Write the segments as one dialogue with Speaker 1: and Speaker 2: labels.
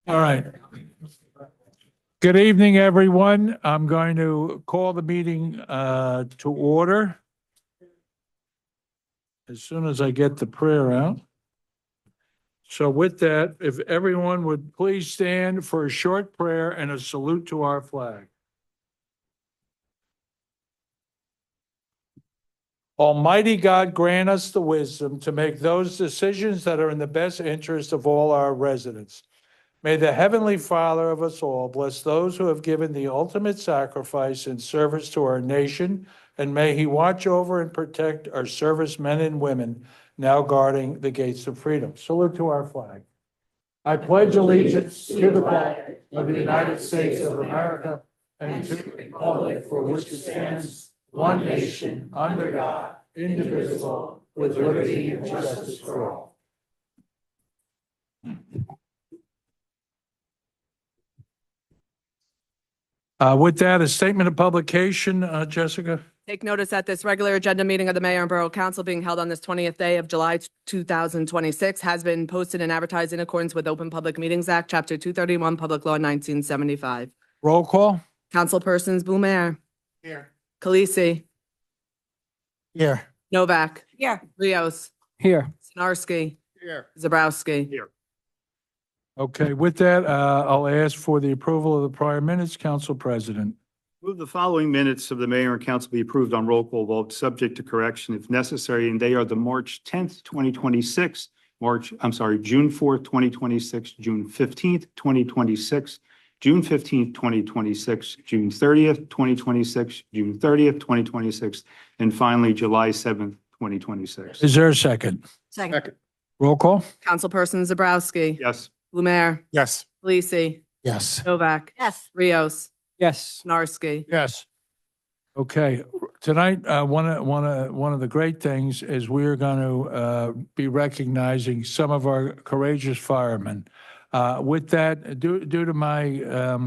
Speaker 1: All right. Good evening, everyone. I'm going to call the meeting to order as soon as I get the prayer out. So with that, if everyone would please stand for a short prayer and a salute to our flag. Almighty God, grant us the wisdom to make those decisions that are in the best interest of all our residents. May the Heavenly Father of us all bless those who have given the ultimate sacrifice in service to our nation, and may He watch over and protect our servicemen and women now guarding the gates of freedom. Salute to our flag. I pledge allegiance to the flag of the United States of America and to the republic for which it stands, one nation, under God, indivisible, with liberty and justice for all. With that, a statement of publication, Jessica.
Speaker 2: Take notice that this regular agenda meeting of the Mayor and Borough Council being held on this 20th day of July 2026 has been posted and advertised in accordance with Open Public Meetings Act, Chapter 231, Public Law 1975.
Speaker 1: Roll call.
Speaker 2: Councilpersons Blumer.
Speaker 3: Here.
Speaker 2: Khaleesi.
Speaker 1: Here.
Speaker 2: Novak.
Speaker 3: Here.
Speaker 2: Rios.
Speaker 1: Here.
Speaker 2: Sinarski.
Speaker 3: Here.
Speaker 2: Zabrowski.
Speaker 3: Here.
Speaker 1: Okay, with that, I'll ask for the approval of the prior minutes. Council President.
Speaker 4: Move the following minutes of the mayor and council be approved on roll call vote, subject to correction if necessary, and they are the March 10th, 2026, June 4th, 2026, June 15th, 2026, June 15th, 2026, June 30th, 2026, June 30th, 2026, and finally, July 7th, 2026.
Speaker 1: Is there a second?
Speaker 3: Second.
Speaker 1: Roll call.
Speaker 2: Councilperson Zabrowski.
Speaker 4: Yes.
Speaker 2: Blumer.
Speaker 3: Yes.
Speaker 2: Khaleesi.
Speaker 1: Yes.
Speaker 2: Novak.
Speaker 3: Yes.
Speaker 2: Rios.
Speaker 1: Yes.
Speaker 2: Sinarski.
Speaker 1: Yes. Okay, tonight, one of the great things is we're going to be recognizing some of our courageous firemen. With that, due to my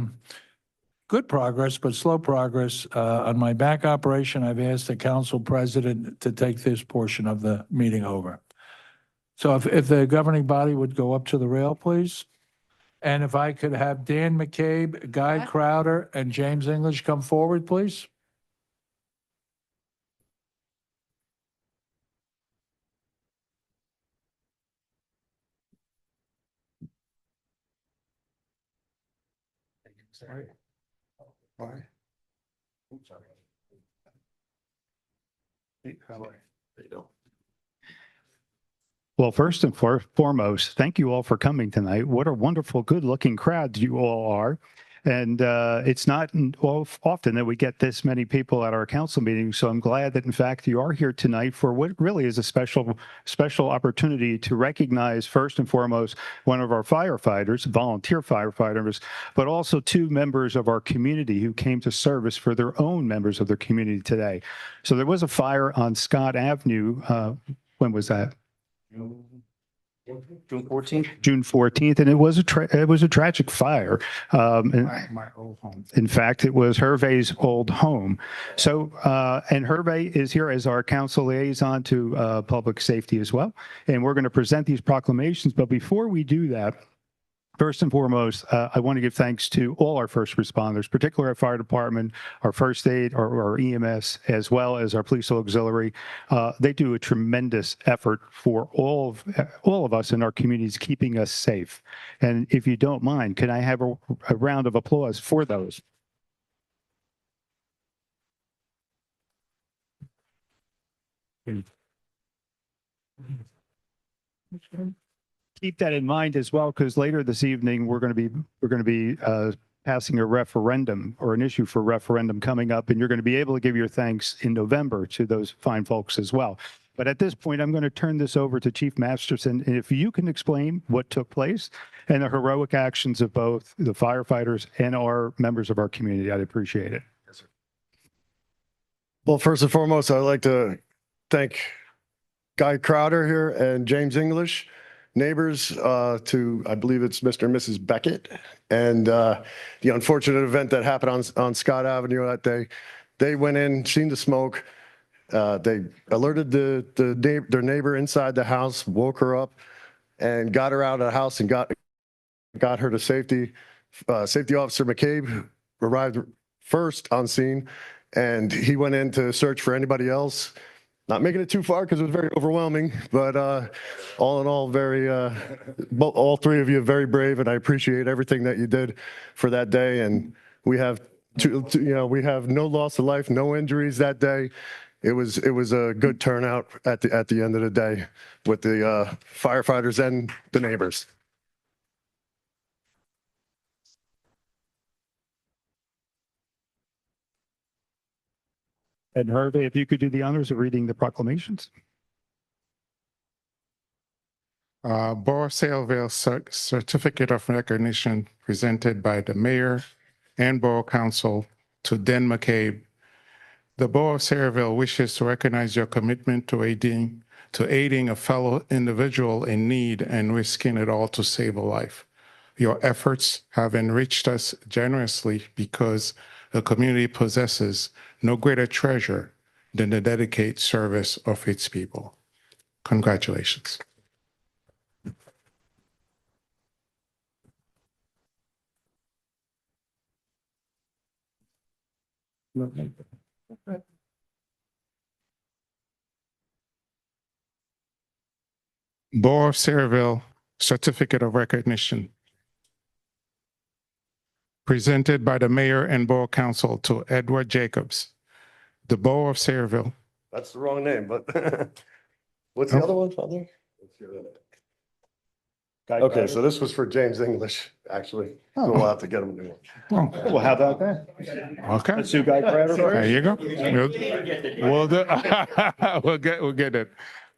Speaker 1: good progress, but slow progress on my back operation, I've asked the council president to take this portion of the meeting over. So if the governing body would go up to the rail, please. And if I could have Dan McCabe, Guy Crowder, and James English come forward, please. Sorry. Why? Oops, sorry. Hey, how are you? There you go.
Speaker 5: Well, first and foremost, thank you all for coming tonight. What a wonderful, good-looking crowd you all are. And it's not often that we get this many people at our council meeting. So I'm glad that, in fact, you are here tonight for what really is a special opportunity to recognize, first and foremost, one of our firefighters, volunteer firefighters, but also two members of our community who came to service for their own members of their community today. So there was a fire on Scott Avenue. When was that?
Speaker 3: June 14th.
Speaker 5: June 14th, and it was a tragic fire.
Speaker 1: My old home.
Speaker 5: In fact, it was Hervé's old home. So, and Hervé is here as our council liaison to public safety as well. And we're going to present these proclamations. But before we do that, first and foremost, I want to give thanks to all our first responders, particularly our fire department, our first aid, our EMS, as well as our police auxiliary. They do a tremendous effort for all of us in our communities, keeping us safe. And if you don't mind, can I have a round of applause for those? Keep that in mind as well, because later this evening we're going to be passing a referendum, or an issue for referendum coming up, and you're going to be able to give your thanks in November to those fine folks as well. But at this point, I'm going to turn this over to Chief Masterson, and if you can explain what took place and the heroic actions of both the firefighters and our members of our community, I'd appreciate it.
Speaker 6: Yes, sir. Well, first and foremost, I'd like to thank Guy Crowder here and James English, neighbors to, I believe it's Mr. and Mrs. Beckett, and the unfortunate event that happened on Scott Avenue that day. They went in, seen the smoke. They alerted their neighbor inside the house, woke her up, and got her out of the house and got got her to safety. Safety Officer McCabe arrived first on scene, and he went in to search for anybody else. Not making it too far because it was very overwhelming, but all in all, all three of you are very brave, and I appreciate everything that you did for that day. And we have we have no loss of life, no injuries that day. It was a good turnout at the end of the day with the firefighters and the neighbors.
Speaker 5: And Hervé, if you could do the honors of reading the proclamations.
Speaker 3: Borough of Sayreville Certificate of Recognition presented by the Mayor and Borough Council to Den McCabe. The Borough of Sayreville wishes to recognize your commitment to aiding a fellow individual in need and risking it all to save a life. Your efforts have enriched us generously because the community possesses no greater treasure than the dedicated service of its people. Congratulations. Borough of Sayreville Certificate of Recognition presented by the Mayor and Borough Council to Edward Jacobs. The Borough of Sayreville.
Speaker 6: That's the wrong name, but what's the other one, Father? Okay, so this was for James English, actually. So we'll have to get him a new one.
Speaker 3: Well, how about that? Okay.
Speaker 6: Let's do Guy Crowder
Speaker 3: There
Speaker 6: first.
Speaker 3: you go. We'll get it.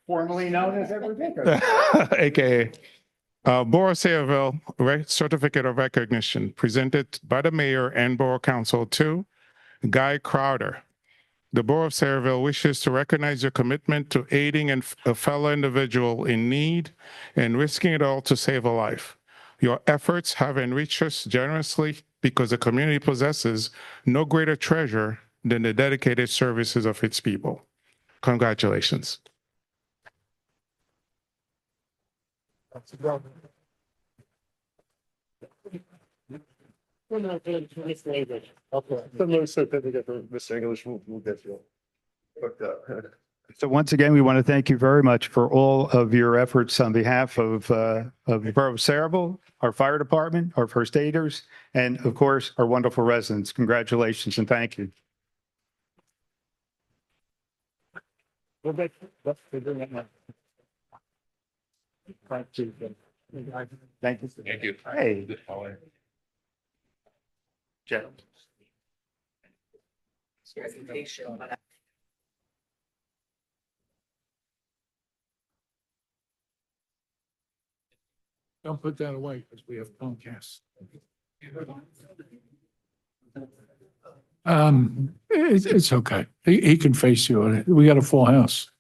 Speaker 6: Formerly known as Edward Jacobs.
Speaker 3: AKA Borough of Sayreville Certificate of Recognition presented by the Mayor and Borough Council to Guy Crowder. The Borough of Sayreville wishes to recognize your commitment to aiding a fellow individual in need and risking it all to save a life. Your efforts have enriched us generously because the community possesses no greater treasure than the dedicated services of its people. Congratulations.
Speaker 6: Similar certificate for Mr. English, we'll get you hooked up.
Speaker 5: So once again, we want to thank you very much for all of your efforts on behalf of the Borough of Sayreville, our fire department, our first aiders, and of course, our wonderful residents. Congratulations and thank you. Thank you.
Speaker 3: Thank you.
Speaker 5: Hey.
Speaker 3: Jeff.
Speaker 1: Don't put that away because we have Comcast. It's okay. He can face you on it. We got a full house.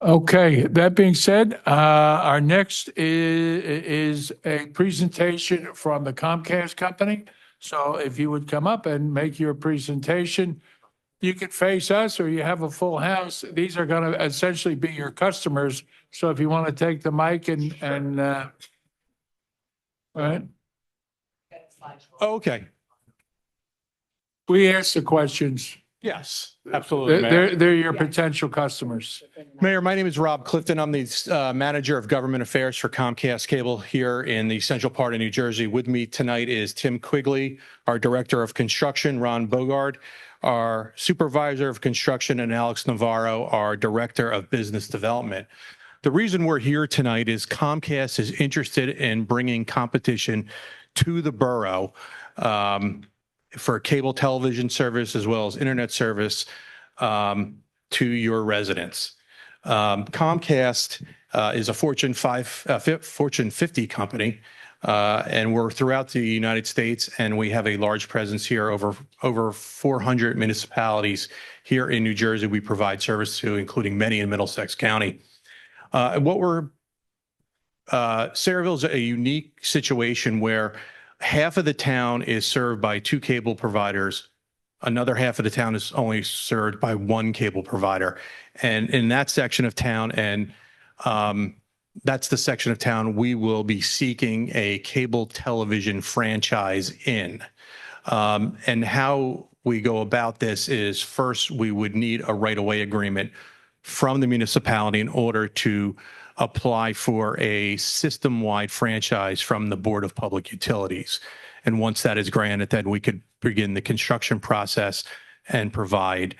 Speaker 1: Okay, that being said, our next is a presentation from the Comcast company. So if you would come up and make your presentation, you can face us or you have a full house. These are going to essentially be your customers. So if you want to take the mic and all right.
Speaker 7: Okay.
Speaker 1: We ask the questions.
Speaker 7: Yes, absolutely, Mayor.
Speaker 1: They're your potential customers.
Speaker 7: Mayor, my name is Rob Clifton. I'm the Manager of Government Affairs for Comcast Cable here in the central part of New Jersey. With me tonight is Tim Quigley, our Director of Construction, Ron Bogard, our Supervisor of Construction, and Alex Navarro, our Director of Business Development. The reason we're here tonight is Comcast is interested in bringing competition to the borough for cable television service as well as internet service to your residents. Comcast is a Fortune 50 company, and we're throughout the United States, and we have a large presence here, over 400 municipalities here in New Jersey. We provide service to, including many in Middlesex County. Sayreville is a unique situation where half of the town is served by two cable providers. Another half of the town is only served by one cable provider. And in that section of town, and that's the section of town we will be seeking a cable television franchise in. And how we go about this is, first, we would need a right-of-way agreement from the municipality in order to apply for a system-wide franchise from the Board of Public Utilities. And once that is granted, then we could begin the construction process and provide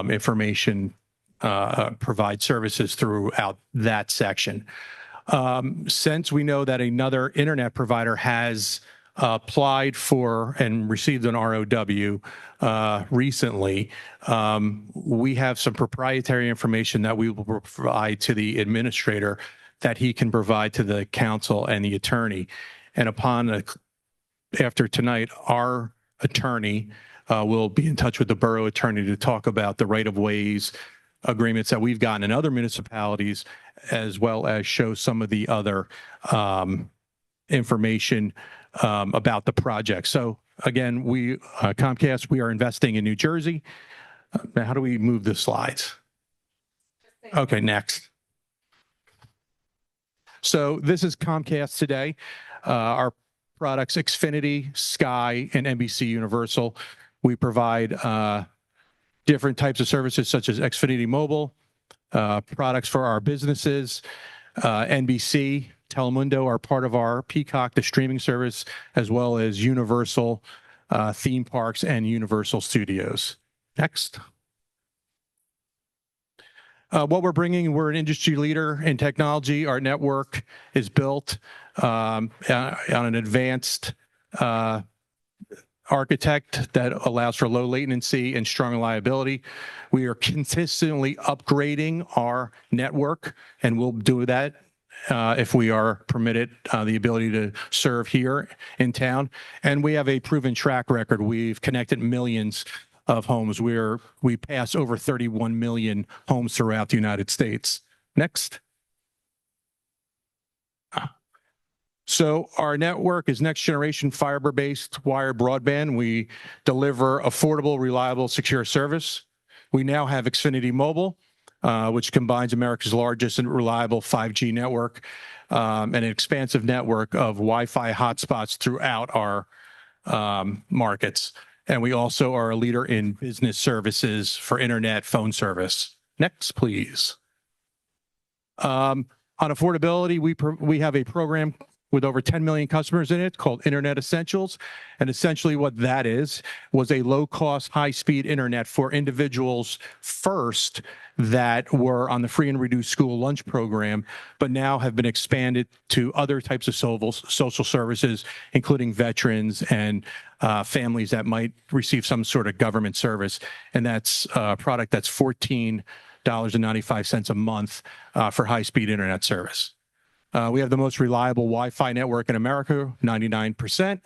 Speaker 7: information, provide services throughout that section. Since we know that another internet provider has applied for and received an ROW recently, we have some proprietary information that we will provide to the administrator that he can provide to the council and the attorney. And after tonight, our attorney will be in touch with the borough attorney to talk about the right-of-ways agreements that we've gotten in other municipalities, as well as show some of the other information about the project. So again, Comcast, we are investing in New Jersey. Now, how do we move the slides? Okay, next. So this is Comcast today. Our products, Xfinity, Sky, and NBC Universal. We provide different types of services such as Xfinity Mobile, products for our businesses, NBC, Telemundo are part of our Peacock, the streaming service, as well as Universal theme parks and Universal Studios. Next. What we're bringing, we're an industry leader in technology. Our network is built on an advanced architect that allows for low latency and strong reliability. We are consistently upgrading our network, and we'll do that if we are permitted the ability to serve here in town. And we have a proven track record. We've connected millions of homes. We pass over 31 million homes throughout the United States. Next. So our network is next generation fiber-based wired broadband. We deliver affordable, reliable, secure service. We now have Xfinity Mobile, which combines America's largest and reliable 5G network and an expansive network of Wi-Fi hotspots throughout our markets. And we also are a leader in business services for internet phone service. Next, please. On affordability, we have a program with over 10 million customers in it called Internet Essentials. And essentially what that was a low-cost, high-speed internet for individuals first that were on the free and reduced school lunch program, but now have been expanded to other types of social services, including veterans and families that might receive some sort of government service. And that's a product that's $14.95 a month for high-speed internet service. We have the most reliable Wi-Fi network in America, 99%.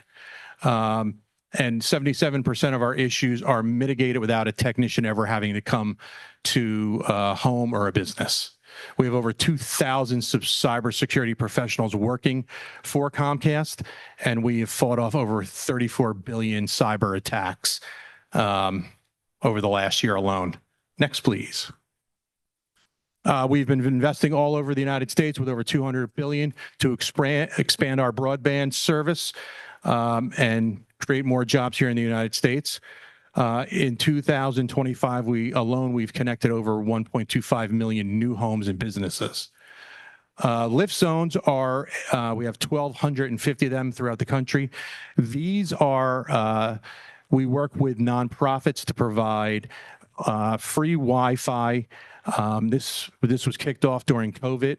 Speaker 7: And 77% of our issues are mitigated without a technician ever having to come to a home or a business. We have over 2,000 cybersecurity professionals working for Comcast, and we have fought off over 34 billion cyber attacks over the last year alone. Next, please. We've been investing all over the United States with over $200 billion to expand our broadband service and create more jobs here in the United States. In 2025, we've connected over 1.25 million new homes and businesses. Lift zones are, we have 1,250 of them throughout the country. These are, we work with nonprofits to provide free Wi-Fi. This was kicked off during COVID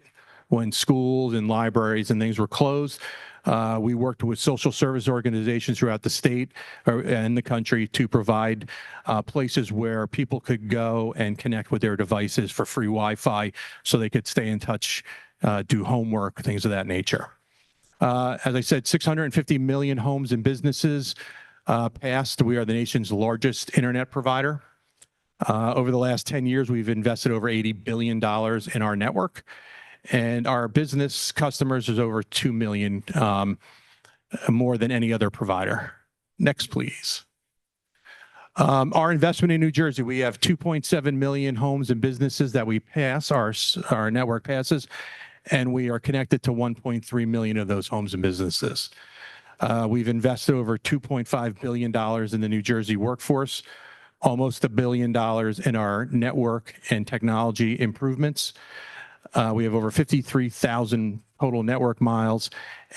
Speaker 7: when schools and libraries and things were closed. We worked with social service organizations throughout the state and the country to provide places where people could go and connect with their devices for free Wi-Fi so they could stay in touch, do homework, things of that nature. As I said, 650 million homes and businesses passed. We are the nation's largest internet provider. Over the last 10 years, we've invested over $80 billion in our network, and our business customers is over 2 million, more than any other provider. Next, please. Our investment in New Jersey, we have 2.7 million homes and businesses that we pass, our network passes, and we are connected to 1.3 million of those homes and businesses. We've invested over $2.5 billion in the New Jersey workforce, almost $1 billion in our network and technology improvements. We have over 53,000 total network miles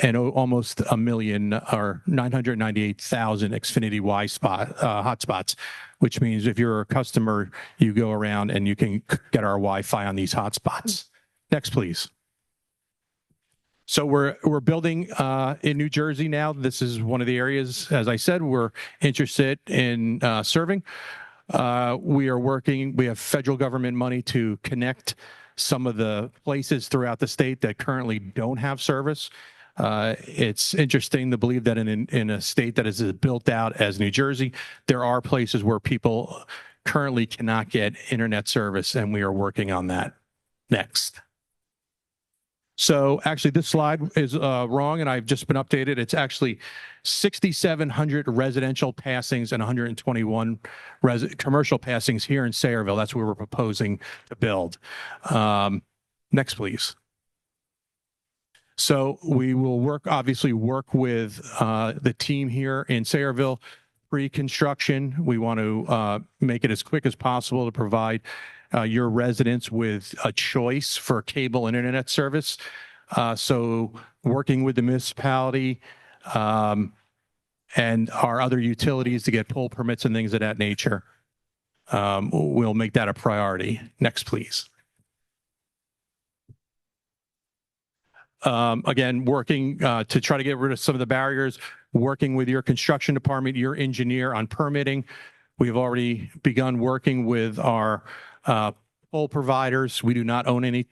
Speaker 7: and almost a million or 998,000 Xfinity hotspots, which means if you're a customer, you go around and you can get our Wi-Fi on these hotspots. Next, please. So we're building in New Jersey now. This is one of the areas, as I said, we're interested in serving. We have federal government money to connect some of the places throughout the state that currently don't have service. It's interesting to believe that in a state that is as built out as New Jersey, there are places where people currently cannot get internet service, and we are working on that. Next. So actually, this slide is wrong, and I've just been updated. It's actually 6,700 residential passings and 121 commercial passings here in Sayreville. That's where we're proposing to build. Next, please. So we will obviously work with the team here in Sayreville. Pre-construction, we want to make it as quick as possible to provide your residents with a choice for cable and internet service. So working with the municipality and our other utilities to get pole permits and things of that nature, we'll make that a priority. Next, please. Again, working to try to get rid of some of the barriers, working with your construction department, your engineer on permitting. We've already begun working with our pole providers. We do not own any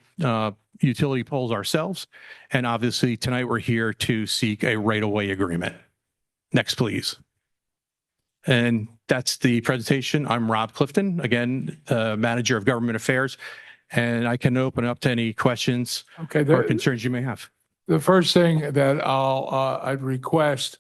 Speaker 7: utility poles ourselves. And obviously tonight we're here to seek a right-of-way agreement. Next, please. And that's the presentation. I'm Rob Clifton, again, Manager of Government Affairs, and I can open up to any questions or concerns you may have.
Speaker 1: The first thing that I'd request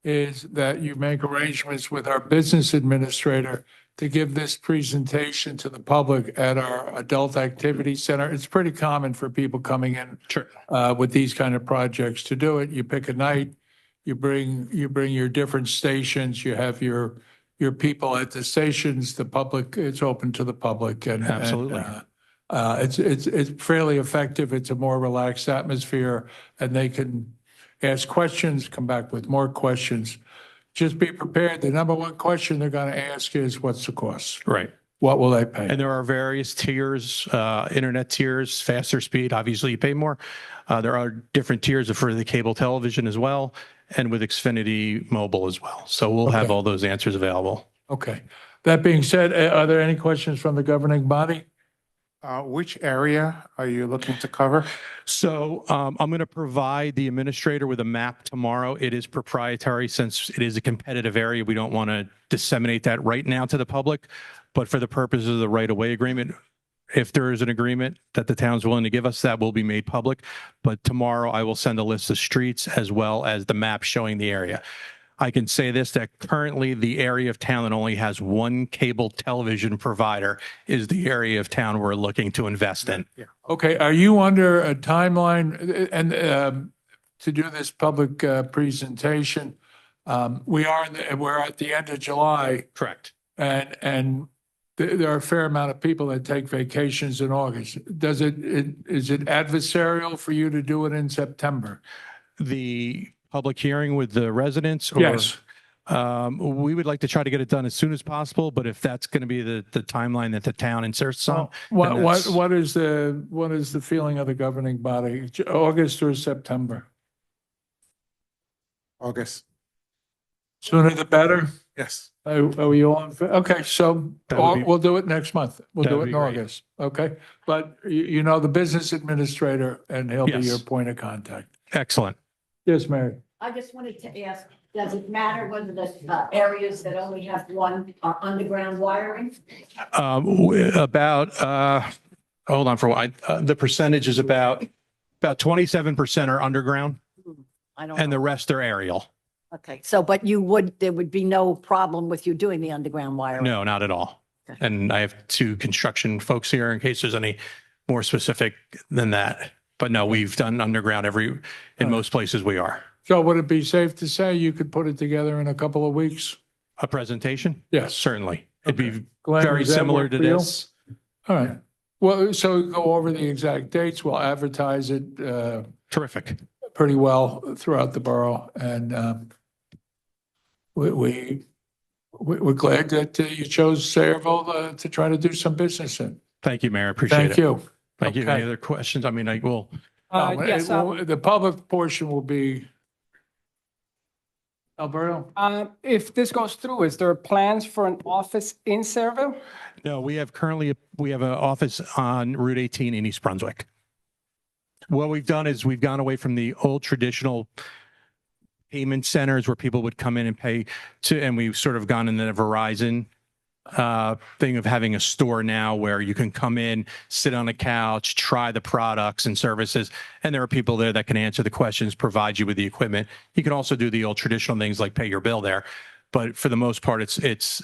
Speaker 1: is that you make arrangements with our business administrator to give this presentation to the public at our Adult Activity Center. It's pretty common for people coming in with these kind of projects to do it. You pick a night, you bring your different stations, you have your people at the stations, the public, it's open to the public. And
Speaker 7: absolutely.
Speaker 1: It's fairly effective. It's a more relaxed atmosphere, and they can ask questions, come back with more questions. Just be prepared. The number one question they're going to ask is, what's the cost?
Speaker 7: Right.
Speaker 1: What will they pay?
Speaker 7: And there are various tiers, internet tiers, faster speed, obviously you pay more. There are different tiers for the cable television as well, and with Xfinity Mobile as well. So we'll have all those answers available.
Speaker 1: Okay. That being said, are there any questions from the governing body?
Speaker 3: Which area are you looking to cover?
Speaker 7: So I'm going to provide the administrator with a map tomorrow. It is proprietary since it is a competitive area. We don't want to disseminate that right now to the public, but for the purposes of the right-of-way agreement, if there is an agreement that the town's willing to give us, that will be made public. But tomorrow I will send a list of streets as well as the map showing the area. I can say this, that currently the area of town that only has one cable television provider is the area of town we're looking to invest in.
Speaker 3: Yeah.
Speaker 1: Okay. Are you under a timeline and to do this public presentation? We're at the end of July,
Speaker 7: Correct.
Speaker 1: and there are a fair amount of people that take vacations in August. Is it adversarial for you to do it in September?
Speaker 7: The public hearing with the residents? Or,
Speaker 1: Yes.
Speaker 7: We would like to try to get it done as soon as possible, but if that's going to be the timeline that the town inserts on.
Speaker 1: What is the feeling of the governing body? August or September?
Speaker 3: August.
Speaker 1: Sooner the better?
Speaker 3: Yes.
Speaker 1: Are you on? Okay, so we'll do it next month. We'll do it in
Speaker 7: great.
Speaker 1: August. Okay. But you know the business administrator, and he'll be
Speaker 7: Yes.
Speaker 1: your point of contact.
Speaker 7: Excellent.
Speaker 1: Yes, Mary.
Speaker 8: I just wanted to ask, does it matter whether the areas that only have one are underground wiring?
Speaker 7: Hold on for a while. The percentage is about 27% are underground
Speaker 8: I don't
Speaker 7: and the
Speaker 8: know.
Speaker 7: rest are aerial.
Speaker 8: Okay, so, but there would be no problem with you doing the underground wiring?
Speaker 7: No, not at all.
Speaker 8: Okay.
Speaker 7: And I have two construction folks here in case there's any more specific than that. But no, we've done underground in most places we are.
Speaker 1: So would it be safe to say you could put it together in a couple of weeks?
Speaker 7: A presentation?
Speaker 1: Yes.
Speaker 7: Certainly. It'd be
Speaker 1: Glenn,
Speaker 7: very
Speaker 1: does that
Speaker 7: similar
Speaker 1: work
Speaker 7: to
Speaker 1: for you?
Speaker 7: this.
Speaker 1: All right. Well, so go over the exact dates. We'll advertise it
Speaker 7: Terrific.
Speaker 1: pretty well throughout the borough. And we're glad that you chose Sayreville to try to do some business in.
Speaker 7: Thank you, Mayor. I appreciate it.
Speaker 1: Thank you.
Speaker 7: Thank you.
Speaker 1: Okay.
Speaker 7: Any other questions? I mean, I will.
Speaker 9: Yes,
Speaker 1: The public portion will be Alberto?
Speaker 9: if this goes through, is there plans for an office in Sayreville?
Speaker 7: No, we have an office on Route 18 in East Brunswick. What we've done is we've gone away from the old traditional payment centers where people would come in and pay and we've sort of gone into the Verizon thing of having a store now where you can come in, sit on a couch, try the products and services, and there are people there that can answer the questions, provide you with the equipment. You can also do the old traditional things like pay your bill there, but for the most part, it's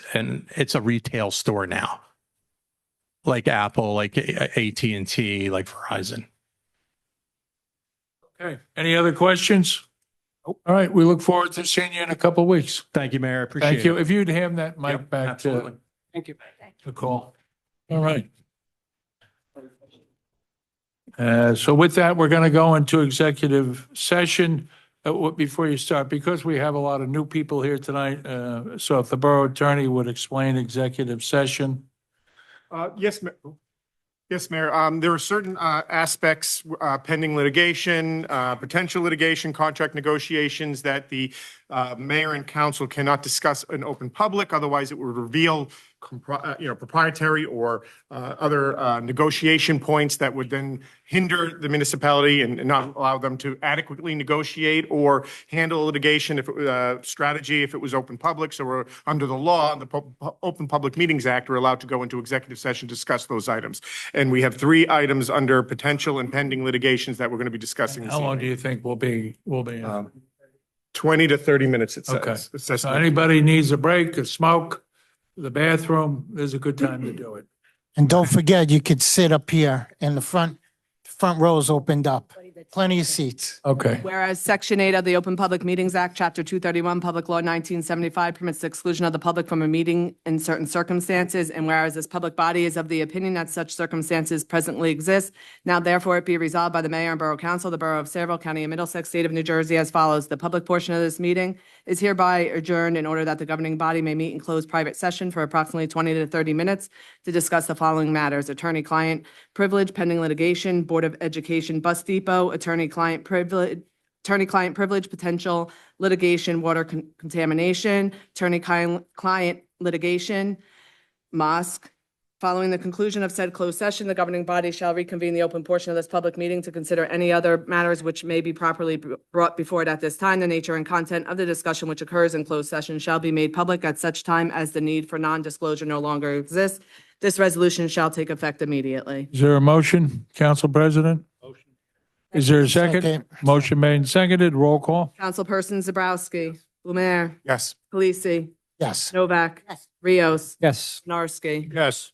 Speaker 7: a retail store now, like Apple, like AT&T, like Verizon.
Speaker 1: Okay. Any other questions? All right. We look forward to seeing you in a couple of weeks.
Speaker 7: Thank you, Mayor. I appreciate
Speaker 1: Thank you.
Speaker 7: it.
Speaker 1: If you'd hand that mic
Speaker 7: Yep,
Speaker 1: back
Speaker 7: absolutely.
Speaker 1: to
Speaker 9: Thank you.
Speaker 1: Nicole. All right. So with that, we're going to go into executive session. Before you start, because we have a lot of new people here tonight, so if the borough attorney would explain executive session.
Speaker 10: Yes, Mayor. There are certain aspects pending litigation, potential litigation, contract negotiations that the mayor and council cannot discuss in open public. Otherwise, it would reveal proprietary or other negotiation points that would then hinder the municipality and not allow them to adequately negotiate or handle litigation if it was strategy, if it was open public. So we're under the law, the Open Public Meetings Act, we're allowed to go into executive session to discuss those items. And we have 3 items under potential and pending litigations that we're going to be discussing this
Speaker 1: How long do
Speaker 10: evening.
Speaker 1: you think we'll be?
Speaker 10: 20 to 30 minutes, it
Speaker 1: Okay.
Speaker 10: says. It says-
Speaker 1: So anybody needs a break, a smoke, the bathroom, there's a good time to do it.
Speaker 11: And don't forget, you could sit up here in the front rows opened up. Plenty of seats.
Speaker 1: Okay.
Speaker 2: Whereas Section 8 of the Open Public Meetings Act, Chapter 231, Public Law 1975 permits the exclusion of the public from a meeting in certain circumstances, and whereas this public body is of the opinion that such circumstances presently exist, now therefore it be resolved by the Mayor and Borough Council, the Borough of Sayreville, County of Middlesex, State of New Jersey as follows. The public portion of this meeting is hereby adjourned in order that the governing body may meet in closed private session for approximately 20 to 30 minutes to discuss the following matters: attorney-client privilege pending litigation, Board of Education bus depot, attorney-client privilege, potential litigation, water contamination, attorney-client litigation, mosque. Following the conclusion of said closed session, the governing body shall reconvene the open portion of this public meeting to consider any other matters which may be properly brought before it at this time. The nature and content of the discussion which occurs in closed session shall be made public at such time as the need for non-disclosure no longer exists. This resolution shall take effect immediately.
Speaker 1: Is there a motion, Council President? Motion. Is there a second?
Speaker 11: Second.
Speaker 1: Motion made and seconded. Roll call.
Speaker 2: Councilperson Zabrowski, Blumer,
Speaker 10: Yes.
Speaker 2: Palisi,
Speaker 11: Yes.
Speaker 2: Novak,
Speaker 11: Yes.
Speaker 2: Rios,
Speaker 9: Yes.
Speaker 2: Narski.
Speaker 1: Yes.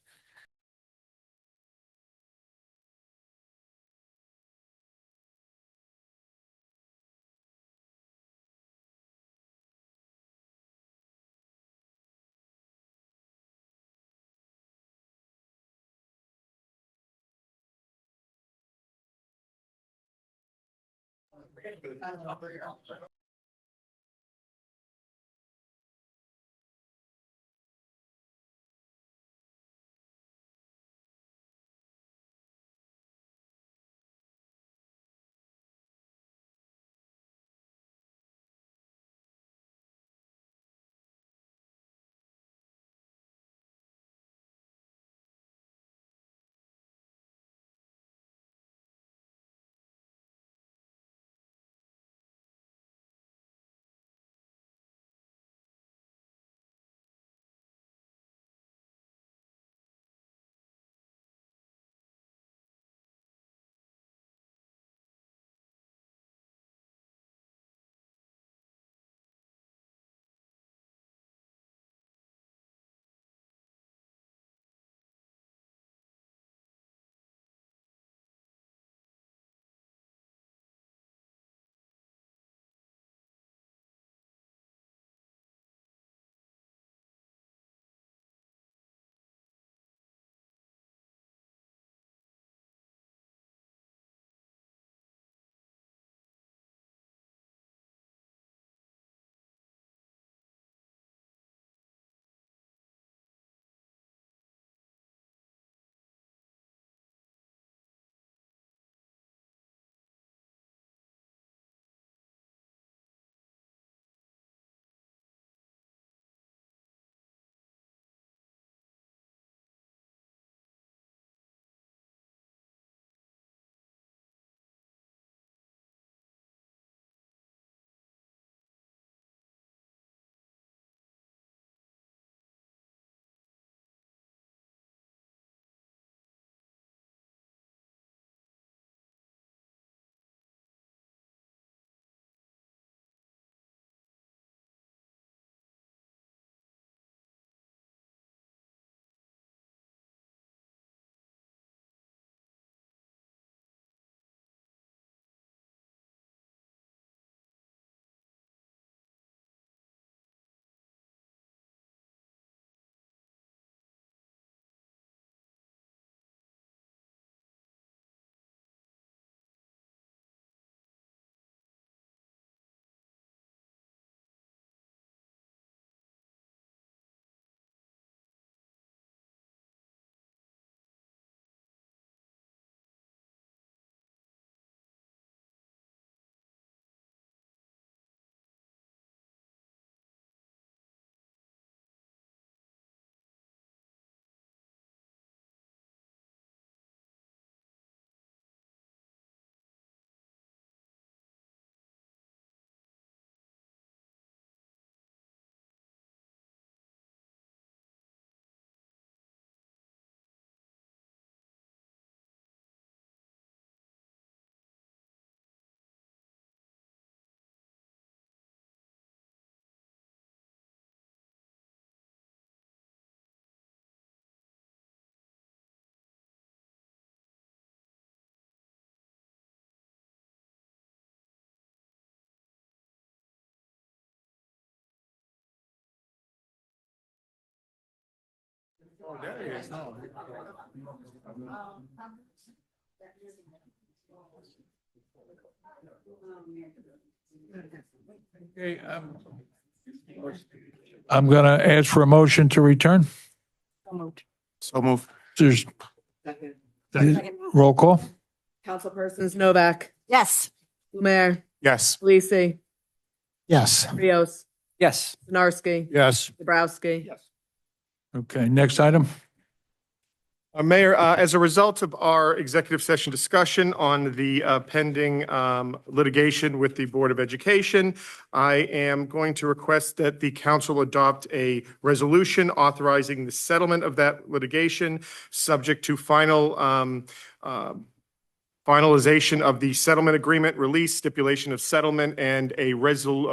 Speaker 1: Okay, I'm going to ask for a motion to return.
Speaker 10: So move.
Speaker 1: There's roll call.
Speaker 2: Councilpersons Novak,
Speaker 8: Yes.
Speaker 2: Lumiere,
Speaker 10: Yes.
Speaker 2: Lisi,
Speaker 11: Yes.
Speaker 2: Rios,
Speaker 9: Yes.
Speaker 2: Zinarski,
Speaker 1: Yes.
Speaker 2: Dabrowski.
Speaker 1: Okay, next item.
Speaker 10: Mayor, as a result of our executive session discussion on the pending litigation with the Board of Education, I am going to request that the council adopt a resolution authorizing the settlement of that litigation, subject to finalization of the settlement agreement, release, stipulation of settlement, and a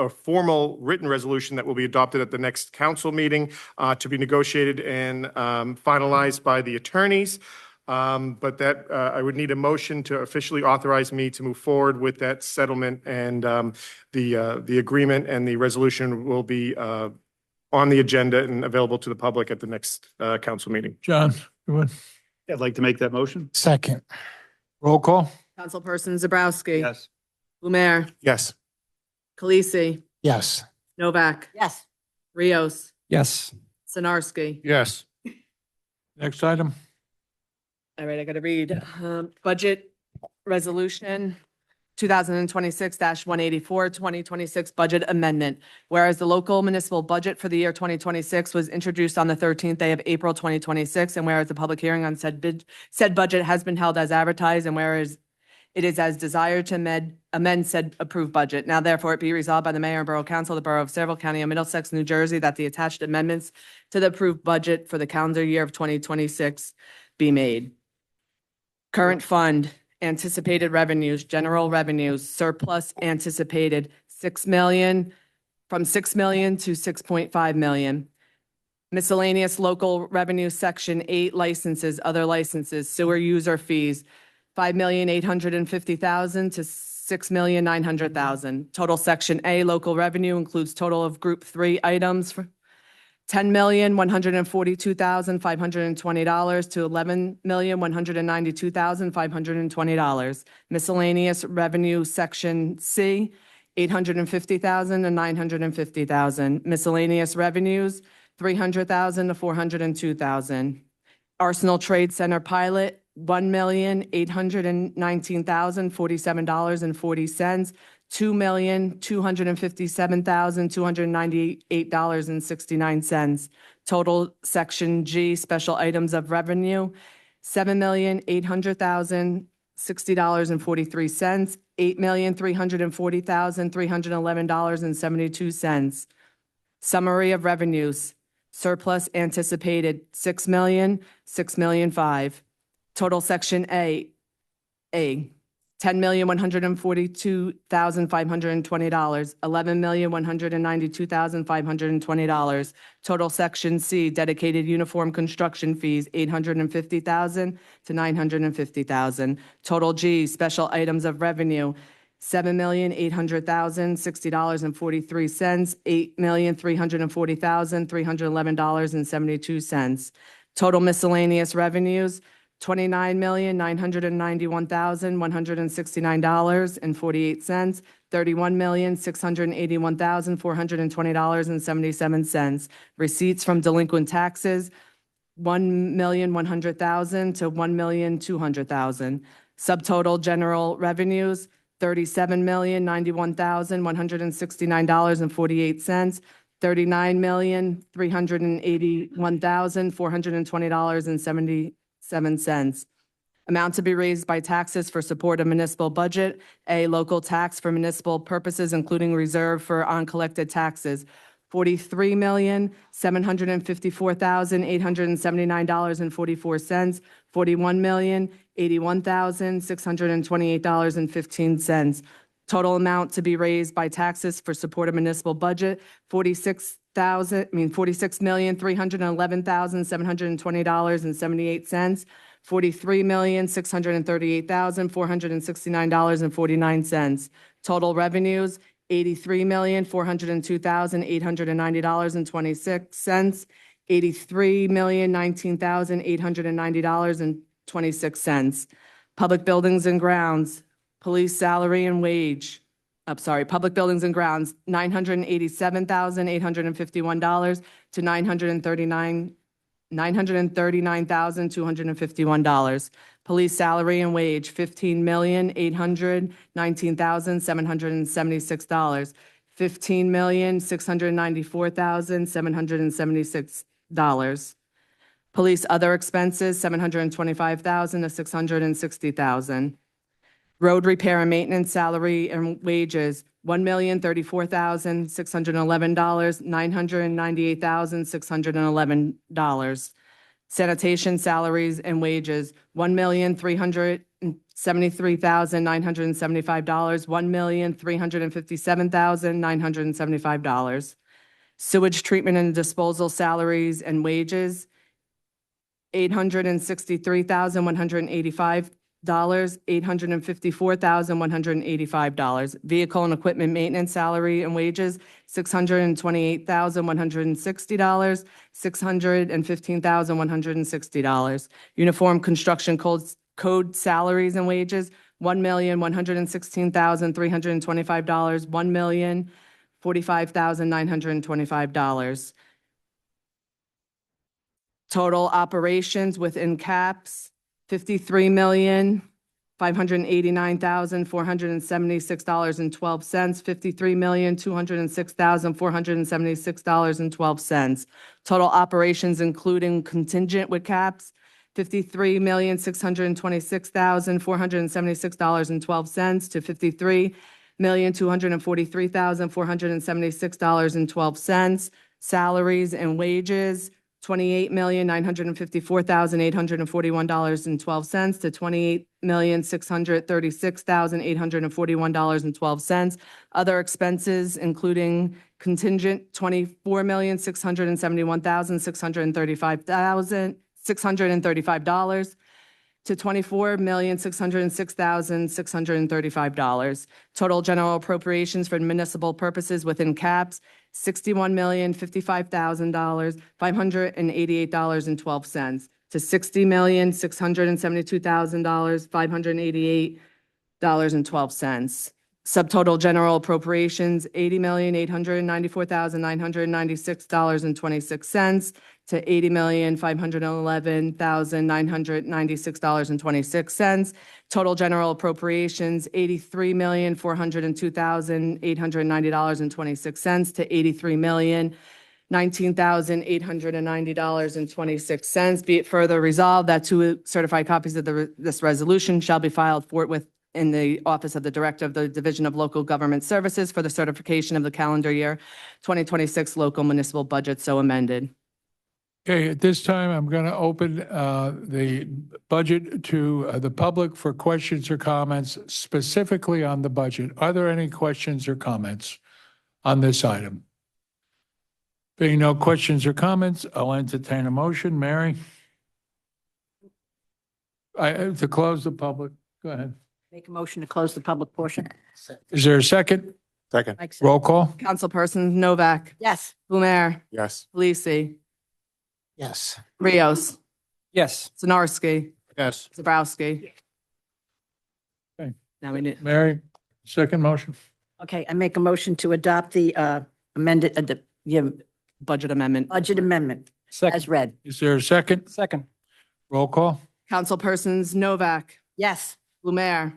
Speaker 10: formal written resolution that will be adopted at the next council meeting to be negotiated and finalized by the attorneys. But that I would need a motion to officially authorize me to move forward with that settlement, and the agreement and the resolution will be on the agenda and available to the public at the next council meeting.
Speaker 1: John, you would?
Speaker 4: I'd like to make that motion.
Speaker 11: Second.
Speaker 1: Roll call.
Speaker 2: Councilperson Dabrowski.
Speaker 4: Yes.
Speaker 2: Lumiere,
Speaker 10: Yes.
Speaker 2: Khaleesi,
Speaker 11: Yes.
Speaker 2: Novak,
Speaker 8: Yes.
Speaker 2: Rios,
Speaker 9: Yes.
Speaker 2: Zinarski.
Speaker 1: Yes. Next item.
Speaker 2: All right, I got to read. Budget Resolution 2026-184, 2026 Budget Amendment. Whereas the local municipal budget for the year 2026 was introduced on the 13th day of April 2026, and whereas the public hearing on said budget has been held as advertised, and whereas it is as desired to amend said approved budget. Now therefore it be resolved by the Mayor and Borough Council of the Borough of Sayreville, County of Middlesex, New Jersey, that the attached amendments to the approved budget for the calendar year of 2026 be made. Current fund, anticipated revenues, general revenues, surplus anticipated 6 million, from 6 million to 6.5 million. Miscellaneous local revenue, section 8, licenses, other licenses, sewer user fees, 5,850,000 to 6,900,000. Total section A, local revenue includes total of group 3 items for $10,142,520 to $11,192,520. Miscellaneous revenue, section C, 850,000 to 950,000. Miscellaneous revenues, 300,000 to 402,000. Arsenal Trade Center pilot, $1,819,047.40. $2,257,298.69. Total section G, special items of revenue, $7,800,060.43. $8,340,311.72. Summary of revenues, surplus anticipated, 6 million, 6,000,005. Total section A, $10,142,520, $11,192,520. Total section C, dedicated uniform construction fees, 850,000 to 950,000. Total G, special items of revenue, $7,800,060.43, $8,340,311.72. Total miscellaneous revenues, $29,991,169.48, $31,681,420.77. Receipts from delinquent taxes, $1,100,000 to $1,200,000. Subtotal general revenues, $37,091,169.48, $39,381,420.77. Amount to be raised by taxes for support of municipal budget. A, local tax for municipal purposes, including reserve for uncollected taxes, $43,754,879.44, $41,081,628.15. Total amount to be raised by taxes for support of municipal budget, $46,311,720.78, $43,638,469.49. Total revenues, $83,402,890.26, $83,019,890.26. Public buildings and grounds, police salary and wage, public buildings and grounds, $987,851 to $939,251. Police salary and wage, $15,819,776. $15,694,776. Police other expenses, $725,000 to $660,000. Road repair and maintenance salary and wages, $1,034,611, $998,611. Sanitation salaries and wages, $1,373,975, $1,357,975. Sewage treatment and disposal salaries and wages, $863,185, $854,185. Vehicle and equipment maintenance salary and wages, $628,160, $615,160. Uniform construction code salaries and wages, $1,116,325, $1,045,925. Total operations within caps, $53,589,476.12, $53,206,476.12. Total operations including contingent with caps, $53,626,476.12 to $53,243,476.12. Salaries and wages, $28,954,841.12 to $28,636,841.12. Other expenses, including contingent, $24,671,635 to $24,606,635. Total general appropriations for municipal purposes within caps, $61,055,000, $588.12 to $60,672,000, $588.12. Subtotal general appropriations, $80,894,996.26 to $80,511,996.26. Total general appropriations, $83,402,890.26 to $83,019,890.26. Be it further resolved that two certified copies of this resolution shall be filed forthwith in the Office of the Director of the Division of Local Government Services for the certification of the calendar year 2026 local municipal budget so amended.
Speaker 1: Okay, at this time, I'm going to open the budget to the public for questions or comments specifically on the budget. Are there any questions or comments on this item? Being no questions or comments, I'll entertain a motion. Mary? To close the public, go ahead.
Speaker 8: Make a motion to close the public portion.
Speaker 1: Is there a second?
Speaker 3: Second.
Speaker 1: Roll call?
Speaker 2: Councilperson Novak,
Speaker 8: Yes.
Speaker 2: Blumer,
Speaker 3: Yes.
Speaker 2: Lisi,
Speaker 11: Yes.
Speaker 2: Rios,
Speaker 9: Yes.
Speaker 2: Sinarski,
Speaker 3: Yes.
Speaker 2: Zabrowski.
Speaker 1: Okay.
Speaker 2: Now we need,
Speaker 1: Mary, second motion?
Speaker 8: Okay, I make a motion to adopt the amended, the
Speaker 2: budget amendment.
Speaker 8: budget amendment
Speaker 9: Second.
Speaker 8: as read.
Speaker 1: Is there a second?
Speaker 9: Second.
Speaker 1: Roll call?
Speaker 2: Councilpersons Novak,
Speaker 8: Yes.
Speaker 2: Blumer,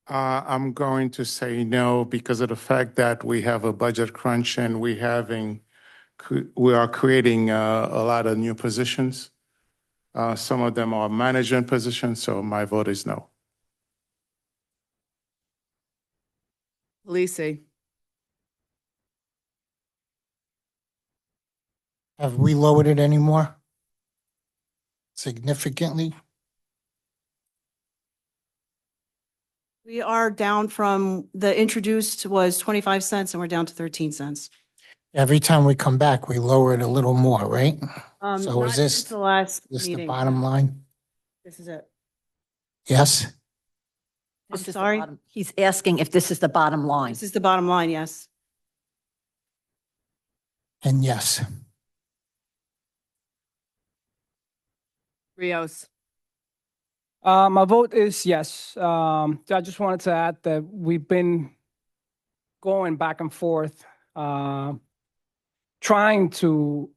Speaker 3: I'm going to say no because of the fact that we have a budget crunch and we are creating a lot of new positions. Some of them are management positions, so my vote is no.
Speaker 2: Lisi,
Speaker 11: Have we lowered it anymore? Significantly?
Speaker 12: We are down from, the introduced was 25 cents and we're down to 13 cents.
Speaker 11: Every time we come back, we lower it a little more, right? So
Speaker 12: Not
Speaker 11: is this,
Speaker 12: since the last
Speaker 11: this the
Speaker 12: meeting.
Speaker 11: bottom line?
Speaker 12: This is it.
Speaker 11: Yes?
Speaker 12: I'm
Speaker 8: This is the
Speaker 12: sorry?
Speaker 8: bottom- He's asking if this is the bottom line.
Speaker 12: This is the bottom line, yes.
Speaker 11: And yes.
Speaker 2: Rios.
Speaker 9: My vote is yes. I just wanted to add that we've been going back and forth, trying to,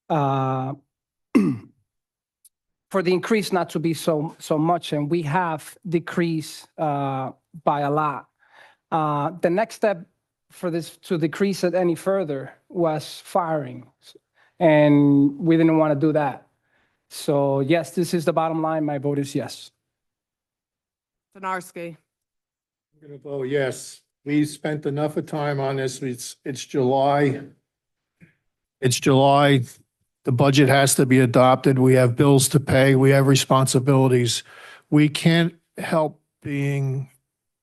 Speaker 9: for the increase not to be so much, and we have decreased by a lot. The next step for this to decrease it any further was firing, and we didn't want to do that. So yes, this is the bottom line. My vote is yes.
Speaker 2: Stanarski.
Speaker 1: I'm going to vote yes. We spent enough of time on this. It's July. It's July. The budget has to be adopted. We have bills to pay. We have responsibilities. We can't help being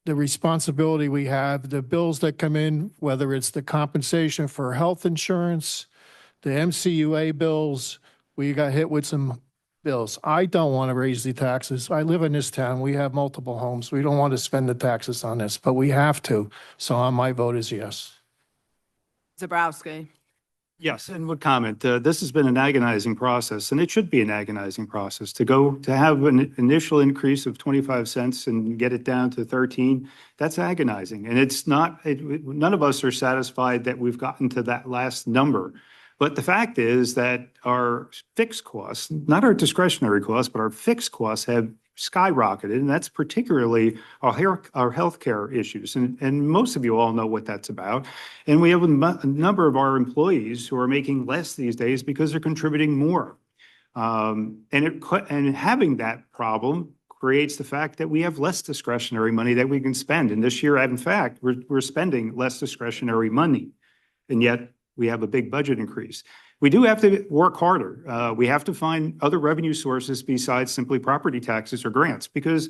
Speaker 1: the responsibility we have, the bills that come in, whether it's the compensation for health insurance, the MCUA bills, we got hit with some bills. I don't want to raise the taxes. I live in this town. We have multiple homes. We don't want to spend the taxes on this, but we have to. So my vote is yes.
Speaker 2: Zabrowski.
Speaker 4: Yes, and would comment, this has been an agonizing process, and it should be an agonizing process to have an initial increase of 25 cents and get it down to 13. That's agonizing. And it's not, none of us are satisfied that we've gotten to that last number. But the fact is that our fixed costs, not our discretionary costs, but our fixed costs have skyrocketed, and that's particularly our healthcare issues. And most of you all know what that's about. And we have a number of our employees who are making less these days because they're contributing more. And having that problem creates the fact that we have less discretionary money that we can spend. And this year, in fact, we're spending less discretionary money, and yet we have a big budget increase. We do have to work harder. We have to find other revenue sources besides simply property taxes or grants, because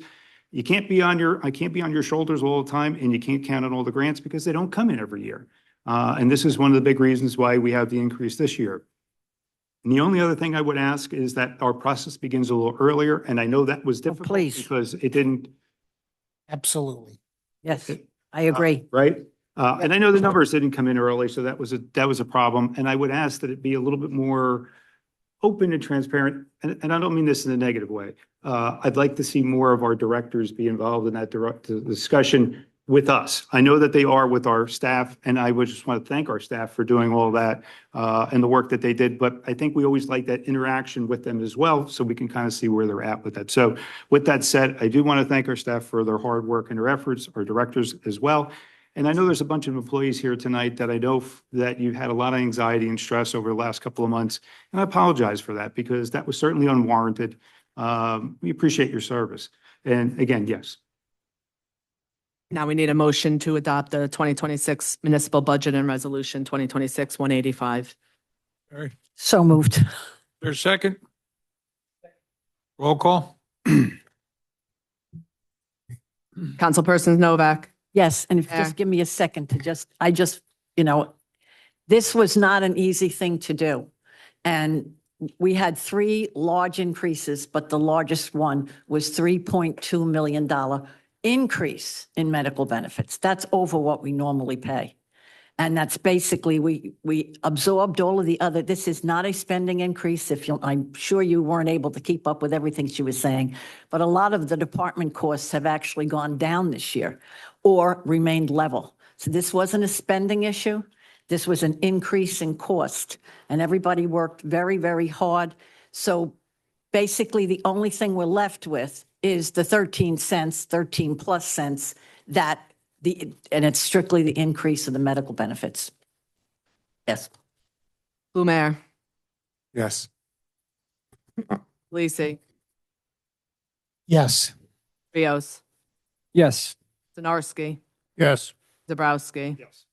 Speaker 4: I can't be on your shoulders all the time, and you can't count on all the grants because they don't come in every year. And this is one of the big reasons why we have the increase this year. And the only other thing I would ask is that our process begins a little earlier, and I know that was difficult because it didn't.
Speaker 11: Absolutely.
Speaker 8: Yes, I agree.
Speaker 4: Right? And I know the numbers didn't come in early, so that was a problem. And I would ask that it be a little bit more open and transparent. And I don't mean this in a negative way. I'd like to see more of our directors be involved in that discussion with us. I know that they are with our staff, and I would just want to thank our staff for doing all that and the work that they did. But I think we always like that interaction with them as well, so we can kind of see where they're at with that. So with that said, I do want to thank our staff for their hard work and their efforts, our directors as well. And I know there's a bunch of employees here tonight that I know that you've had a lot of anxiety and stress over the last couple of months. And I apologize for that, because that was certainly unwarranted. We appreciate your service. And again, yes.
Speaker 2: Now we need a motion to adopt the 2026 municipal budget and resolution 2026-185.
Speaker 1: All right.
Speaker 8: So moved.
Speaker 1: There's a second? Roll call?
Speaker 2: Councilpersons Novak.
Speaker 8: Yes, and if you
Speaker 2: Yeah.
Speaker 8: just give me a second to this was not an easy thing to do. And we had three large increases, but the largest one was $3.2 million increase in medical benefits. That's over what we normally pay. And that's basically, we absorbed all of the other, this is not a spending increase. I'm sure you weren't able to keep up with everything she was saying, but a lot of the department costs have actually gone down this year or remained level. So this wasn't a spending issue. This was an increase in cost, and everybody worked very, very hard. So basically, the only thing we're left with is the 13 cents, 13 plus cents, and it's strictly the increase of the medical benefits. Yes.
Speaker 2: Blumer.
Speaker 3: Yes.
Speaker 2: Lisi.
Speaker 11: Yes.
Speaker 2: Rios.
Speaker 9: Yes.
Speaker 2: Stanarski.
Speaker 1: Yes.
Speaker 2: Zabrowski.
Speaker 4: Yes.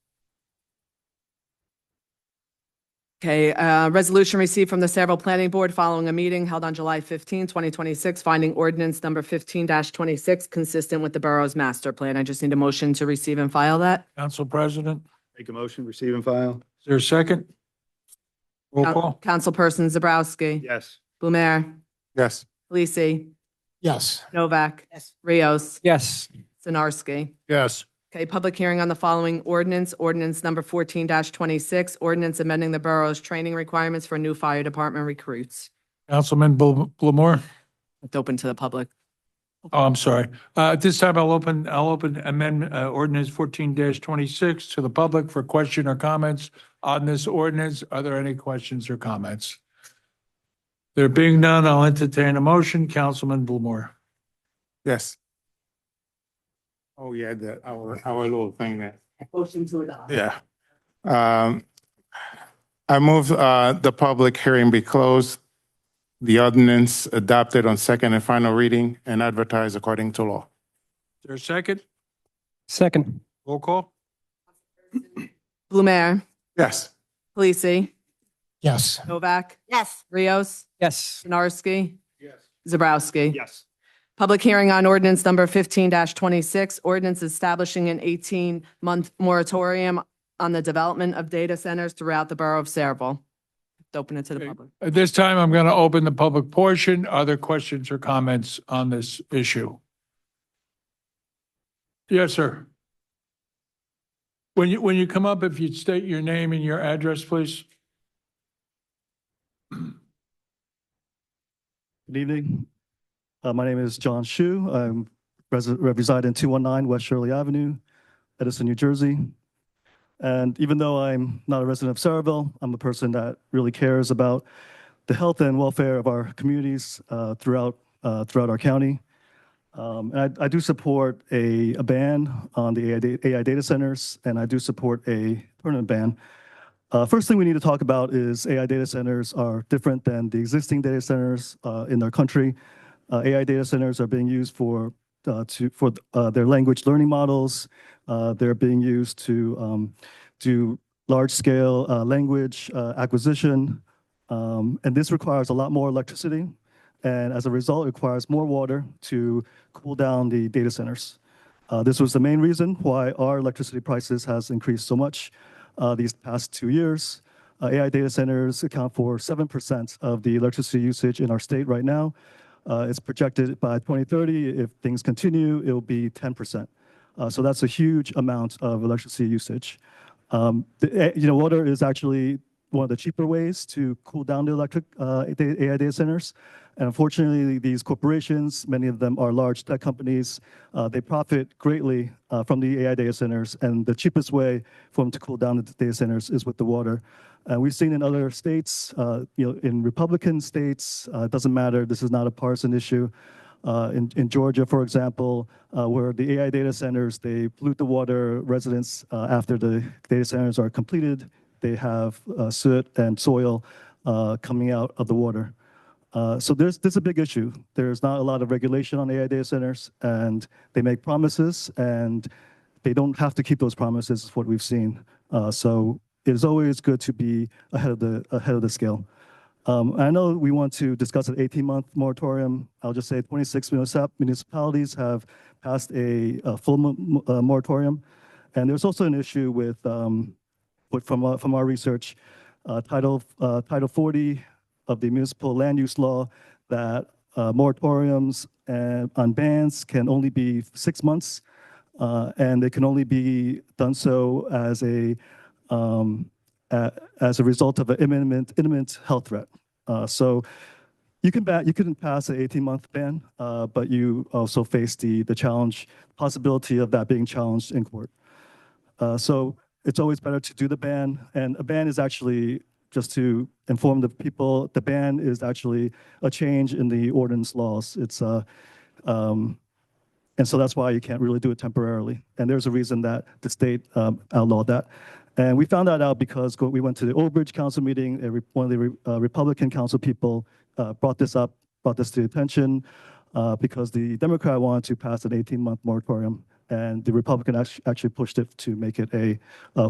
Speaker 2: Okay, resolution received from the Sayreville Planning Board following a meeting held on July 15, 2026, finding ordinance number 15-26 consistent with the borough's master plan. I just need a motion to receive and file that.
Speaker 1: Council President,
Speaker 4: Make a motion, receive and file.
Speaker 1: is there a second? Roll call?
Speaker 2: Councilperson Zabrowski.
Speaker 4: Yes.
Speaker 2: Blumer.
Speaker 3: Yes.
Speaker 2: Lisi.
Speaker 11: Yes.
Speaker 2: Novak.
Speaker 8: Yes.
Speaker 2: Rios.
Speaker 9: Yes.
Speaker 2: Stanarski.
Speaker 1: Yes.
Speaker 2: Okay, public hearing on the following ordinance, ordinance number 14-26, ordinance amending the borough's training requirements for new fire department recruits.
Speaker 1: Councilman Blamore?
Speaker 2: It's open to the public.
Speaker 1: Oh, I'm sorry. At this time, I'll open amendment, ordinance 14-26 to the public for question or comments on this ordinance. Are there any questions or comments? There being none, I'll entertain a motion. Councilman Blamore.
Speaker 3: Yes. Oh, yeah, our little thing there.
Speaker 2: Motion to adopt.
Speaker 3: Yeah. I move the public hearing be closed, the ordinance adopted on second and final reading and advertised according to law.
Speaker 1: Is there a second?
Speaker 9: Second.
Speaker 1: Roll call?
Speaker 2: Blumer,
Speaker 3: Yes.
Speaker 2: Palisi,
Speaker 11: Yes.
Speaker 2: Novak,
Speaker 12: Yes.
Speaker 2: Rios,
Speaker 9: Yes.
Speaker 2: Sinarski,
Speaker 1: Yes.
Speaker 2: Zabrowski.
Speaker 4: Yes.
Speaker 2: Public hearing on ordinance number 15-26, ordinance establishing an 18-month moratorium on the development of data centers throughout the borough of Sayreville. Open it to the
Speaker 1: Okay.
Speaker 2: public.
Speaker 1: At this time, I'm going to open the public portion. Are there questions or comments on this issue? Yes, sir. When you come up, if you'd state your name and your address, please.
Speaker 13: Good evening. My name is John Shu. I'm reside in 219 West Shirley Avenue, Edison, New Jersey. And even though I'm not a resident of Sayreville, I'm a person that really cares about the health and welfare of our communities throughout our county. And I do support a ban on the AI data centers, and I do support a permanent ban. First thing we need to talk about is AI data centers are different than the existing data centers in our country. AI data centers are being used for their language learning models. They're being used to do large-scale language acquisition, and this requires a lot more electricity, and as a result, it requires more water to cool down the data centers. This was the main reason why our electricity prices has increased so much these past 2 years. AI data centers account for 7% of the electricity usage in our state right now. It's projected by 2030, if things continue, it'll be 10%. So that's a huge amount of electricity usage. Water is actually one of the cheaper ways to cool down the AI data centers. And unfortunately, these corporations, many of them are large tech companies, they profit greatly from the AI data centers. And the cheapest way for them to cool down the data centers is with the water. And we've seen in other states, in Republican states, it doesn't matter. This is not a partisan issue. In Georgia, for example, where the AI data centers, they pollute the water. Residents, after the data centers are completed, they have soot and soil coming out of the water. So there's a big issue. There's not a lot of regulation on AI data centers, and they make promises, and they don't have to keep those promises, is what we've seen. So it is always good to be ahead of the scale. I know we want to discuss an 18-month moratorium. I'll just say 26 municipalities have passed a full moratorium. And there's also an issue with, from our research, Title 40 of the municipal land use law, that moratoriums on bans can only be 6 months, and they can only be done so as a result of an imminent health threat. So you can pass an 18-month ban, but you also face the possibility of that being challenged in court. So it's always better to do the ban, and a ban is actually, just to inform the people, the ban is actually a change in the ordinance laws. And so that's why you can't really do it temporarily. And there's a reason that the state outlawed that. And we found that out because we went to the Old Bridge Council meeting. One of the Republican council people brought this to attention because the Democrat wanted to pass an 18-month moratorium, and the Republican actually pushed it to make it a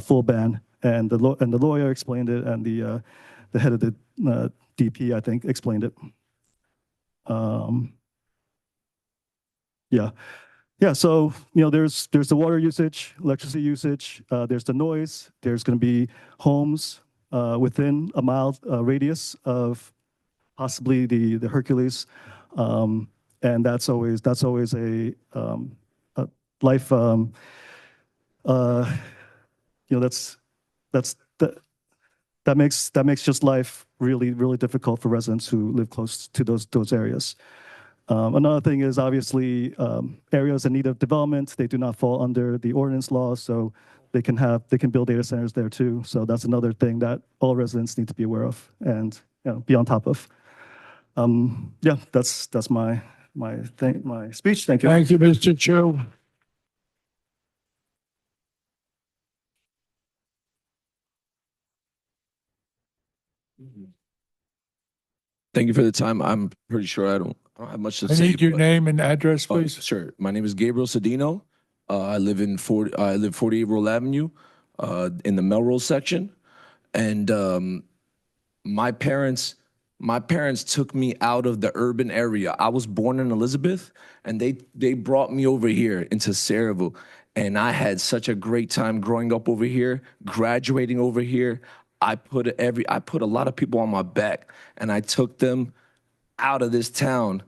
Speaker 13: full ban. And the lawyer explained it, and the head of the DP, I think, explained it. Yeah, so there's the water usage, electricity usage, there's the noise, there's going to be homes within a mile radius of possibly the Hercules, and that's always a life. that makes just life really, really difficult for residents who live close to those areas. Another thing is obviously areas in need of development, they do not fall under the ordinance law, so they can build data centers there too. So that's another thing that all residents need to be aware of and be on top of. Yeah, that's my speech. Thank you.
Speaker 1: Thank you, Mr. Chu.
Speaker 14: Thank you for the time. I'm pretty sure I don't have much to
Speaker 1: I
Speaker 14: say.
Speaker 1: need your
Speaker 14: but-
Speaker 1: name and address,
Speaker 14: Oh,
Speaker 1: please.
Speaker 14: sure. My name is Gabriel Cedino. I live 48 Roll Avenue, in the Melrose section. And my parents took me out of the urban area. I was born in Elizabeth, and they brought me over here into Sayreville. And I had such a great time growing up over here, graduating over here. I put a lot of people on my back, and I took them out of this town,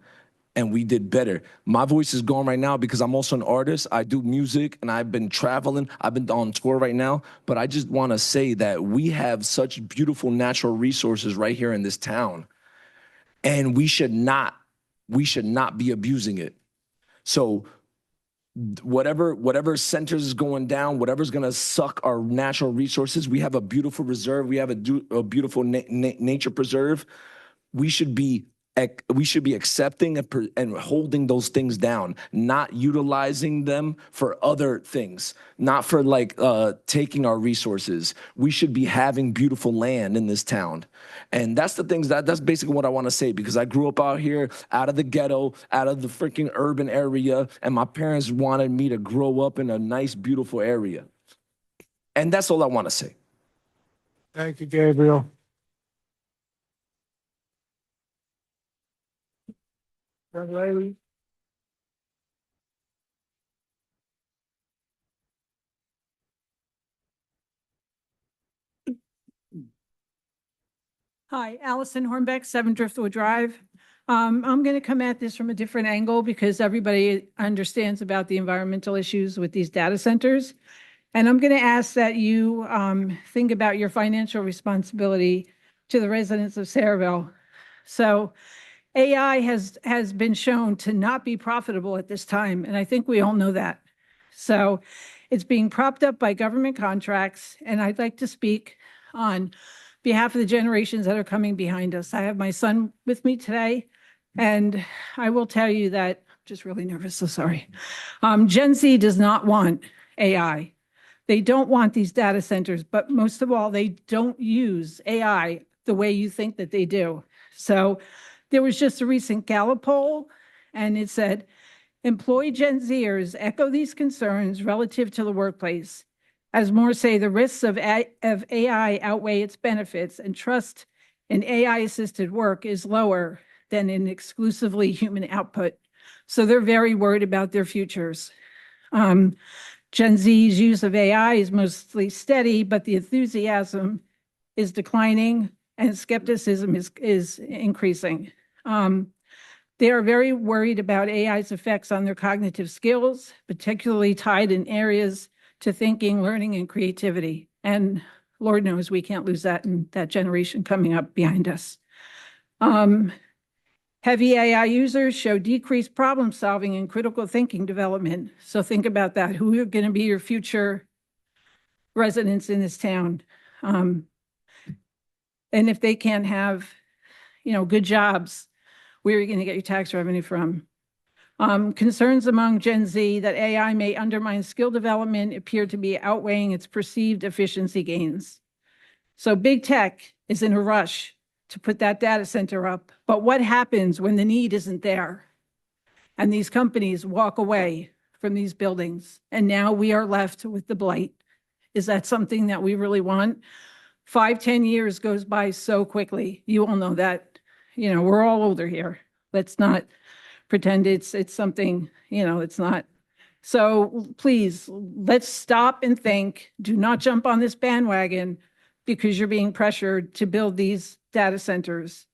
Speaker 14: and we did better. My voice is gone right now because I'm also an artist. I do music, and I've been traveling. I've been on tour right now, but I just want to say that we have such beautiful natural resources right here in this town, and we should not be abusing it. So whatever centers is going down, whatever's going to suck our natural resources, we have a beautiful reserve. We have a beautiful nature preserve. We should be accepting and holding those things down, not utilizing them for other things, not for taking our resources. We should be having beautiful land in this town. And that's the things that's basically what I want to say, because I grew up out here, out of the ghetto, out of the freaking urban area, and my parents wanted me to grow up in a nice, beautiful area. And that's all I want to say.
Speaker 1: Thank you, Gabriel. Young lady.
Speaker 15: Hi, Allison Hornbeck, 7 Driftwood Drive. I'm going to come at this from a different angle because everybody understands about the environmental issues with these data centers. And I'm going to ask that you think about your financial responsibility to the residents of Sayreville. So AI has been shown to not be profitable at this time, and I think we all know that. So it's being propped up by government contracts, and I'd like to speak on behalf of the generations that are coming behind us. I have my son with me today, and I will tell you that I'm just really nervous, so sorry. Gen Z does not want AI. They don't want these data centers, but most of all, they don't use AI the way you think that they do. So there was just a recent Gallup poll, and it said, employee Gen Zers echo these concerns relative to the workplace. As more say, the risks of AI outweigh its benefits, and trust in AI-assisted work is lower than in exclusively human output. So they're very worried about their futures. Gen Z's use of AI is mostly steady, but the enthusiasm is declining and skepticism is increasing. They are very worried about AI's effects on their cognitive skills, particularly tied in areas to thinking, learning, and creativity. And Lord knows we can't lose that in that generation coming up behind us. Heavy AI users show decreased problem solving and critical thinking development. So think about that. Who are going to be your future residents in this town? And if they can't have, good jobs, where are you going to get your tax revenue from? Concerns among Gen Z that AI may undermine skill development appear to be outweighing its perceived efficiency gains. So big tech is in a rush to put that data center up. But what happens when the need isn't there? And these companies walk away from these buildings, and now we are left with the blight. Is that something that we really want? 5-10 years goes by so quickly. You all know that. We're all older here. Let's not pretend it's something, it's not. So please, let's stop and think. Do not jump on this bandwagon because you're being pressured to build these data centers.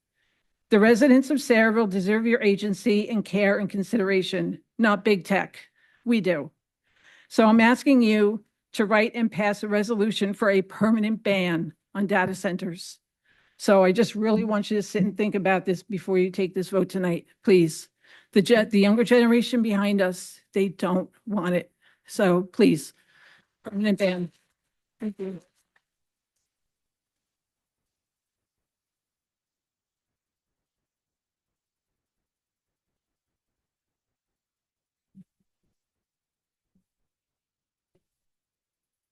Speaker 15: The residents of Sayreville deserve your agency and care and consideration, not big tech. We do. So I'm asking you to write and pass a resolution for a permanent ban on data centers. So I just really want you to sit and think about this before you take this vote tonight, please. The younger generation behind us, they don't want it. So please, permanent ban. Thank you.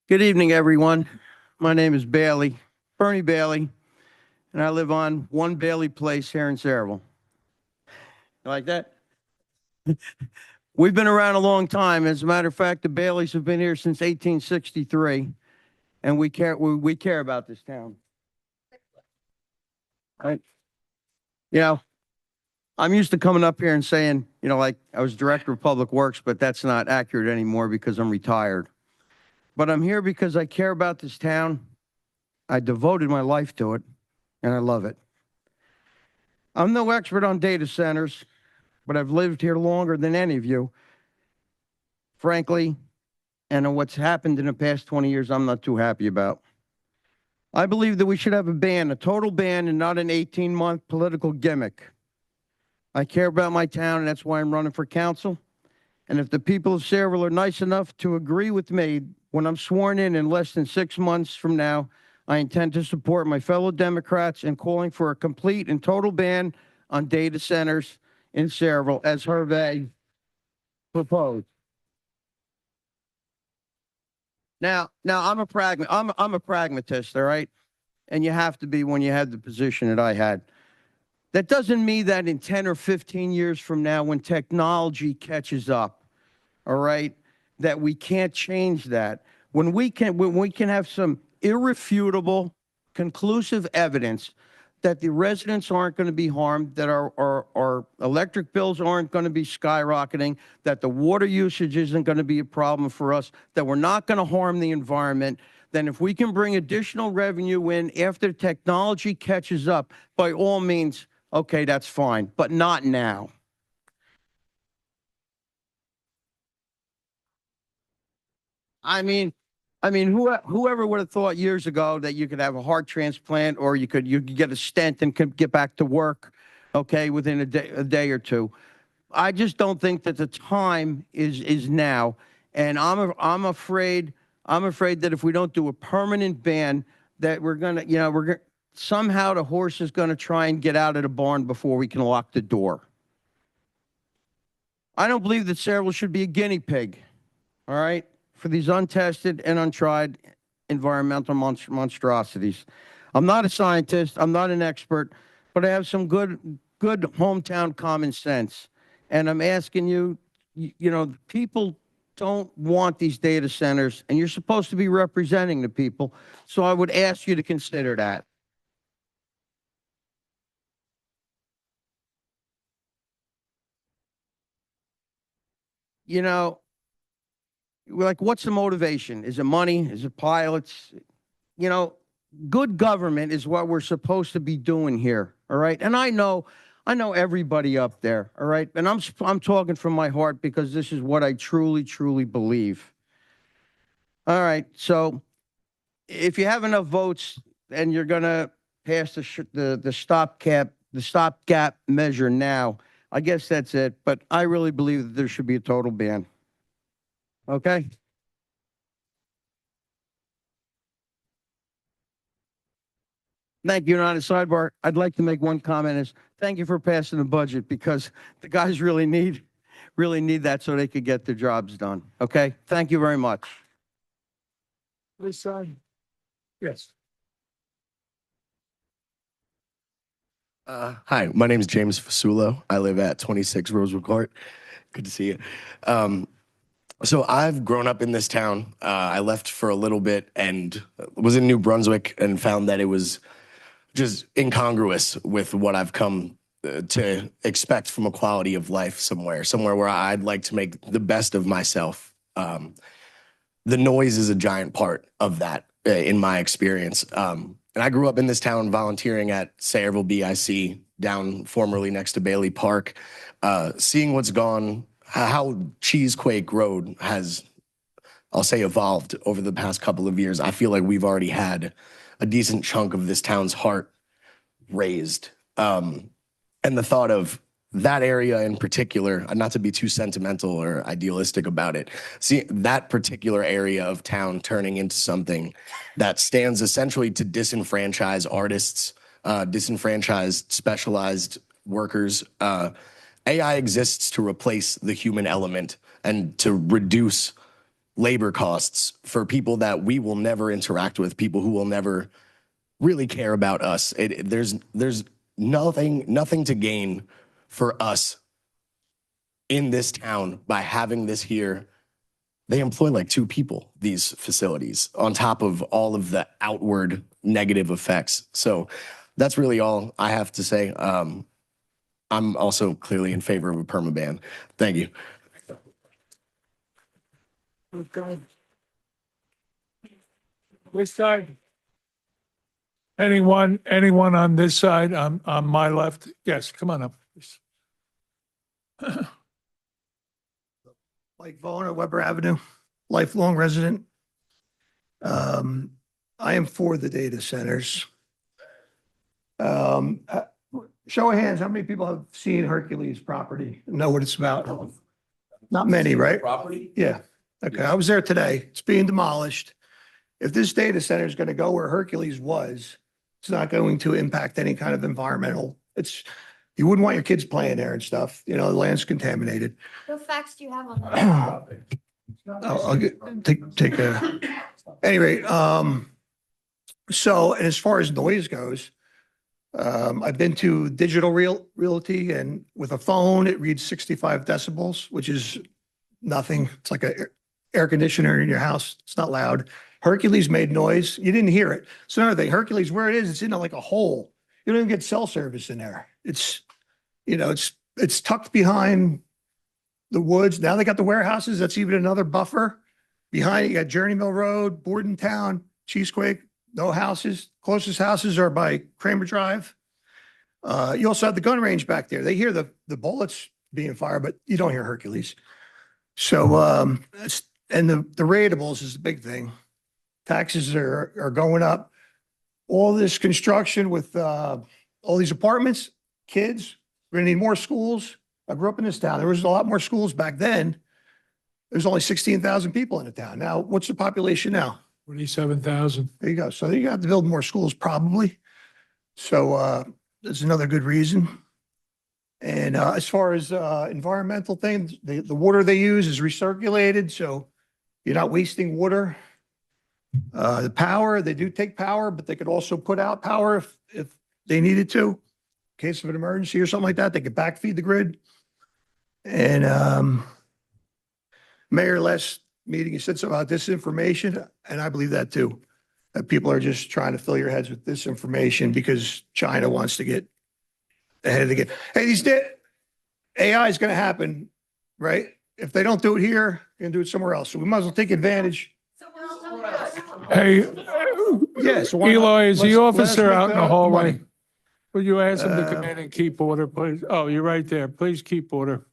Speaker 16: Good evening, everyone. My name is Bailey, Bernie Bailey, and I live on 1 Bailey Place here in Sayreville. You like that? We've been around a long time. As a matter of fact, the Baileys have been here since 1863, and we care about this town. Right? You know, I'm used to coming up here and saying, you know, like I was director of public works, but that's not accurate anymore because I'm retired. But I'm here because I care about this town. I devoted my life to it, and I love it. I'm no expert on data centers, but I've lived here longer than any of you. Frankly, and what's happened in the past 20 years, I'm not too happy about. I believe that we should have a ban, a total ban, and not an 18-month political gimmick. I care about my town, and that's why I'm running for council. And if the people of Sayreville are nice enough to agree with me when I'm sworn in less than 6 months from now, I intend to support my fellow Democrats in calling for a complete and total ban on data centers in Sayreville, as Hervé proposed. Now I'm a pragmatist, all right? And you have to be when you have the position that I had. That doesn't mean that in 10 or 15 years from now, when technology catches up, all right, that we can't change that. When we can have some irrefutable, conclusive evidence that the residents aren't going to be harmed, that our electric bills aren't going to be skyrocketing, that the water usage isn't going to be a problem for us, that we're not going to harm the environment, then if we can bring additional revenue in after technology catches up, by all means, okay, that's fine, but not now. I mean, whoever would have thought years ago that you could have a heart transplant or you could get a stent and could get back to work, okay, within a day or two. I just don't think that the time is now, and I'm afraid that if we don't do a permanent ban, that we're gonna somehow the horse is gonna try and get out of the barn before we can lock the door. I don't believe that Sayreville should be a guinea pig, all right, for these untested and untried environmental monstrosities. I'm not a scientist, I'm not an expert, but I have some good hometown common sense. And I'm asking you, people don't want these data centers, and you're supposed to be representing the people. So I would ask you to consider that. Like, what's the motivation? Is it money? Is it pilots? Good government is what we're supposed to be doing here, all right? And I know everybody up there, all right? And I'm talking from my heart because this is what I truly, truly believe. All right, so if you have enough votes and you're gonna pass the stopgap measure now, I guess that's it. But I really believe that there should be a total ban. Okay? Thank you. And on a sidebar, I'd like to make one comment is thank you for passing the budget because the guys really need that so they could get their jobs done. Okay? Thank you very much.
Speaker 1: This side? Yes.
Speaker 17: Hi, my name is James Fasulo. I live at 26 Rosewood Court. Good to see you. So I've grown up in this town. I left for a little bit and was in New Brunswick and found that it was just incongruous with what I've come to expect from a quality of life somewhere where I'd like to make the best of myself. The noise is a giant part of that in my experience. And I grew up in this town volunteering at Sayreville BIC down formerly next to Bailey Park, seeing what's gone, how Cheesequake Road has, I'll say, evolved over the past couple of years. I feel like we've already had a decent chunk of this town's heart razed. And the thought of that area in particular, not to be too sentimental or idealistic about it, see that particular area of town turning into something that stands essentially to disenfranchise artists, disenfranchise specialized workers. AI exists to replace the human element and to reduce labor costs for people that we will never interact with, people who will never really care about us. There's nothing to gain for us in this town by having this here. They employ like 2 people, these facilities, on top of all of the outward negative effects. So that's really all I have to say. I'm also clearly in favor of a permaban. Thank you.
Speaker 1: Which side? Anyone on this side, on my left? Yes, come on up, please.
Speaker 18: Mike Vaughn at Weber Avenue, lifelong resident. I am for the data centers. Show of hands, how many people have seen Hercules property, know what it's about? Not many, right?
Speaker 17: Property?
Speaker 18: Yeah. Okay, I was there today. It's being demolished. If this data center is going to go where Hercules was, it's not going to impact any kind of environmental. You wouldn't want your kids playing there and stuff. You know, the land's contaminated.
Speaker 19: What facts do you have on that?
Speaker 18: I'll take a, anyway, so, and as far as noise goes, I've been to Digital Realty, and with a phone, it reads 65 decibels, which is nothing. It's like a air conditioner in your house. It's not loud. Hercules made noise. You didn't hear it. So another thing, Hercules, where it is, it's in like a hole. You don't even get cell service in there. It's, you know, it's tucked behind the woods. Now they got the warehouses. That's even another buffer. Behind it, you got Journey Mill Road, Bordentown, Cheesequake, no houses. Closest houses are by Kramer Drive. You also have the gun range back there. They hear the bullets being fired, but you don't hear Hercules. So, and the ratables is the big thing. Taxes are going up. All this construction with all these apartments, kids, we're gonna need more schools. I grew up in this town. There was a lot more schools back then. There's only 16,000 people in the town. Now, what's the population now?
Speaker 1: 47,000.
Speaker 18: There you go. So you have to build more schools probably. So that's another good reason. And as far as environmental things, the water they use is recirculated, so you're not wasting water. The power, they do take power, but they could also put out power if they needed to. In case of an emergency or something like that, they could backfeed the grid. And Mayor, last meeting, you said something about disinformation, and I believe that too. That people are just trying to fill your heads with disinformation because China wants to get ahead of the game. Hey, AI is going to happen, right? If they don't do it here, they're going to do it somewhere else. So we might as well take advantage.
Speaker 1: Hey,
Speaker 18: Yeah, so why not?
Speaker 1: Eloy, is the
Speaker 18: Let's
Speaker 1: officer
Speaker 18: make
Speaker 1: out in the
Speaker 18: the
Speaker 1: hallway?
Speaker 18: money.
Speaker 1: Will you ask him to come in and keep order, please? Oh, you're right there. Please keep order.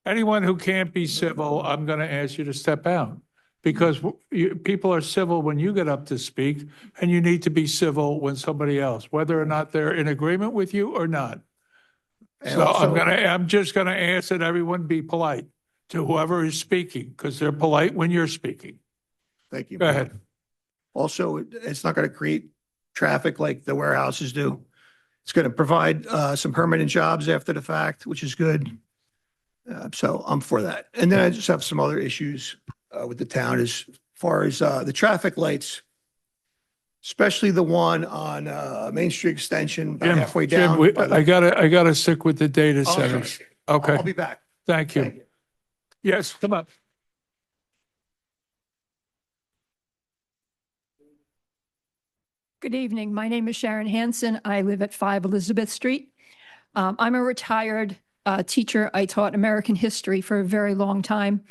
Speaker 1: Anyone who can't be civil, I'm going to ask you to step out. Because people are civil when you get up to speak, and you need to be civil when somebody else, whether or not they're in agreement with you or not.
Speaker 18: And
Speaker 1: So
Speaker 18: also-
Speaker 1: I'm just going to ask that everyone be polite to whoever is speaking, because they're polite when you're speaking.
Speaker 18: Thank you.
Speaker 1: Go ahead.
Speaker 18: Also, it's not going to create traffic like the warehouses do. It's going to provide some permanent jobs after the fact, which is good. So I'm for that. And then I just have some other issues with the town as far as the traffic lights, especially the one on Main Street Extension, about
Speaker 1: Jim,
Speaker 18: halfway
Speaker 1: Jim,
Speaker 18: down. by the-
Speaker 1: I gotta stick with the data
Speaker 18: Oh, sorry.
Speaker 1: centers. Okay,
Speaker 18: I'll be back.
Speaker 1: thank
Speaker 18: Thank
Speaker 1: you.
Speaker 18: you.
Speaker 1: Yes, come up.
Speaker 20: Good evening. My name is Sharon Hansen. I live at 5 Elizabeth Street. I'm a retired teacher. I taught American history for a very long time.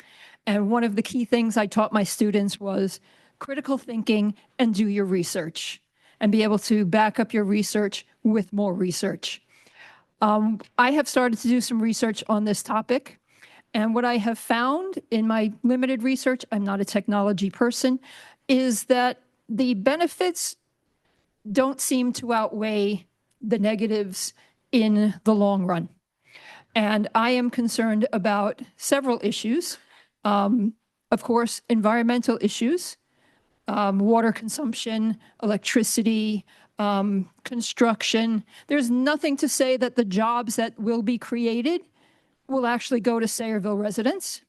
Speaker 20: And one of the key things I taught my students was critical thinking and do your research and be able to back up your research with more research. I have started to do some research on this topic. And what I have found in my limited research, I'm not a technology person, is that the benefits don't seem to outweigh the negatives in the long run. And I am concerned about several issues. Of course, environmental issues, water consumption, electricity, construction. There's nothing to say that the jobs that will be created will actually go to Sayreville residents.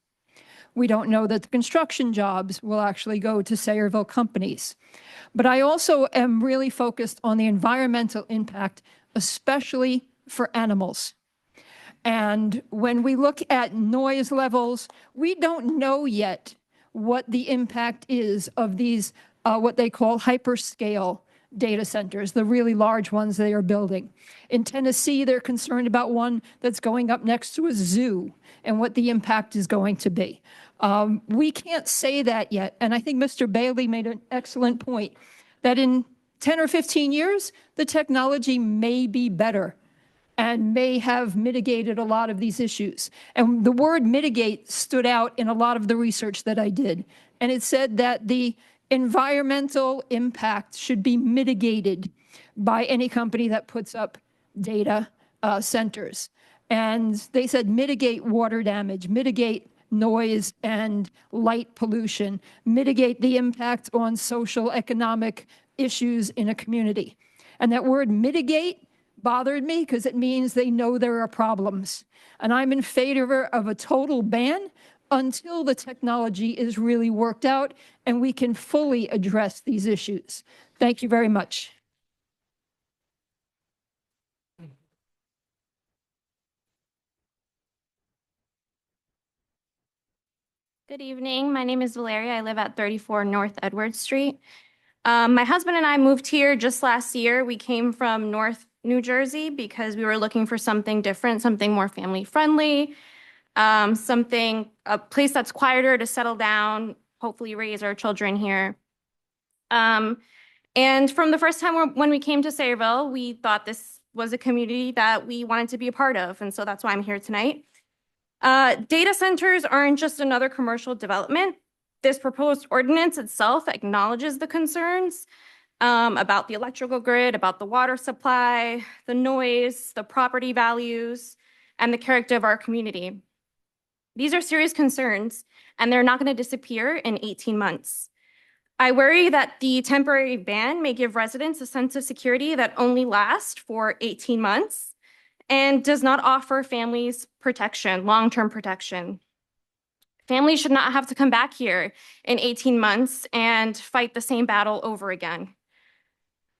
Speaker 20: We don't know that the construction jobs will actually go to Sayreville companies. But I also am really focused on the environmental impact, especially for animals. And when we look at noise levels, we don't know yet what the impact is of these, what they call hyperscale data centers, the really large ones they are building. In Tennessee, they're concerned about one that's going up next to a zoo and what the impact is going to be. We can't say that yet. And I think Mr. Bailey made an excellent point that in 10 or 15 years, the technology may be better and may have mitigated a lot of these issues. And the word mitigate stood out in a lot of the research that I did. And it said that the environmental impact should be mitigated by any company that puts up data centers. And they said mitigate water damage, mitigate noise and light pollution, mitigate the impact on social economic issues in a community. And that word mitigate bothered me because it means they know there are problems. And I'm in favor of a total ban until the technology is really worked out and we can fully address these issues. Thank you very much.
Speaker 19: Good evening. My name is Valeria. I live at 34 North Edward Street. My husband and I moved here just last year. We came from North New Jersey because we were looking for something different, something more family friendly, a place that's quieter to settle down, hopefully raise our children here. And from the first time when we came to Sayreville, we thought this was a community that we wanted to be a part of. And so that's why I'm here tonight. Data centers aren't just another commercial development. This proposed ordinance itself acknowledges the concerns about the electrical grid, about the water supply, the noise, the property values, and the character of our community. These are serious concerns, and they're not going to disappear in 18 months. I worry that the temporary ban may give residents a sense of security that only lasts for 18 months and does not offer families protection, long-term protection. Families should not have to come back here in 18 months and fight the same battle over again.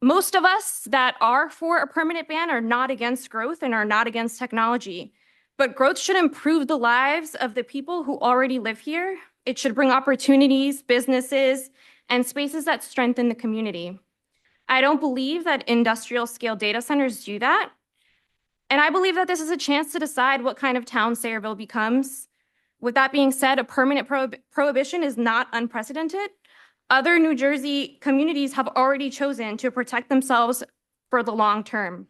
Speaker 19: Most of us that are for a permanent ban are not against growth and are not against technology, but growth should improve the lives of the people who already live here. It should bring opportunities, businesses, and spaces that strengthen the community. I don't believe that industrial scale data centers do that. And I believe that this is a chance to decide what kind of town Sayreville becomes. With that being said, a permanent prohibition is not unprecedented. Other New Jersey communities have already chosen to protect themselves for the long term.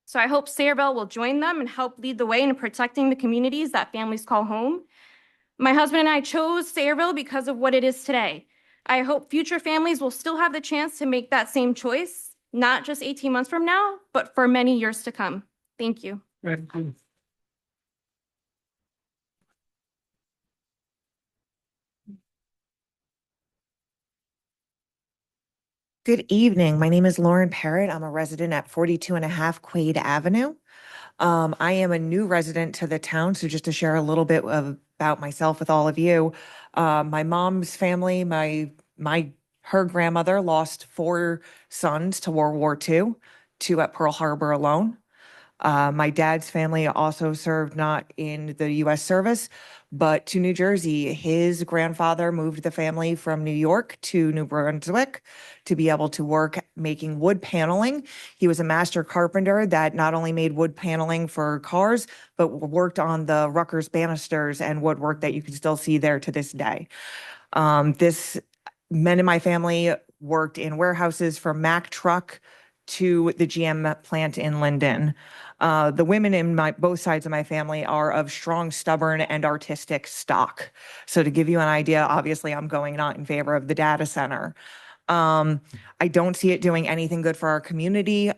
Speaker 19: So I hope Sayreville will join them and help lead the way in protecting the communities that families call home. My husband and I chose Sayreville because of what it is today. I hope future families will still have the chance to make that same choice, not just 18 months from now, but for many years to come. Thank you.
Speaker 21: Good evening. My name is Lauren Parrott. I'm a resident at 42.5 Quaid Avenue. I am a new resident to the town, so just to share a little bit about myself with all of you. My mom's family, her grandmother lost 4 sons to World War II, 2 at Pearl Harbor alone. My dad's family also served not in the U.S. service, but to New Jersey. His grandfather moved the family from New York to New Brunswick to be able to work making wood paneling. He was a master carpenter that not only made wood paneling for cars, but worked on the Rutgers banisters and woodwork that you can still see there to this day. Men in my family worked in warehouses from Mack Truck to the GM plant in Linden. The women in both sides of my family are of strong, stubborn, and artistic stock. So to give you an idea, obviously I'm going not in favor of the data center. I don't see it doing anything good for our community.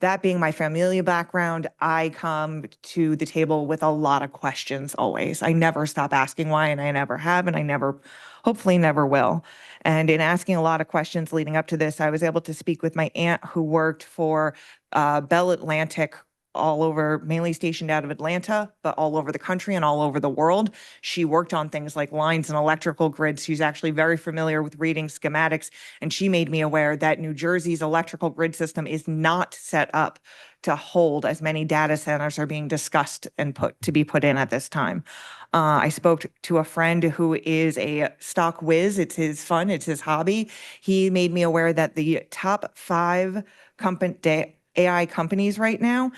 Speaker 21: That being my familial background, I come to the table with a lot of questions always. I never stop asking why, and I never have, and I never, hopefully never will. And in asking a lot of questions leading up to this, I was able to speak with my aunt who worked for Bell Atlantic all over, mainly stationed out of Atlanta, but all over the country and all over the world. She worked on things like lines and electrical grids. She's actually very familiar with reading schematics, and she made me aware that New Jersey's electrical grid system is not set up to hold as many data centers are being discussed and be put in at this time. I spoke to a friend who is a stock whiz. It's his fun. It's his hobby. He made me aware that the top 5 AI companies right now,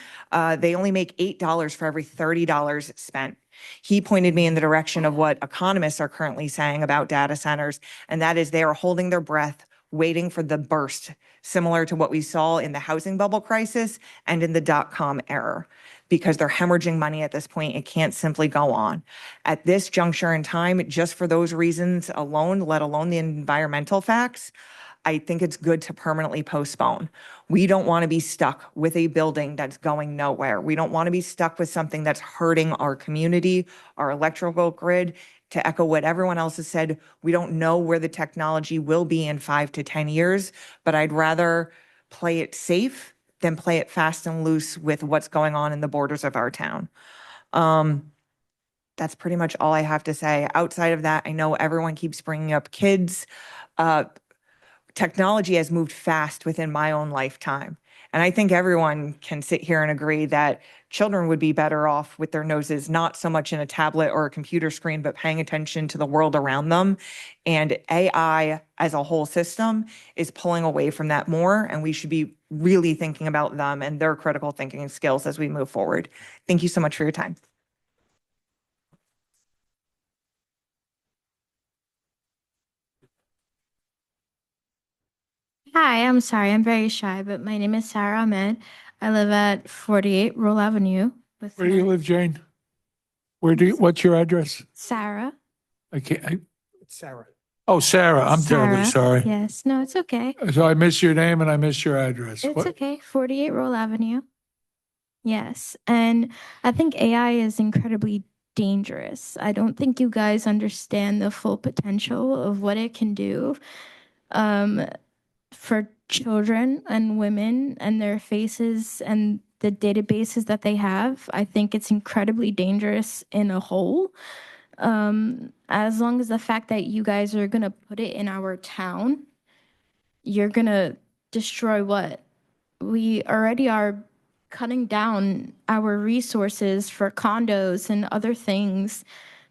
Speaker 21: they only make $8 for every $30 spent. He pointed me in the direction of what economists are currently saying about data centers, and that is they are holding their breath, waiting for the burst, similar to what we saw in the housing bubble crisis and in the dot-com era, because they're hemorrhaging money at this point. It can't simply go on. At this juncture in time, just for those reasons alone, let alone the environmental facts, I think it's good to permanently postpone. We don't want to be stuck with a building that's going nowhere. We don't want to be stuck with something that's hurting our community, our electrical grid. To echo what everyone else has said, we don't know where the technology will be in 5 to 10 years, but I'd rather play it safe than play it fast and loose with what's going on in the borders of our town. That's pretty much all I have to say. Outside of that, I know everyone keeps bringing up kids. Technology has moved fast within my own lifetime. And I think everyone can sit here and agree that children would be better off with their noses, not so much in a tablet or a computer screen, but paying attention to the world around them. And AI as a whole system is pulling away from that more. And we should be really thinking about them and their critical thinking skills as we move forward. Thank you so much for your time.
Speaker 6: Hi, I'm sorry, I'm very shy, but my name is Sarah Ahmed. I live at 48 Roll Avenue with
Speaker 1: Where do you live, Jane? What's your address?
Speaker 6: Sarah.
Speaker 1: Sarah. Oh, Sarah. I'm terribly sorry.
Speaker 6: Yes, no, it's okay.
Speaker 1: So I missed your name and I missed your address.
Speaker 6: It's
Speaker 1: What-
Speaker 6: okay. 48 Roll Avenue. Yes, and I think AI is incredibly dangerous. I don't think you guys understand the full potential of what it can do. For children and women and their faces and the databases that they have. I think it's incredibly dangerous in a whole. As long as the fact that you guys are going to put it in our town, you're going to destroy what? We already are cutting down our resources for condos and other things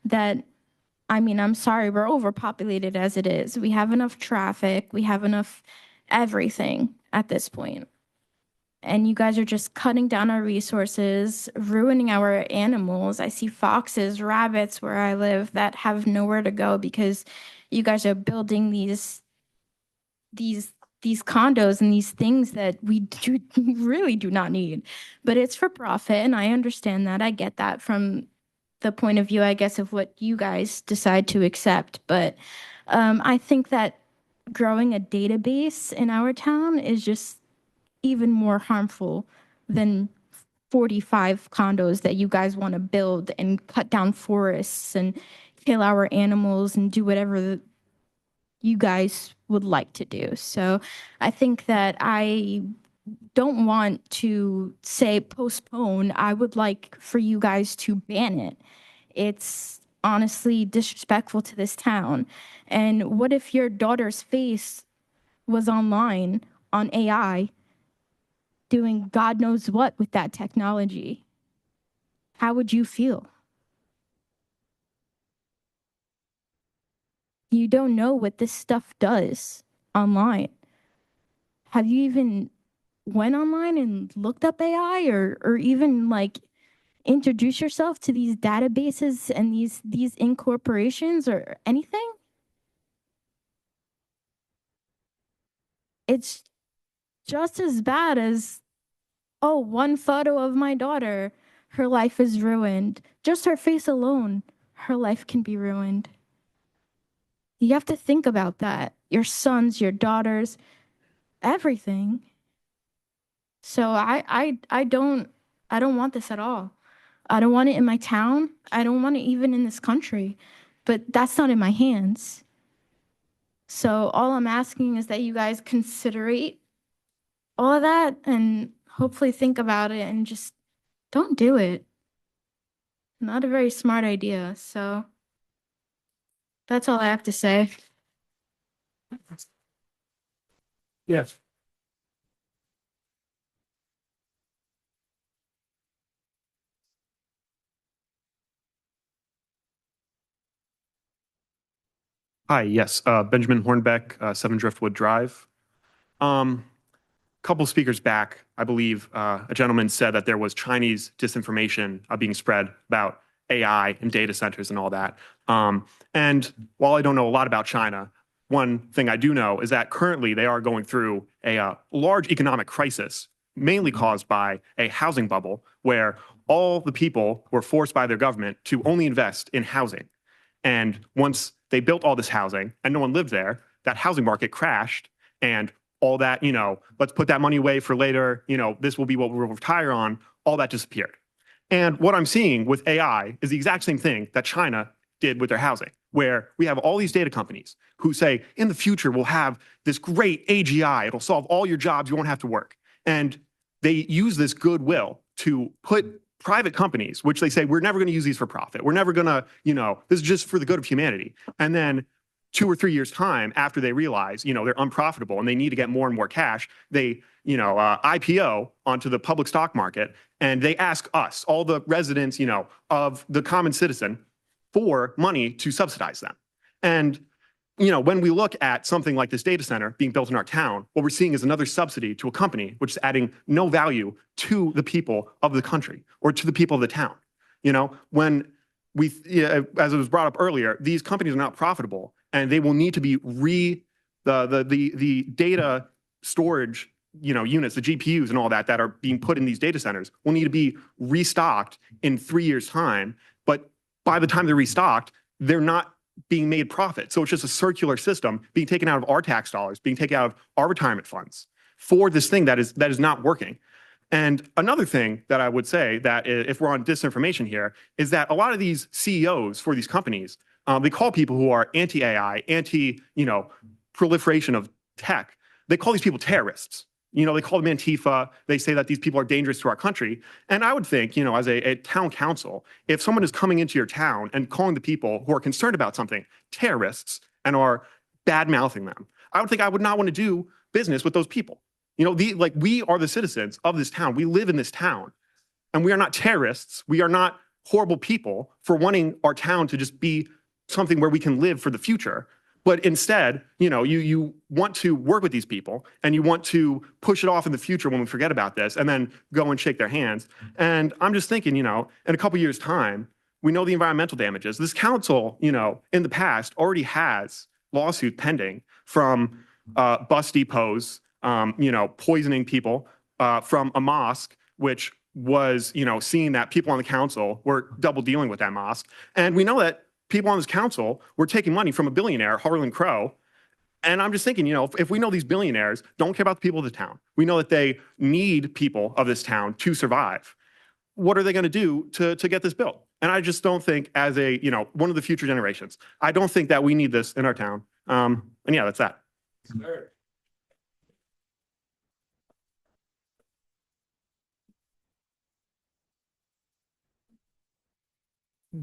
Speaker 6: that, I mean, I'm sorry, we're overpopulated as it is. We have enough traffic, we have enough everything at this point. And you guys are just cutting down our resources, ruining our animals. I see foxes, rabbits where I live that have nowhere to go because you guys are building these condos and these things that we really do not need. But it's for profit, and I understand that. I get that from the point of view, I guess, of what you guys decide to accept. But I think that growing a database in our town is just even more harmful than 45 condos that you guys want to build and cut down forests and kill our animals and do whatever you guys would like to do. So I think that I don't want to say postpone. I would like for you guys to ban it. It's honestly disrespectful to this town. And what if your daughter's face was online on AI doing God knows what with that technology? How would you feel? You don't know what this stuff does online. Have you even went online and looked up AI or even like introduce yourself to these databases and these incorporations or anything? It's just as bad as, oh, one photo of my daughter, her life is ruined. Just her face alone, her life can be ruined. You have to think about that. Your sons, your daughters, everything. So I don't want this at all. I don't want it in my town. I don't want it even in this country. But that's not in my hands. So all I'm asking is that you guys considerate all of that and hopefully think about it and just don't do it. Not a very smart idea. So that's all I have to say.
Speaker 1: Yes.
Speaker 5: Hi, yes, Benjamin Hornbeck, 7 Driftwood Drive. Couple speakers back, I believe a gentleman said that there was Chinese disinformation being spread about AI and data centers and all that. And while I don't know a lot about China, one thing I do know is that currently they are going through a large economic crisis, mainly caused by a housing bubble where all the people were forced by their government to only invest in housing. And once they built all this housing and no one lived there, that housing market crashed and all that, let's put that money away for later, this will be what we'll retire on, all that disappeared. And what I'm seeing with AI is the exact same thing that China did with their housing, where we have all these data companies who say, in the future, we'll have this great AGI, it'll solve all your jobs, you won't have to work. And they use this goodwill to put private companies, which they say, we're never going to use these for profit. We're never going to, this is just for the good of humanity. And then 2 or 3 years' time after they realize, they're unprofitable and they need to get more and more cash, they, IPO onto the public stock market and they ask us, all the residents, of the common citizen, for money to subsidize them. And, when we look at something like this data center being built in our town, what we're seeing is another subsidy to a company which is adding no value to the people of the country or to the people of the town. When we, as it was brought up earlier, these companies are not profitable and they will need to be the data storage, units, the GPUs and all that are being put in these data centers will need to be restocked in 3 years' time. But by the time they're restocked, they're not being made profit. So it's just a circular system being taken out of our tax dollars, being taken out of our retirement funds for this thing that is not working. And another thing that I would say that if we're on disinformation here is that a lot of these CEOs for these companies, they call people who are anti-AI, proliferation of tech, they call these people terrorists. They call them Antifa. They say that these people are dangerous to our country. And I would think, as a town council, if someone is coming into your town and calling the people who are concerned about something terrorists and are bad-mouthing them, I would think I would not want to do business with those people. We are the citizens of this town. We live in this town. And we are not terrorists. We are not horrible people for wanting our town to just be something where we can live for the future. But instead, you want to work with these people and you want to push it off in the future when we forget about this and then go and shake their hands. And I'm just thinking, in a couple years' time, we know the environmental damages. This council, in the past already has lawsuit pending from bus depots, poisoning people, from a mosque, which was, seeing that people on the council were double dealing with that mosque. And we know that people on this council were taking money from a billionaire, Harlan Crow. And I'm just thinking, if we know these billionaires don't care about the people of the town, we know that they need people of this town to survive. What are they going to do to get this built? And I just don't think as one of the future generations, I don't think that we need this in our town. And yeah, that's that.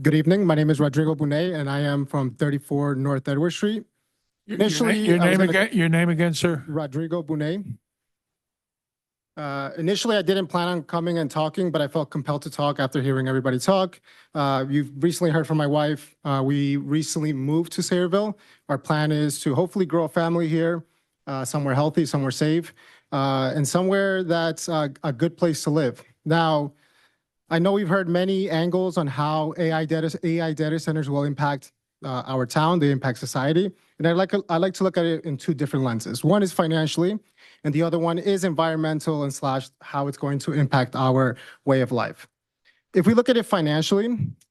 Speaker 22: Good evening. My name is Rodrigo Bonet, and I am from 34 North Edward Street. Initially,
Speaker 1: Your name again, sir?
Speaker 22: Rodrigo Bonet. Initially, I didn't plan on coming and talking, but I felt compelled to talk after hearing everybody talk. You've recently heard from my wife. We recently moved to Sayreville. Our plan is to hopefully grow a family here, somewhere healthy, somewhere safe, and somewhere that's a good place to live. Now, I know we've heard many angles on how AI data centers will impact our town, they impact society. And I like to look at it in 2 different lenses. One is financially, and the other one is environmental and / how it's going to impact our way of life. If we look at it financially,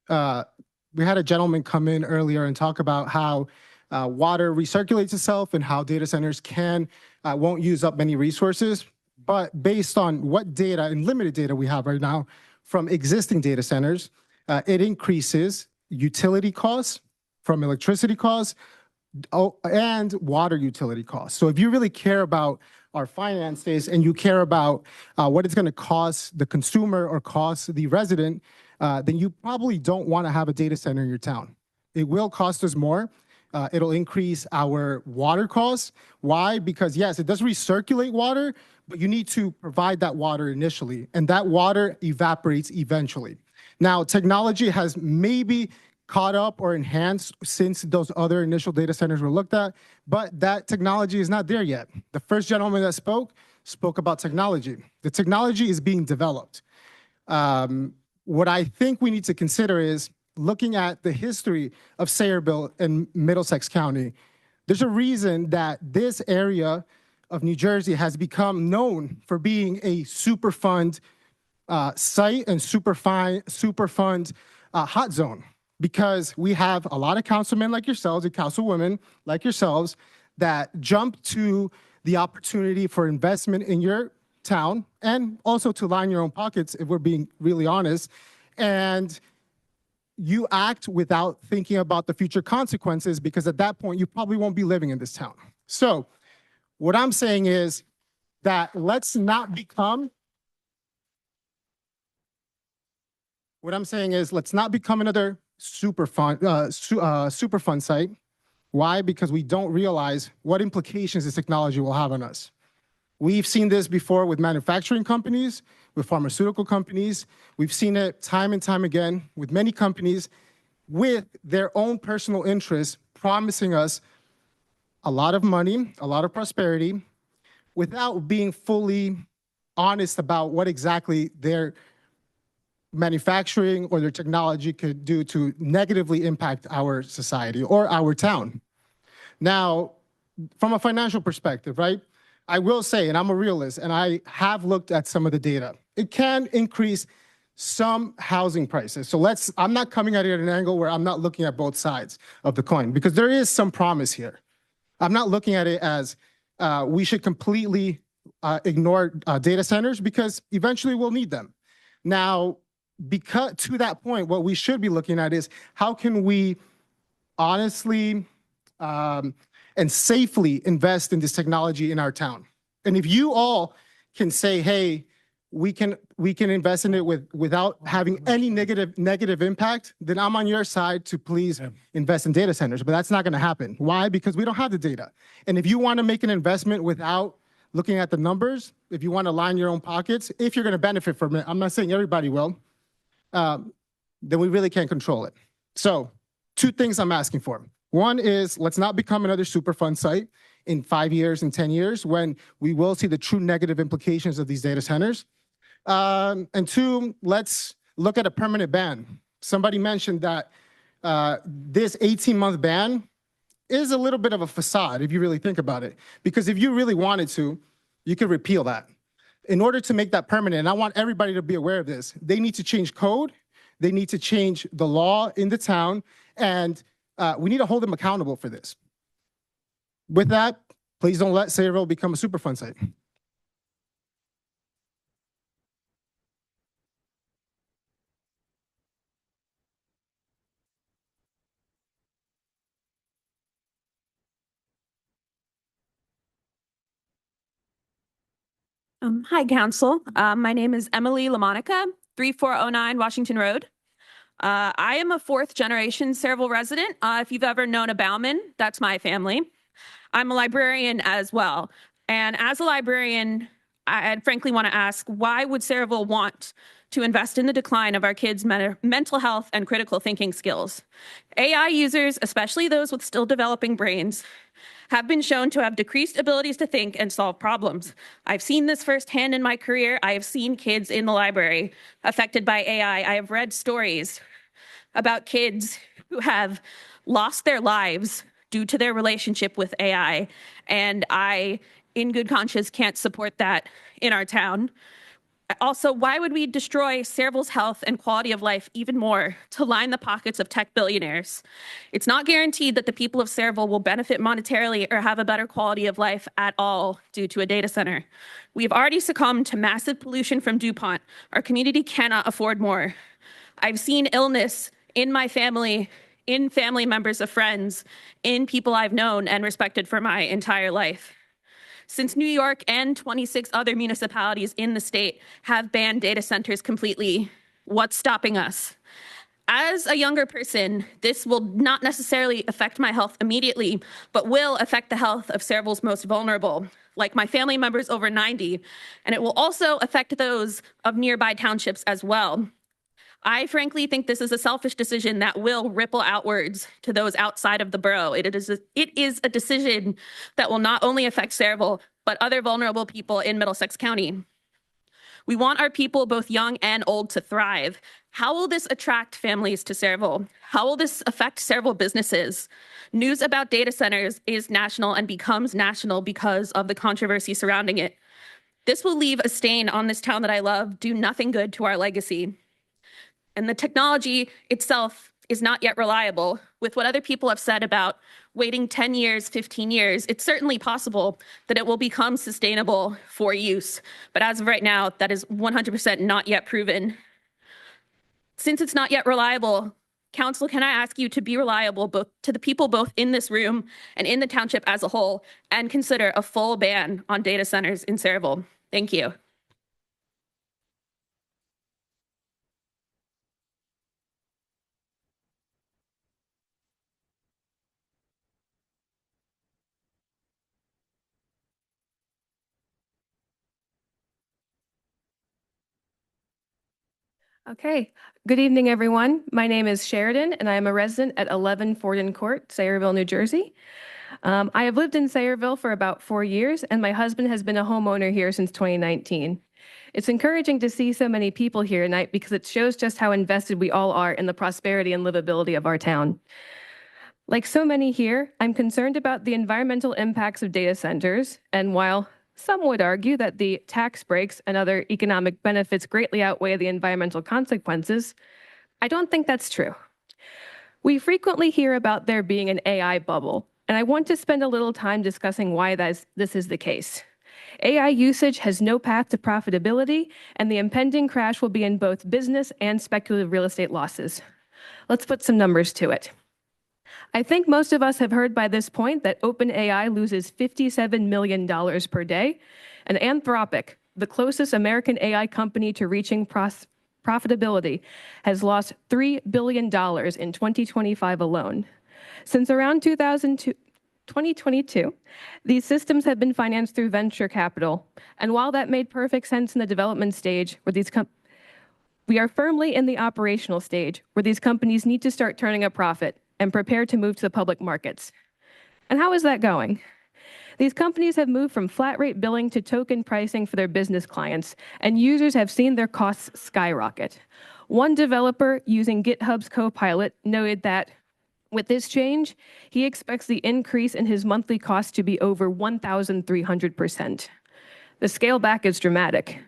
Speaker 22: we had a gentleman come in earlier and talk about how water recirculates itself and how data centers won't use up many resources. But based on what data and limited data we have right now from existing data centers, it increases utility costs from electricity costs and water utility costs. So if you really care about our finances and you care about what it's going to cost the consumer or cost the resident, then you probably don't want to have a data center in your town. It will cost us more. It'll increase our water costs. Why? Because yes, it does recirculate water, but you need to provide that water initially, and that water evaporates eventually. Now, technology has maybe caught up or enhanced since those other initial data centers were looked at, but that technology is not there yet. The first gentleman that spoke about technology. The technology is being developed. What I think we need to consider is looking at the history of Sayreville and Middlesex County. There's a reason that this area of New Jersey has become known for being a Superfund site and Superfund hot zone, because we have a lot of councilmen like yourselves and councilwomen like yourselves that jump to the opportunity for investment in your town and also to line your own pockets, if we're being really honest. And you act without thinking about the future consequences, because at that point, you probably won't be living in this town. So what I'm saying is that let's not become another Superfund site. Why? Because we don't realize what implications this technology will have on us. We've seen this before with manufacturing companies, with pharmaceutical companies. We've seen it time and time again with many companies with their own personal interests promising us a lot of money, a lot of prosperity, without being fully honest about what exactly their manufacturing or their technology could do to negatively impact our society or our town. Now, from a financial perspective, right? I will say, and I'm a realist, and I have looked at some of the data. It can increase some housing prices. So I'm not coming at it at an angle where I'm not looking at both sides of the coin, because there is some promise here. I'm not looking at it as we should completely ignore data centers, because eventually we'll need them. Now, because to that point, what we should be looking at is how can we honestly and safely invest in this technology in our town. And if you all can say, hey, we can invest in it without having any negative impact, then I'm on your side to please invest in data centers. But that's not going to happen. Why? Because we don't have the data. And if you want to make an investment without looking at the numbers, if you want to line your own pockets, if you're going to benefit from it, I'm not saying everybody will, then we really can't control it. So 2 things I'm asking for. One is, let's not become another Superfund site in 5 years and 10 years when we will see the true negative implications of these data centers. And 2, let's look at a permanent ban. Somebody mentioned that this 18-month ban is a little bit of a facade if you really think about it. Because if you really wanted to, you could repeal that. In order to make that permanent, and I want everybody to be aware of this, they need to change code, they need to change the law in the town, and we need to hold them accountable for this. With that, please don't let Sayreville become a Superfund site.
Speaker 7: Hi, Council. My name is Emily LaMonica, 3409 Washington Road. I am a 4th-generation Sayreville resident. If you've ever known a Bauman, that's my family. I'm a librarian as well. And as a librarian, I frankly want to ask, why would Sayreville want to invest in the decline of our kids' mental health and critical thinking skills? AI users, especially those with still developing brains, have been shown to have decreased abilities to think and solve problems. I've seen this firsthand in my career. I have seen kids in the library affected by AI. I have read stories about kids who have lost their lives due to their relationship with AI. And I, in good conscience, can't support that in our town. Also, why would we destroy Sayreville's health and quality of life even more to line the pockets of tech billionaires? It's not guaranteed that the people of Sayreville will benefit monetarily or have a better quality of life at all due to a data center. We have already succumbed to massive pollution from DuPont. Our community cannot afford more. I've seen illness in my family, in family members of friends, in people I've known and respected for my entire life. Since New York and 26 other municipalities in the state have banned data centers completely, what's stopping us? As a younger person, this will not necessarily affect my health immediately, but will affect the health of Sayreville's most vulnerable, like my family members over 90, and it will also affect those of nearby townships as well. I frankly think this is a selfish decision that will ripple outwards to those outside of the borough. It is a decision that will not only affect Sayreville, but other vulnerable people in Middlesex County. We want our people, both young and old, to thrive. How will this attract families to Sayreville? How will this affect Sayreville businesses? News about data centers is national and becomes national because of the controversy surrounding it. This will leave a stain on this town that I love, do nothing good to our legacy. And the technology itself is not yet reliable. With what other people have said about waiting 10 years, 15 years, it's certainly possible that it will become sustainable for use. But as of right now, that is 100% not yet proven. Since it's not yet reliable, Council, can I ask you to be reliable both to the people both in this room and in the township as a whole, and consider a full ban on data centers in Sayreville? Thank you.
Speaker 8: Okay, good evening, everyone. My name is Sheridan, and I am a resident at 11 Fordon Court, Sayreville, New Jersey. I have lived in Sayreville for about 4 years, and my husband has been a homeowner here since 2019. It's encouraging to see so many people here tonight because it shows just how invested we all are in the prosperity and livability of our town. Like so many here, I'm concerned about the environmental impacts of data centers, and while some would argue that the tax breaks and other economic benefits greatly outweigh the environmental consequences, I don't think that's true. We frequently hear about there being an AI bubble, and I want to spend a little time discussing why this is the case. AI usage has no path to profitability, and the impending crash will be in both business and speculative real estate losses. Let's put some numbers to it. I think most of us have heard by this point that OpenAI loses $57 million per day, and Anthropic, the closest American AI company to reaching profitability, has lost $3 billion in 2025 alone. Since around 2022, these systems have been financed through venture capital, and while that made perfect sense in the development stage, we are firmly in the operational stage, where these companies need to start turning a profit and prepare to move to the public markets. And how is that going? These companies have moved from flat rate billing to token pricing for their business clients, and users have seen their costs skyrocket. One developer using GitHub's Copilot noted that with this change, he expects the increase in his monthly cost to be over 1,300%. The scale back is dramatic.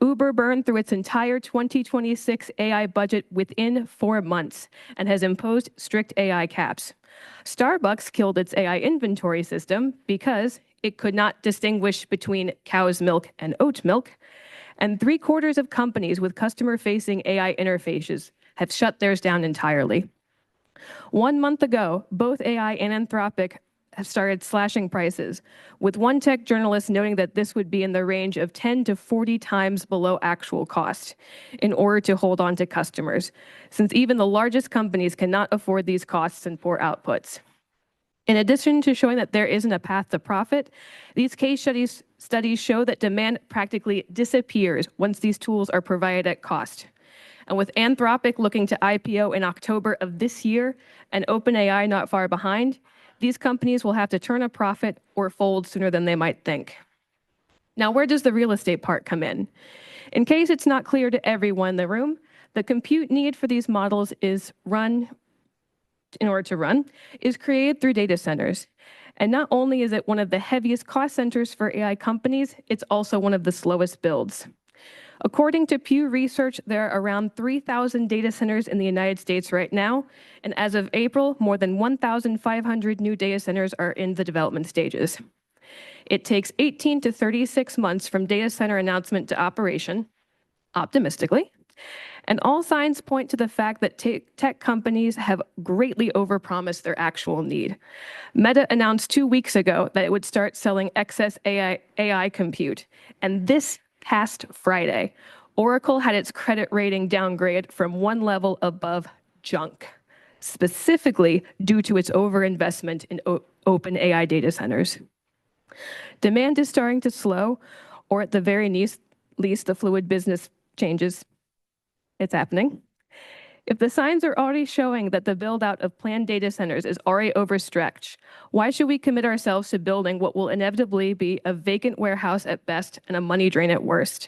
Speaker 8: Uber burned through its entire 2026 AI budget within 4 months and has imposed strict AI caps. Starbucks killed its AI inventory system because it could not distinguish between cow's milk and oat milk, and 3/4 of companies with customer-facing AI interfaces have shut theirs down entirely. 1 month ago, both AI and Anthropic have started slashing prices, with one tech journalist noting that this would be in the range of 10 to 40 times below actual cost in order to hold on to customers, since even the largest companies cannot afford these costs and poor outputs. In addition to showing that there isn't a path to profit, these case studies show that demand practically disappears once these tools are provided at cost. And with Anthropic looking to IPO in October of this year and OpenAI not far behind, these companies will have to turn a profit or fold sooner than they might think. Now, where does the real estate part come in? In case it's not clear to everyone in the room, the compute need for these models is created through data centers. And not only is it one of the heaviest cost centers for AI companies, it's also one of the slowest builds. According to Pew Research, there are around 3,000 data centers in the United States right now, and as of April, more than 1,500 new data centers are in the development stages. It takes 18 to 36 months from data center announcement to operation, optimistically, and all signs point to the fact that tech companies have greatly overpromised their actual need. Meta announced 2 weeks ago that it would start selling excess AI compute, and this past Friday, Oracle had its credit rating downgraded from one level above junk, specifically due to its overinvestment in open AI data centers. Demand is starting to slow, or at the very least, the fluid business changes. It's happening. If the signs are already showing that the build-out of planned data centers is already overstretched, why should we commit ourselves to building what will inevitably be a vacant warehouse at best and a money drain at worst?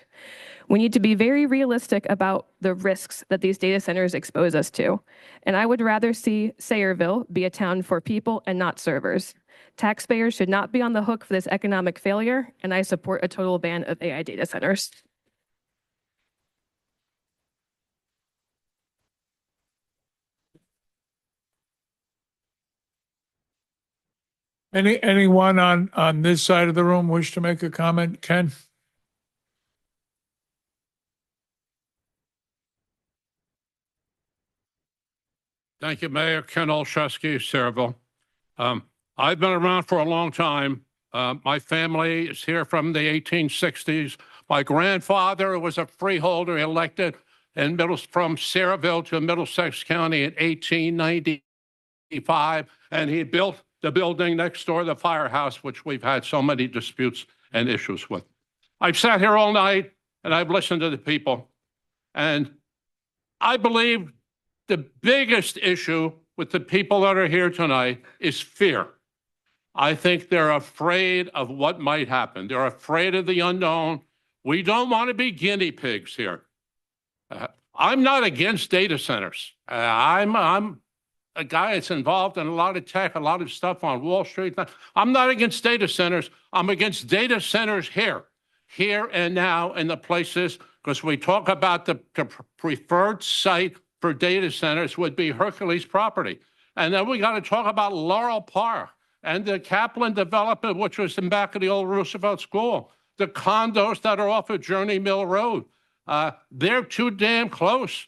Speaker 8: We need to be very realistic about the risks that these data centers expose us to. And I would rather see Sayreville be a town for people and not servers. Taxpayers should not be on the hook for this economic failure, and I support a total ban of AI data centers.
Speaker 1: Anyone on this side of the room wish to make a comment? Ken?
Speaker 3: Thank you, Mayor. Ken Olszewski, Sayreville. I've been around for a long time. My family is here from the 1860s. My grandfather was a freeholder elected from Sayreville to Middlesex County in 1895, and he built the building next door, the firehouse, which we've had so many disputes and issues with. I've sat here all night and I've listened to the people, and I believe the biggest issue with the people that are here tonight is fear. I think they're afraid of what might happen. They're afraid of the unknown. We don't want to be guinea pigs here. I'm not against data centers. I'm a guy that's involved in a lot of tech, a lot of stuff on Wall Street. I'm not against data centers. I'm against data centers here and now in the places, because we talk about the preferred site for data centers would be Hercules property. And then we got to talk about Laurel Park and the Kaplan development, which was in back of the old Roosevelt School, the condos that are off of Journey Mill Road. They're too damn close.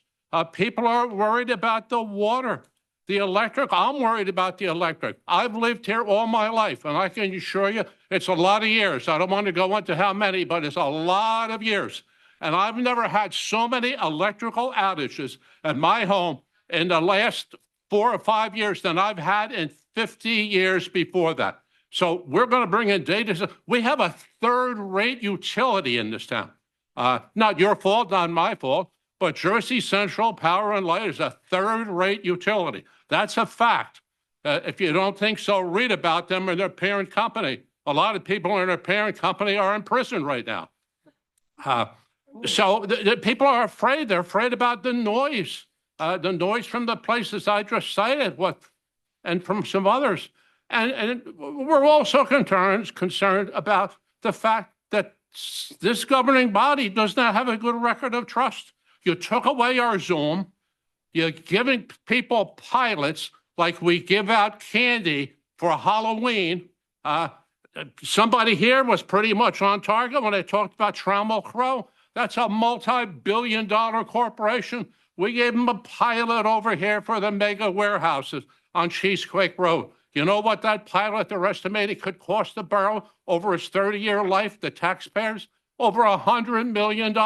Speaker 3: People are worried about the water. The electric, I'm worried about the electric. I've lived here all my life, and I can assure you it's a lot of years. I don't want to go into how many, but it's a lot of years. And I've never had so many electrical outages at my home in the last 4 or 5 years than I've had in 50 years before that. So we're going to bring in data. We have a third-rate utility in this town. Not your fault, not my fault, but Jersey Central Power and Light is a third-rate utility. That's a fact. If you don't think so, read about them and their parent company. A lot of people in their parent company are in prison right now. So the people are afraid. They're afraid about the noise from the places I just cited, and from some others. And we're also concerned about the fact that this governing body does not have a good record of trust. You took away our Zoom. You're giving people pilots like we give out candy for Halloween. Somebody here was pretty much on target when they talked about Trammell Crow. That's a multi-billion-dollar corporation. We gave them a pilot over here for the mega warehouses on Cheesequake Road. You know what that pilot they're estimating could cost the borough over its 30-year life, the taxpayers? Over $100 million.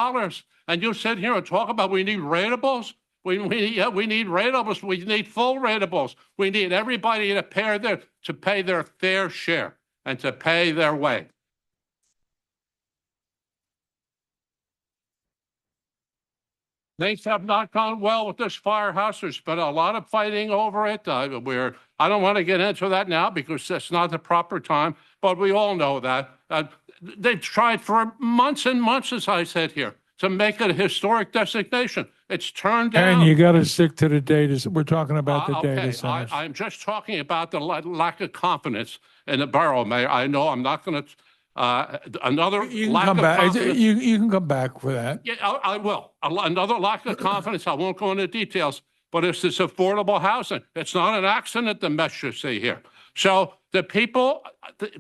Speaker 3: And you sit here and talk about we need ratables? We need ratables. We need full ratables. We need everybody to pay their fair share and to pay their way. Things have not gone well with this firehouse. There's been a lot of fighting over it. I don't want to get into that now because that's not the proper time, but we all know that. They've tried for months and months, as I said here, to make it a historic designation. It's turned down.
Speaker 1: And you got to stick to the data. We're talking about the data centers.
Speaker 3: I'm just talking about the lack of confidence in the borough, Mayor. I know I'm not going to Another
Speaker 1: You can
Speaker 3: lack
Speaker 1: come
Speaker 3: of
Speaker 1: back,
Speaker 3: confidence.
Speaker 1: you can come back for that.
Speaker 3: Yeah, I will. Another lack of confidence. I won't go into details, but it's this affordable housing. It's not an accident, the mess you see here. So the people,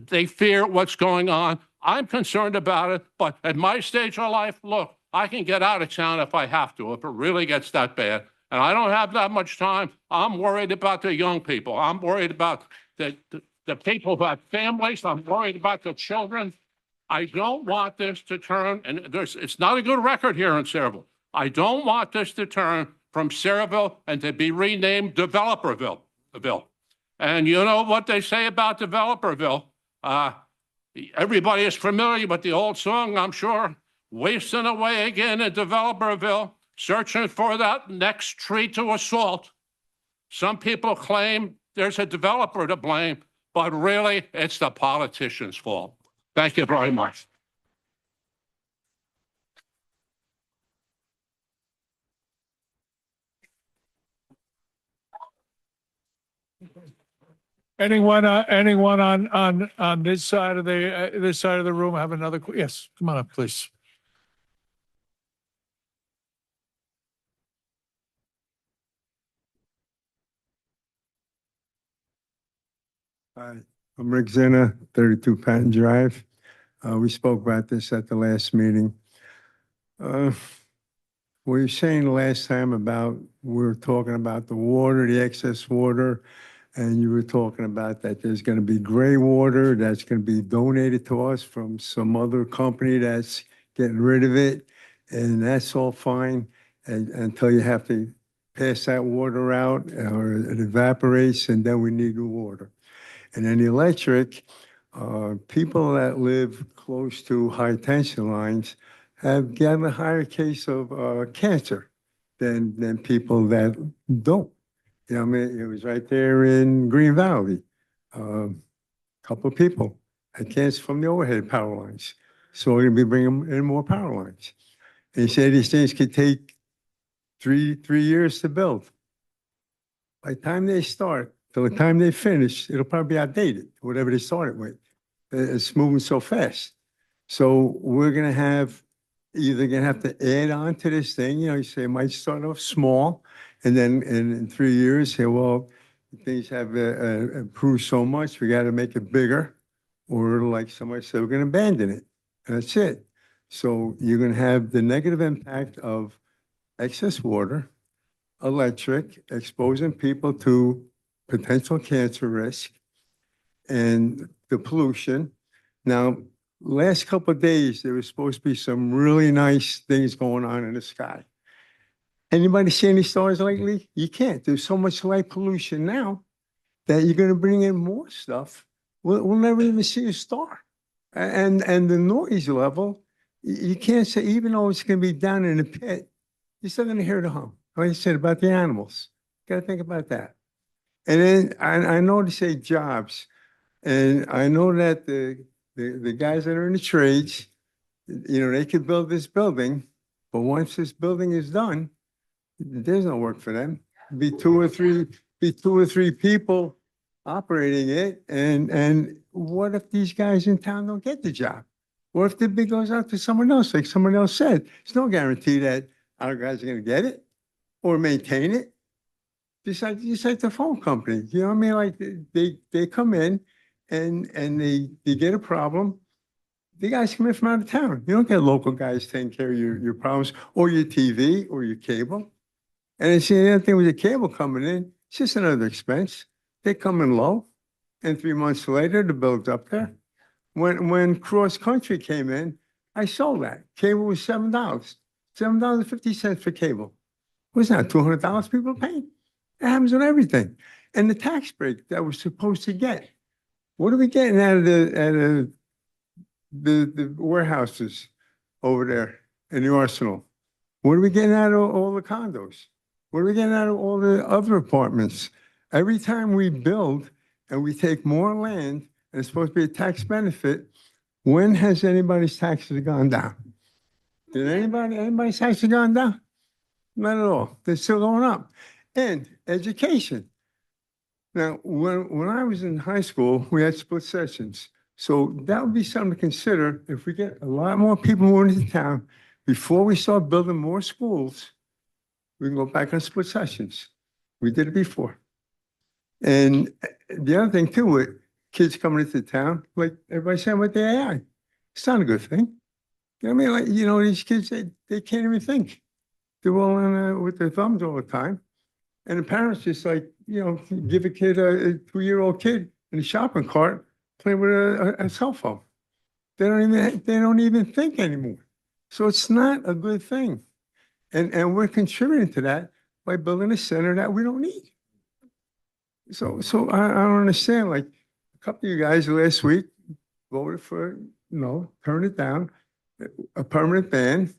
Speaker 3: they fear what's going on. I'm concerned about it, but at my stage of life, look, I can get out of town if I have to, if it really gets that bad. And I don't have that much time. I'm worried about the young people. I'm worried about the people who have families. I'm worried about the children. I don't want this to turn, and it's not a good record here in Sayreville. I don't want this to turn from Sayreville and to be renamed Developerville. And you know what they say about Developerville? Everybody is familiar with the old song, I'm sure. Wasting away again in Developerville, searching for that next tree to assault. Some people claim there's a developer to blame, but really it's the politicians' fault. Thank you very much.
Speaker 1: Anyone on this side of the room have another, yes, come on up, please.
Speaker 10: Hi, I'm Rick Zinna, 32 Patton Drive. We spoke about this at the last meeting. We were saying last time about, we were talking about the water, the excess water, and you were talking about that there's going to be gray water that's going to be donated to us from some other company that's getting rid of it, and that's all fine until you have to pass that water out or it evaporates, and then we need new water. And then the electric, people that live close to high tension lines have gotten a higher case of cancer than people that don't. You know, I mean, it was right there in Green Valley. A couple of people had cancer from the overhead power lines. So we're going to be bringing in more power lines. And he said these things could take three years to build. By the time they start, till the time they finish, it'll probably be outdated, whatever they started with. It's moving so fast. So we're going to have, either going to have to add on to this thing. You know, you say it might start off small, and then in 3 years, say, well, things have improved so much, we got to make it bigger. Or like somebody said, we're going to abandon it. And that's it. So you're going to have the negative impact of excess water, electric, exposing people to potential cancer risk, and the pollution. Now, last couple of days, there was supposed to be some really nice things going on in the sky. Anybody see any stars lately? You can't. There's so much light pollution now that you're going to bring in more stuff. We'll never even see a star. And the noise level, you can't say, even though it's going to be down in the pit, you're still going to hear the hum. Like I said about the animals. Got to think about that. And then I know they say jobs, and I know that the guys that are in the trades, you know, they could build this building, but once this building is done, there's no work for them. Be two or three people operating it, and what if these guys in town don't get the job? What if the bid goes out to someone else, like someone else said? There's no guarantee that our guys are going to get it or maintain it. Just like the phone company, you know what I mean? Like they come in and they get a problem. The guys come in from out of town. You don't get local guys taking care of your problems or your TV or your cable. And it's the other thing with the cable coming in, it's just another expense. They come in low, and 3 months later, the bill's up there. When cross country came in, I sold that. Cable was $7, $7.50 for cable. What's that? $200 people are paying. It happens on everything. And the tax break that we're supposed to get. What are we getting out of the warehouses over there in the arsenal? What are we getting out of all the condos? What are we getting out of all the other apartments? Every time we build and we take more land, and it's supposed to be a tax benefit, when has anybody's taxes gone down? Did anybody's taxes gone down? Not at all. They're still going up. And education. Now, when I was in high school, we had split sessions. So that would be something to consider. If we get a lot more people moving into town, before we start building more schools, we can go back on split sessions. We did it before. And the other thing too, with kids coming into town, like everybody's saying with the AI, it's not a good thing. You know what I mean? Like, you know, these kids, they can't even think. They're all in with their thumbs all the time. And the parents just like, you know, give a kid, a 2-year-old kid in a shopping cart playing with a cell phone. They don't even think anymore. So it's not a good thing. And we're contributing to that by building a center that we don't need. So I don't understand. Like a couple of you guys last week voted for, turn it down, a permanent ban.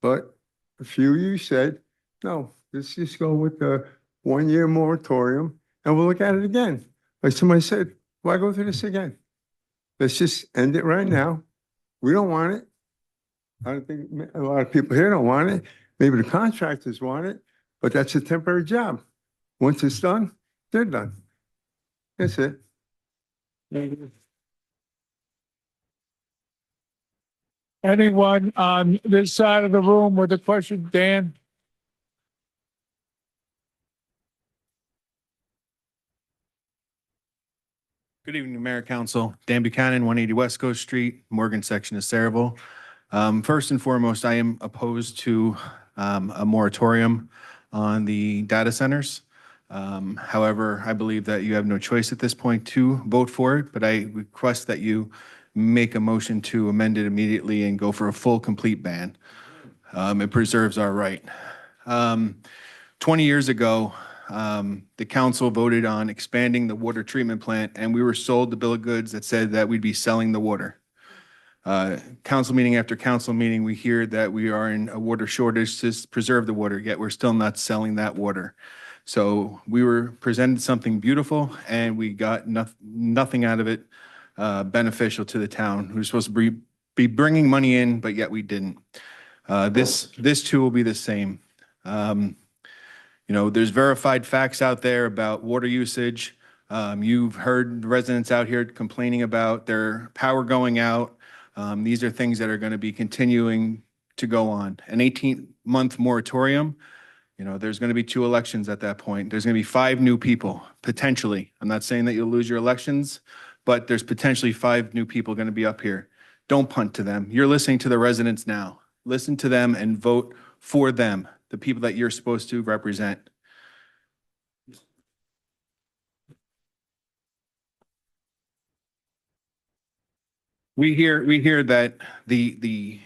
Speaker 10: But a few of you said, no, let's just go with the 1-year moratorium and we'll look at it again. Like somebody said, why go through this again? Let's just end it right now. We don't want it. I don't think a lot of people here don't want it. Maybe the contractors want it, but that's a temporary job. Once it's done, they're done. That's it.
Speaker 1: Anyone on this side of the room with a question? Dan?
Speaker 11: Good evening, Mayor Council. Dan Buchanan, 180 West Coast Street, Morgan section of Sayreville. First and foremost, I am opposed to a moratorium on the data centers. However, I believe that you have no choice at this point to vote for it, but I request that you make a motion to amend it immediately and go for a full, complete ban. It preserves our right. 20 years ago, the council voted on expanding the water treatment plant, and we were sold the bill of goods that said that we'd be selling the water. Council meeting after council meeting, we hear that we are in a water shortage to preserve the water, yet we're still not selling that water. So we were presented something beautiful, and we got nothing out of it beneficial to the town. We were supposed to be bringing money in, but yet we didn't. This too will be the same. There's verified facts out there about water usage. You've heard residents out here complaining about their power going out. These are things that are going to be continuing to go on. An 18-month moratorium, there's going to be 2 elections at that point. There's going to be 5 new people, potentially. I'm not saying that you'll lose your elections, but there's potentially 5 new people going to be up here. Don't punt to them. You're listening to the residents now. Listen to them and vote for them, the people that you're supposed to represent. We hear that the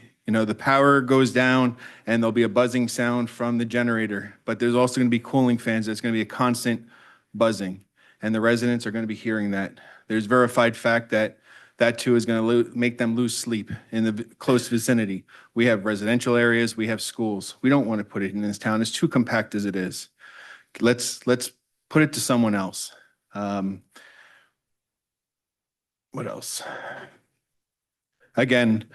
Speaker 11: power goes down and there'll be a buzzing sound from the generator, but there's also going to be cooling fans. There's going to be a constant buzzing, and the residents are going to be hearing that. There's verified fact that too is going to make them lose sleep in the close vicinity. We have residential areas, we have schools. We don't want to put it in this town. It's too compact as it is. Let's put it to someone else. What else? Again,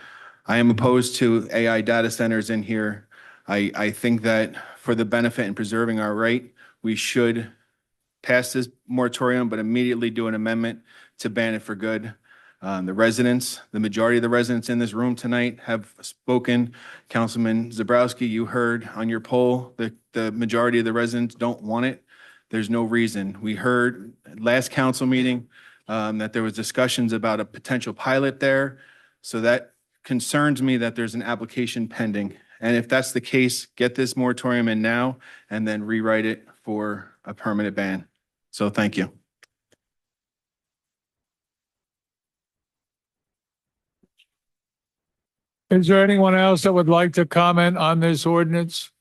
Speaker 11: I am opposed to AI data centers in here. I think that for the benefit and preserving our right, we should pass this moratorium, but immediately do an amendment to ban it for good. The majority of the residents in this room tonight have spoken. Councilman Zabrowski, you heard on your poll that the majority of the residents don't want it. There's no reason. We heard last council meeting that there was discussions about a potential pilot there. So that concerns me that there's an application pending. And if that's the case, get this moratorium in now and then rewrite it for a permanent ban. So thank you.
Speaker 1: Is there anyone else that would like to comment on this ordinance?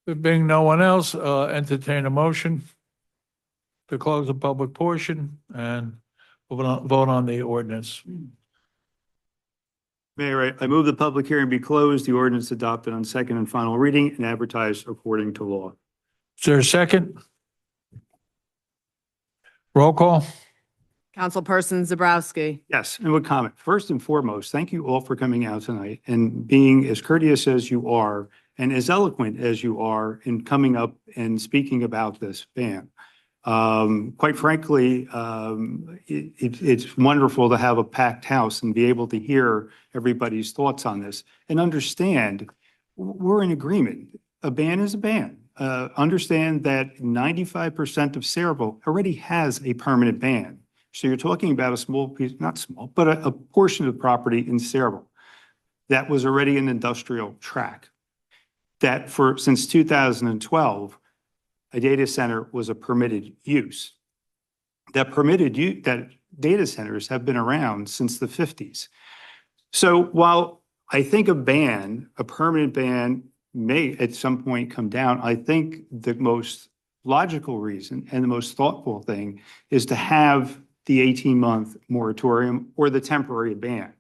Speaker 1: There being no one else, entertain a motion to close the public portion and vote on the ordinance.
Speaker 4: Mayor, I move the public hearing be closed, the ordinance adopted on second and final reading and advertised according to law.
Speaker 1: Is there a second? Roll call.
Speaker 2: Councilperson Zabrowski.
Speaker 4: Yes, and would comment. First and foremost, thank you all for coming out tonight and being as courteous as you are and as eloquent as you are in coming up and speaking about this ban. Quite frankly, it's wonderful to have a packed house and be able to hear everybody's thoughts on this and understand we're in agreement. A ban is a ban. Understand that 95% of Sayreville already has a permanent ban. So you're talking about a small piece, not small, but a portion of the property in Sayreville that was already an industrial tract. That since 2012, a data center was a permitted use. That data centers have been around since the 50s. So while I think a permanent ban may at some point come down, I think the most logical reason and the most thoughtful thing is to have the 18-month moratorium or the temporary ban.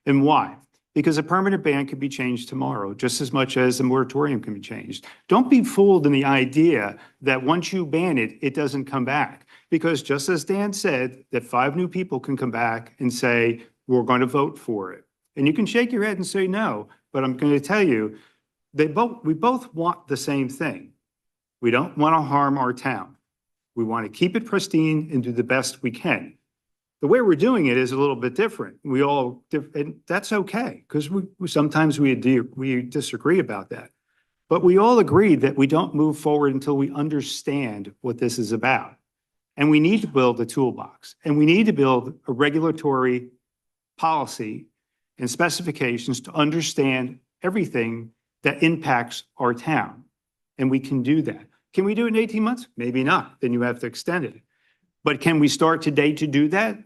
Speaker 4: And why? Because a permanent ban can be changed tomorrow, just as much as a moratorium can be changed. Don't be fooled in the idea that once you ban it, it doesn't come back. Because just as Dan said, that 5 new people can come back and say, we're going to vote for it. And you can shake your head and say no, but I'm going to tell you, we both want the same thing. We don't want to harm our town. We want to keep it pristine and do the best we can. The way we're doing it is a little bit different. And that's okay, because sometimes we disagree about that. But we all agree that we don't move forward until we understand what this is about. And we need to build a toolbox, and we need to build a regulatory policy and specifications to understand everything that impacts our town. And we can do that. Can we do it in 18 months? Maybe not. Then you have to extend it. But can we start today to do that?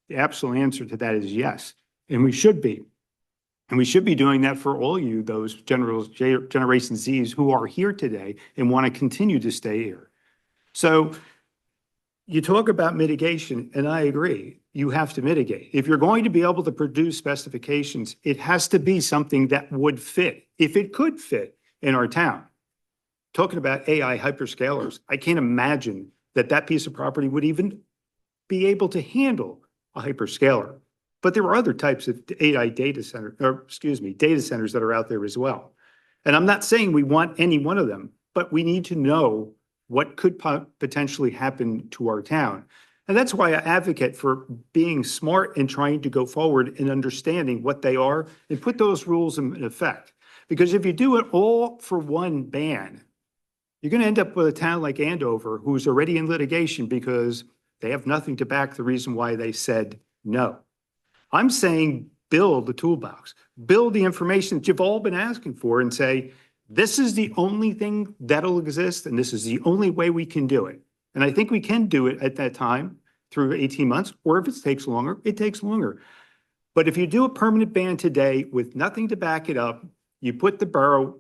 Speaker 4: The absolute answer to that is yes. And we should be. And we should be doing that for all you, those Generation Zs who are here today and want to continue to stay here. So you talk about mitigation, and I agree. You have to mitigate. If you're going to be able to produce specifications, it has to be something that would fit, if it could fit in our town. Talking about AI hyperscalers, I can't imagine that piece of property would even be able to handle a hyperscaler. But there are other types of AI data centers that are out there as well. And I'm not saying we want any one of them, but we need to know what could potentially happen to our town. And that's why I advocate for being smart and trying to go forward and understanding what they are and put those rules in effect. Because if you do it all for one ban, you're going to end up with a town like Andover, who's already in litigation because they have nothing to back the reason why they said no. I'm saying build the toolbox, build the information that you've all been asking for and say, this is the only thing that'll exist and this is the only way we can do it. And I think we can do it at that time through 18 months, or if it takes longer, it takes longer. But if you do a permanent ban today with nothing to back it up, you put the borough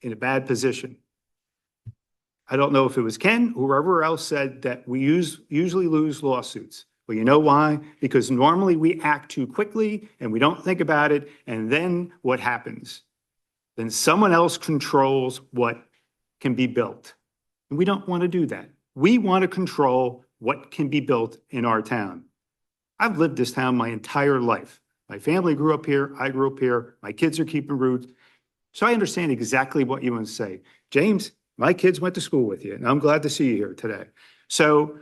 Speaker 4: in a bad position. I don't know if it was Ken, whoever else said that we usually lose lawsuits. Well, you know why? Because normally we act too quickly and we don't think about it. And then what happens? Then someone else controls what can be built. And we don't want to do that. We want to control what can be built in our town. I've lived this town my entire life. My family grew up here. I grew up here. My kids are keeping roots. So I understand exactly what you want to say. James, my kids went to school with you, and I'm glad to see you here today. So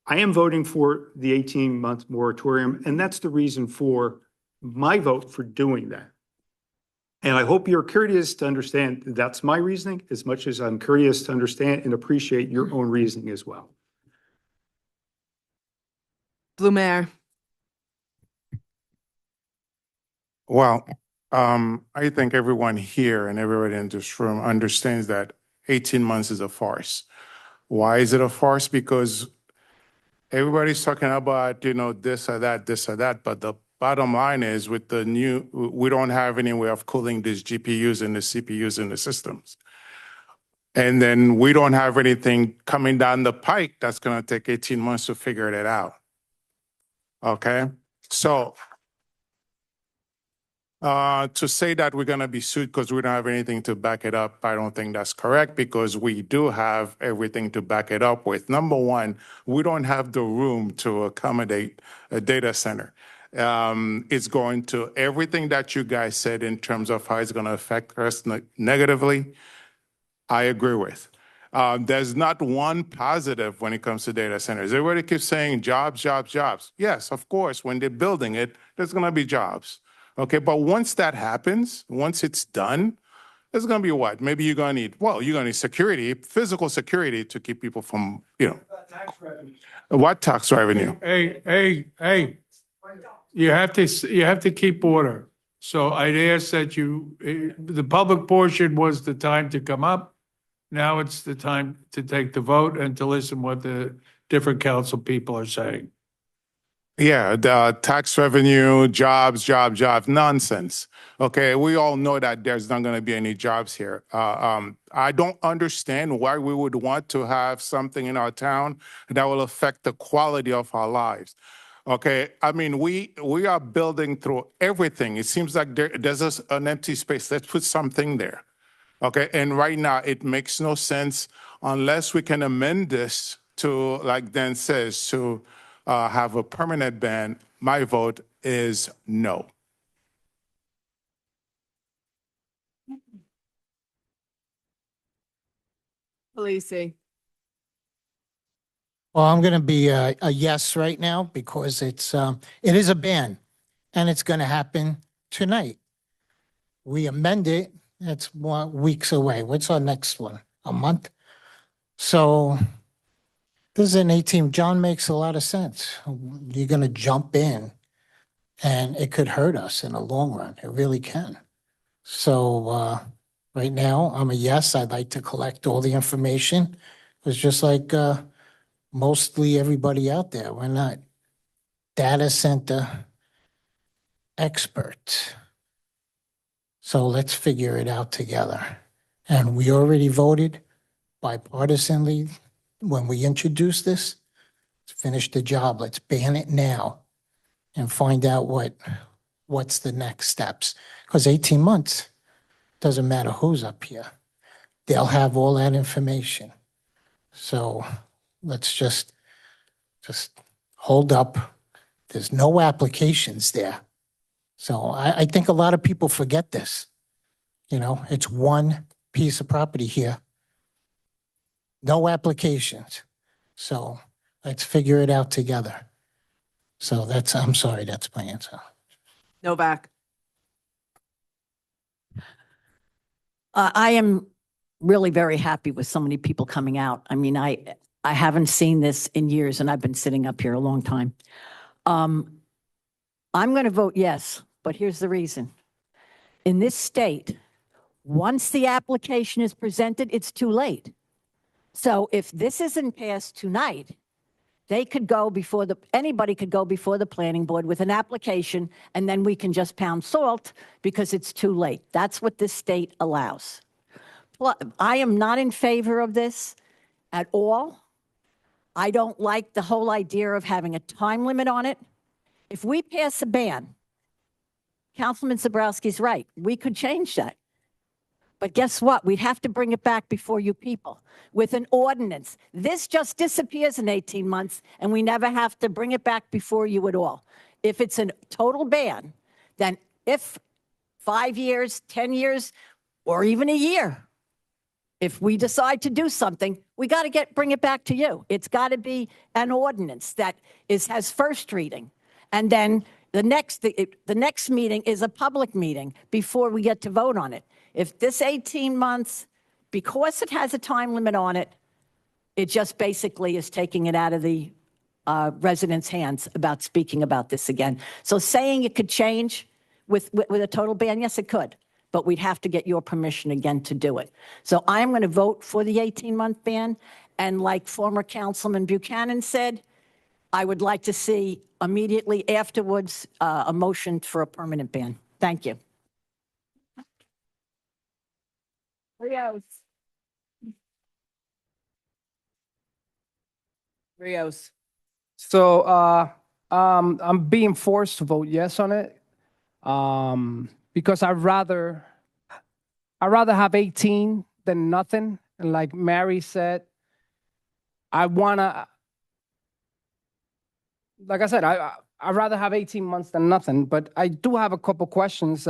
Speaker 4: I am voting for the 18-month moratorium, and that's the reason for my vote for doing that. And I hope you're curious to understand that's my reasoning as much as I'm curious to understand and appreciate your own reasoning as well.
Speaker 2: Blue Mare.
Speaker 9: Well, I think everyone here and everybody in this room understands that 18 months is a farce. Why is it a farce? Because everybody's talking about, this or that, but the bottom line is we don't have any way of cooling these GPUs and the CPUs in the systems. And then we don't have anything coming down the pike that's going to take 18 months to figure that out. Okay? So to say that we're going to be sued because we don't have anything to back it up, I don't think that's correct, because we do have everything to back it up with. Number one, we don't have the room to accommodate a data center. It's going to, everything that you guys said in terms of how it's going to affect us negatively, I agree with. There's not one positive when it comes to data centers. Everybody keeps saying jobs, jobs, jobs. Yes, of course, when they're building it, there's going to be jobs. Okay, but once that happens, once it's done, there's going to be what? Maybe you're going to need, well, you're going to need security, physical security to keep people from, what tax revenue?
Speaker 1: Hey, you have to keep order. So I'd ask that the public portion was the time to come up. Now it's the time to take the vote and to listen what the different council people are saying.
Speaker 9: Yeah, the tax revenue, jobs, nonsense. Okay, we all know that there's not going to be any jobs here. I don't understand why we would want to have something in our town that will affect the quality of our lives. Okay, I mean, we are building through everything. It seems like there's an empty space. Let's put something there. Okay, and right now it makes no sense unless we can amend this to, like Dan says, to have a permanent ban. My vote is no.
Speaker 2: Lisi.
Speaker 12: Well, I'm going to be a yes right now because it is a ban and it's going to happen tonight. We amend it. It's weeks away. What's our next one? A month? So this is an 18. John makes a lot of sense. You're going to jump in and it could hurt us in the long run. It really can. So right now, I'm a yes. I'd like to collect all the information. It's just like mostly everybody out there. We're not data center experts. So let's figure it out together. And we already voted bipartisanly when we introduced this. Let's finish the job. Let's ban it now and find out what's the next steps. Because 18 months, doesn't matter who's up here. They'll have all that information. So let's just hold up. There's no applications there. So I think a lot of people forget this. It's one piece of property here. No applications. So let's figure it out together. So I'm sorry, that's my answer.
Speaker 2: Novak.
Speaker 13: I am really very happy with so many people coming out. I mean, I haven't seen this in years and I've been sitting up here a long time. I'm going to vote yes, but here's the reason. In this state, once the application is presented, it's too late. So if this isn't passed tonight, anybody could go before the planning board with an application and then we can just pound salt because it's too late. That's what this state allows. I am not in favor of this at all. I don't like the whole idea of having a time limit on it. If we pass a ban, Councilman Zabrowski's right, we could change that. But guess what? We'd have to bring it back before you people with an ordinance. This just disappears in 18 months and we never have to bring it back before you at all. If it's a total ban, then if 5 years, 10 years, or even a year, if we decide to do something, we got to bring it back to you. It's got to be an ordinance that has first reading. And then the next meeting is a public meeting before we get to vote on it. If this 18 months, because it has a time limit on it, it just basically is taking it out of the residents' hands about speaking about this again. So saying it could change with a total ban, yes, it could. But we'd have to get your permission again to do it. So I'm going to vote for the 18-month ban. And like former Councilman Buchanan said, I would like to see immediately afterwards a motion for a permanent ban. Thank you.
Speaker 2: Rios.
Speaker 23: So I'm being forced to vote yes on it because I'd rather have 18 than nothing. And like Mary said, I'd rather have 18 months than nothing. But I do have a couple questions.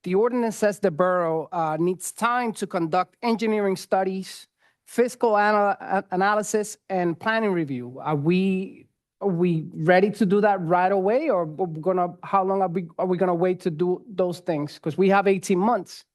Speaker 23: The ordinance says the borough needs time to conduct engineering studies fiscal analysis and planning review. Are we ready to do that right away, or how long are we gonna wait to do those things? Because we have 18 months.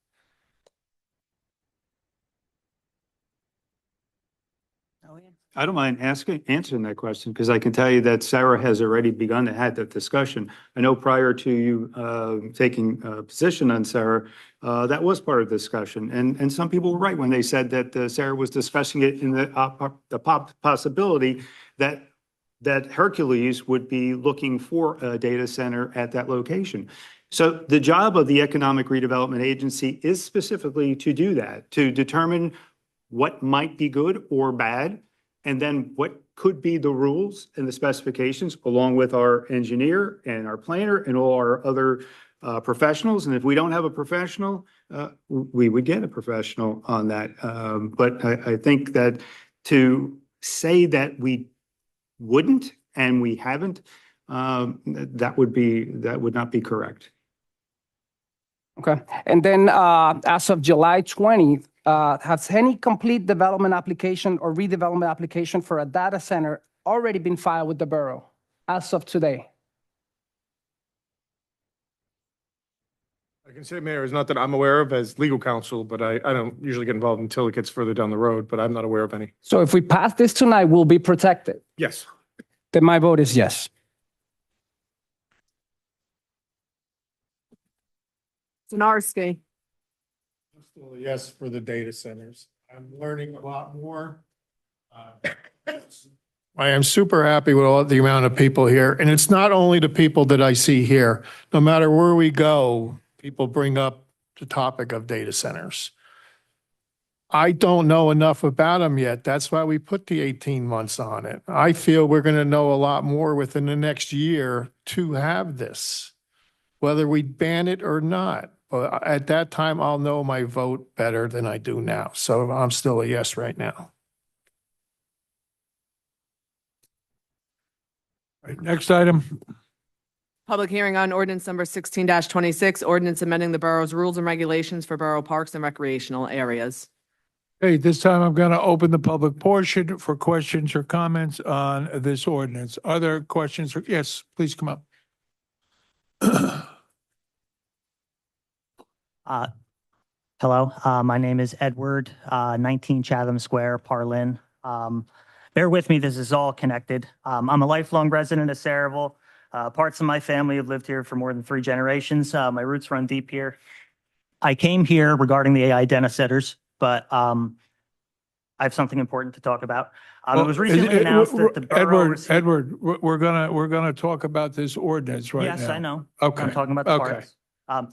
Speaker 4: I don't mind answering that question, because I can tell you that Sarah has already begun to have that discussion. I know prior to you taking a position on Sarah, that was part of the discussion. And some people were right when they said that Sarah was discussing it in the possibility that Hercules would be looking for a data center at that location. So the job of the Economic Redevelopment Agency is specifically to do that, to determine what might be good or bad, and then what could be the rules and the specifications, along with our engineer and our planner and all our other professionals. And if we don't have a professional, we would get a professional on that. But I think that to say that we wouldn't and we haven't, that would not be correct.
Speaker 23: Okay. And then as of July 20th, has any complete development application or redevelopment application for a data center already been filed with the borough as of today?
Speaker 22: I can say, Mayor, it's not that I'm aware of as legal counsel, but I don't usually get involved until it gets further down the road, but I'm not aware of any.
Speaker 23: So if we pass this tonight, we'll be protected.
Speaker 22: Yes.
Speaker 23: Then my vote is yes.
Speaker 2: Zanarski.
Speaker 9: Still a yes for the data centers. I'm learning a lot more. I am super happy with all the amount of people here. And it's not only the people that I see here. No matter where we go, people bring up the topic of data centers. I don't know enough about them yet. That's why we put the 18 months on it. I feel we're going to know a lot more within the next year to have this, whether we ban it or not. But at that time, I'll know my vote better than I do now. So I'm still a yes right now.
Speaker 1: Right, next item.
Speaker 2: Public hearing on ordinance number 16-26, ordinance amending the borough's rules and regulations for borough parks and recreational areas.
Speaker 1: Okay, this time I'm going to open the public portion for questions or comments on this ordinance. Are there questions? Yes, please come up.
Speaker 14: Hello, my name is Edward, 19 Chatham Square, Parlin. Bear with me, this is all connected. I'm a lifelong resident of Sayreville. Parts of my family have lived here for more than 3 generations. My roots run deep here. I came here regarding the AI data centers, but I have something important to talk about. It was recently announced that the borough
Speaker 1: Edward, we're gonna talk about this ordinance right now.
Speaker 14: Yes, I know.
Speaker 1: Okay.
Speaker 14: I'm talking about the parks.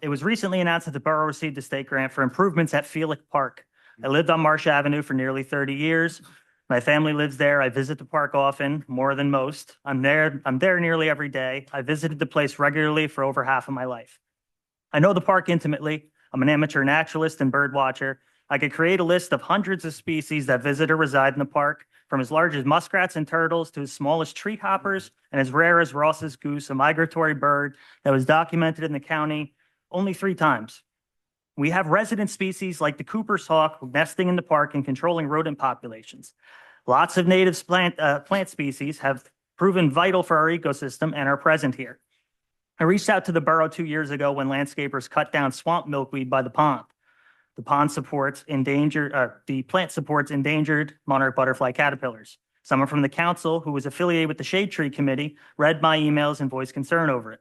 Speaker 14: It was recently announced that the borough received a state grant for improvements at Felix Park. I lived on Marsh Avenue for nearly 30 years. My family lives there. I visit the park often, more than most. I'm there nearly every day. I visited the place regularly for over half of my life. I know the park intimately. I'm an amateur naturalist and bird watcher. I could create a list of hundreds of species that visit or reside in the park, from as large as muskrats and turtles to as small as tree hoppers and as rare as Ross's goose, a migratory bird that was documented in the county only 3 times. We have resident species like the Cooper's hawk nesting in the park and controlling rodent populations. Lots of native plant species have proven vital for our ecosystem and are present here. I reached out to the borough 2 years ago when landscapers cut down swamp milkweed by the pond. The plant supports endangered monarch butterfly caterpillars. Someone from the council who was affiliated with the Shade Tree Committee read my emails and voiced concern over it.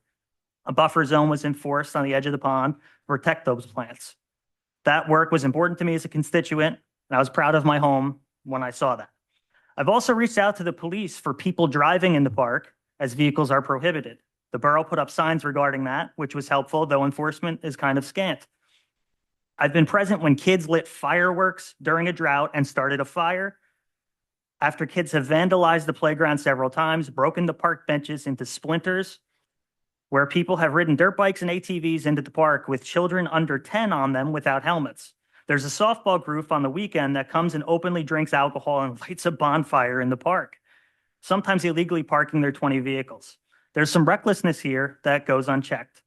Speaker 14: A buffer zone was enforced on the edge of the pond to protect those plants. That work was important to me as a constituent, and I was proud of my home when I saw that. I've also reached out to the police for people driving in the park as vehicles are prohibited. The borough put up signs regarding that, which was helpful, though enforcement is kind of scant. I've been present when kids lit fireworks during a drought and started a fire. After kids have vandalized the playground several times, broken the park benches into splinters, where people have ridden dirt bikes and ATVs into the park with children under 10 on them without helmets. There's a softball group on the weekend that comes and openly drinks alcohol and lights a bonfire in the park, sometimes illegally parking their 20 vehicles. There's some recklessness here that goes unchecked.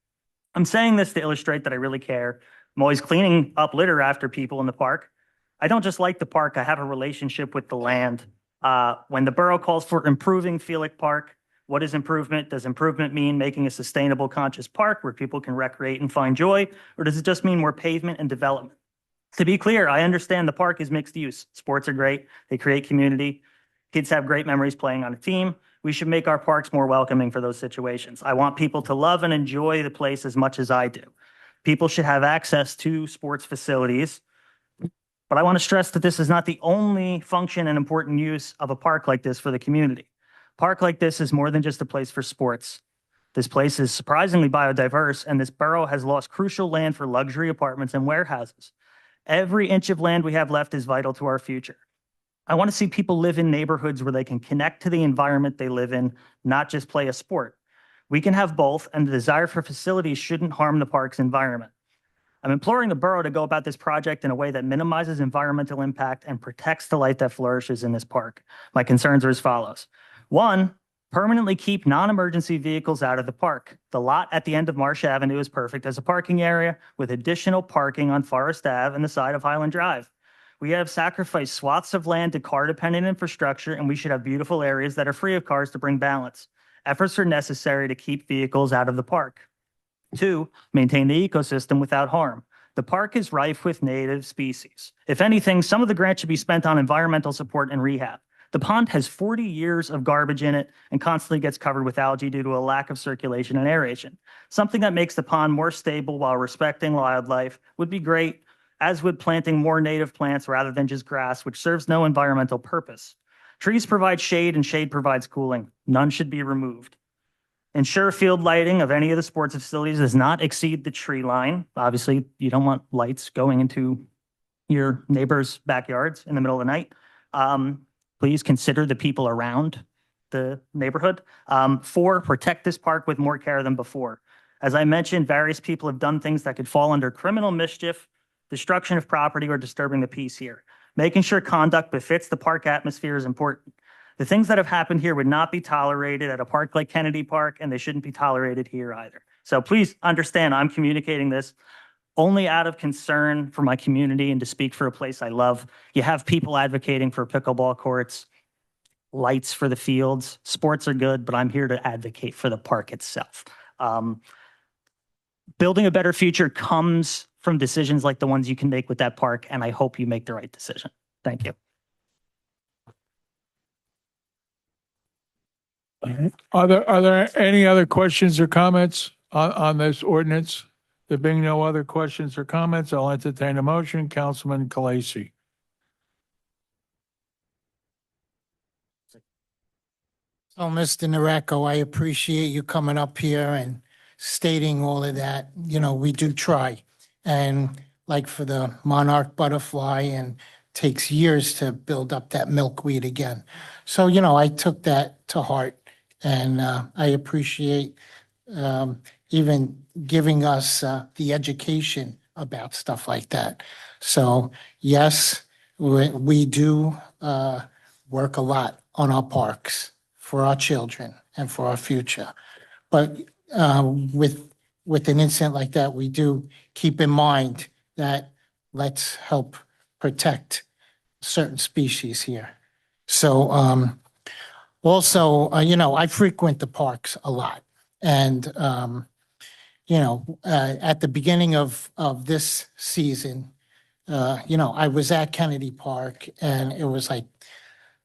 Speaker 14: I'm saying this to illustrate that I really care. I'm always cleaning up litter after people in the park. I don't just like the park, I have a relationship with the land. When the borough calls for improving Felix Park, what is improvement? Does improvement mean making a sustainable, conscious park where people can recreate and find joy? Or does it just mean more pavement and development? To be clear, I understand the park is mixed use. Sports are great. They create community. Kids have great memories playing on a team. We should make our parks more welcoming for those situations. I want people to love and enjoy the place as much as I do. People should have access to sports facilities. But I want to stress that this is not the only function and important use of a park like this for the community. A park like this is more than just a place for sports. This place is surprisingly biodiverse, and this borough has lost crucial land for luxury apartments and warehouses. Every inch of land we have left is vital to our future. I want to see people live in neighborhoods where they can connect to the environment they live in, not just play a sport. We can have both, and the desire for facilities shouldn't harm the park's environment. I'm imploring the borough to go about this project in a way that minimizes environmental impact and protects the life that flourishes in this park. My concerns are as follows. One, permanently keep non-emergency vehicles out of the park. The lot at the end of Marsh Avenue is perfect as a parking area with additional parking on Forest Ave and the side of Highland Drive. We have sacrificed swaths of land to car-dependent infrastructure, and we should have beautiful areas that are free of cars to bring balance. Efforts are necessary to keep vehicles out of the park. Two, maintain the ecosystem without harm. The park is rife with native species. If anything, some of the grant should be spent on environmental support and rehab. The pond has 40 years of garbage in it and constantly gets covered with algae due to a lack of circulation and aeration. Something that makes the pond more stable while respecting wildlife would be great, as would planting more native plants rather than just grass, which serves no environmental purpose. Trees provide shade and shade provides cooling. None should be removed. Ensure field lighting of any of the sports facilities does not exceed the tree line. Obviously, you don't want lights going into your neighbors' backyards in the middle of the night. Please consider the people around the neighborhood. Four, protect this park with more care than before. As I mentioned, various people have done things that could fall under criminal mischief, destruction of property, or disturbing the peace here. Making sure conduct befits the park atmosphere is important. The things that have happened here would not be tolerated at a park like Kennedy Park, and they shouldn't be tolerated here either. So please understand, I'm communicating this only out of concern for my community and to speak for a place I love. You have people advocating for pickleball courts, lights for the fields. Sports are good, but I'm here to advocate for the park itself. Building a better future comes from decisions like the ones you can make with that park, and I hope you make the right decision. Thank you.
Speaker 1: Are there any other questions or comments on this ordinance? There being no other questions or comments, I'll entertain a motion. Councilman Kalasi.
Speaker 12: So, Mr. Nareko, I appreciate you coming up here and stating all of that. You know, we do try. And like for the monarch butterfly, and takes years to build up that milkweed again. So, you know, I took that to heart, and I appreciate even giving us the education about stuff like that. So, yes, we do work a lot on our parks for our children and for our future. But with an incident like that, we do keep in mind that let's help protect certain species here. So also, you know, I frequent the parks a lot. And, you know, at the beginning of this season, you know, I was at Kennedy Park, and it was like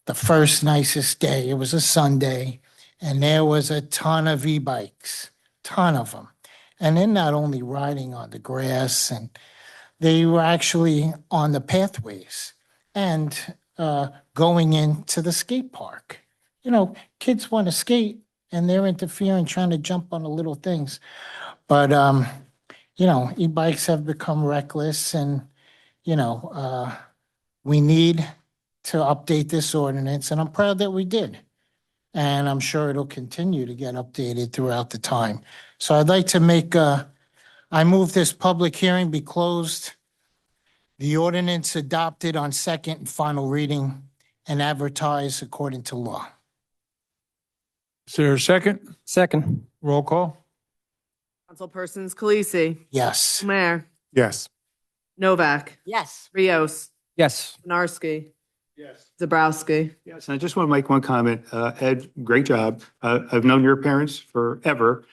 Speaker 12: the first nicest day. It was a Sunday, and there was a ton of e-bikes, ton of them. And they're not only riding on the grass, and they were actually on the pathways and going into the skate park. You know, kids want to skate, and they're interfering, trying to jump on the little things. But, you know, e-bikes have become reckless, and, you know, we need to update this ordinance, and I'm proud that we did. And I'm sure it'll continue to get updated throughout the time. So I'd like to I move this public hearing be closed, the ordinance adopted on second and final reading, and advertised according to law.
Speaker 1: Is there a second?
Speaker 23: Second.
Speaker 1: Roll call?
Speaker 2: Councilpersons Khaleesi.
Speaker 12: Yes.
Speaker 2: Mayor.
Speaker 9: Yes.
Speaker 2: Novak.
Speaker 13: Yes.
Speaker 2: Rios.
Speaker 23: Yes.
Speaker 2: Winarski,
Speaker 4: Yes.
Speaker 2: Zabrowski.
Speaker 4: Yes, and I just want to make one comment. Ed, great job. I've known your parents forever.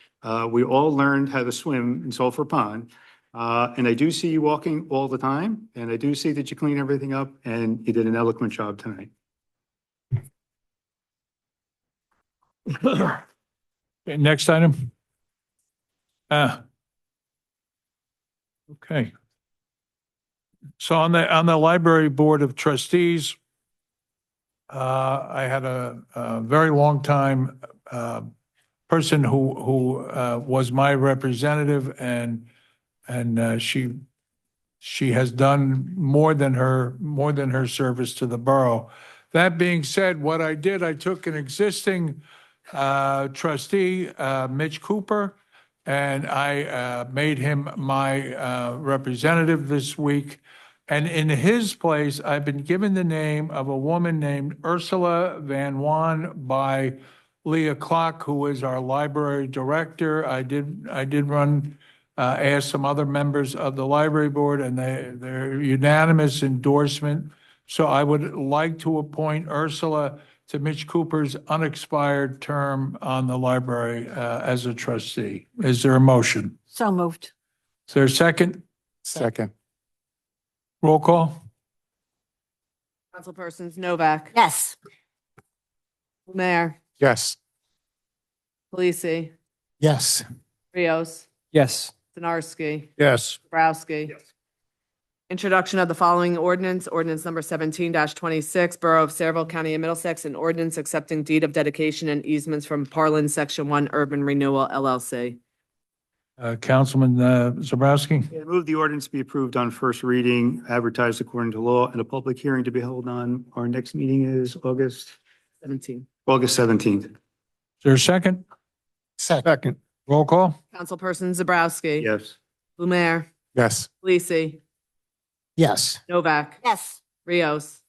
Speaker 4: We all learned how to swim in Sulphur Pond. And I do see you walking all the time, and I do see that you clean everything up, and you did an eloquent job tonight.
Speaker 1: Okay, next item. Okay. So on the library board of trustees, I had a very long time person who was my representative, and she has done more than her service to the borough. That being said, what I did, I took an existing trustee, Mitch Cooper, and I made him my representative this week. And in his place, I've been given the name of a woman named Ursula Van Wan by Leah Clark, who is our library director. I did run, ask some other members of the library board, and they're unanimous endorsement. So I would like to appoint Ursula to Mitch Cooper's unexpired term on the library as a trustee. Is there a motion?
Speaker 13: So moved.
Speaker 1: Is there a second?
Speaker 9: Second.
Speaker 1: Roll call?
Speaker 2: Councilpersons Novak,
Speaker 13: Yes.
Speaker 2: Mayor,
Speaker 9: Yes.
Speaker 2: Polisi,
Speaker 12: Yes.
Speaker 2: Rios,
Speaker 23: Yes.
Speaker 2: Zinarski,
Speaker 18: Yes.
Speaker 2: Bobrowski. Introduction of the following ordinance, ordinance number 17-26, Borough of Sayreville, County of Middlesex, an ordinance accepting deed of dedication and easements from Parlin Section 1 Urban Renewal LLC.
Speaker 1: Councilman Zabrowski?
Speaker 4: I move the ordinance be approved on first reading, advertised according to law, and a public hearing to be held on our next meeting is August
Speaker 2: 17.
Speaker 4: 17th.
Speaker 1: Is there a second?
Speaker 18: Second.
Speaker 1: Roll call?
Speaker 2: Councilperson Zabrowski.
Speaker 4: Yes.
Speaker 2: Lumiere,
Speaker 9: Yes.
Speaker 2: Polisi,
Speaker 12: Yes.
Speaker 2: Novak,
Speaker 13: Yes.
Speaker 2: Rios,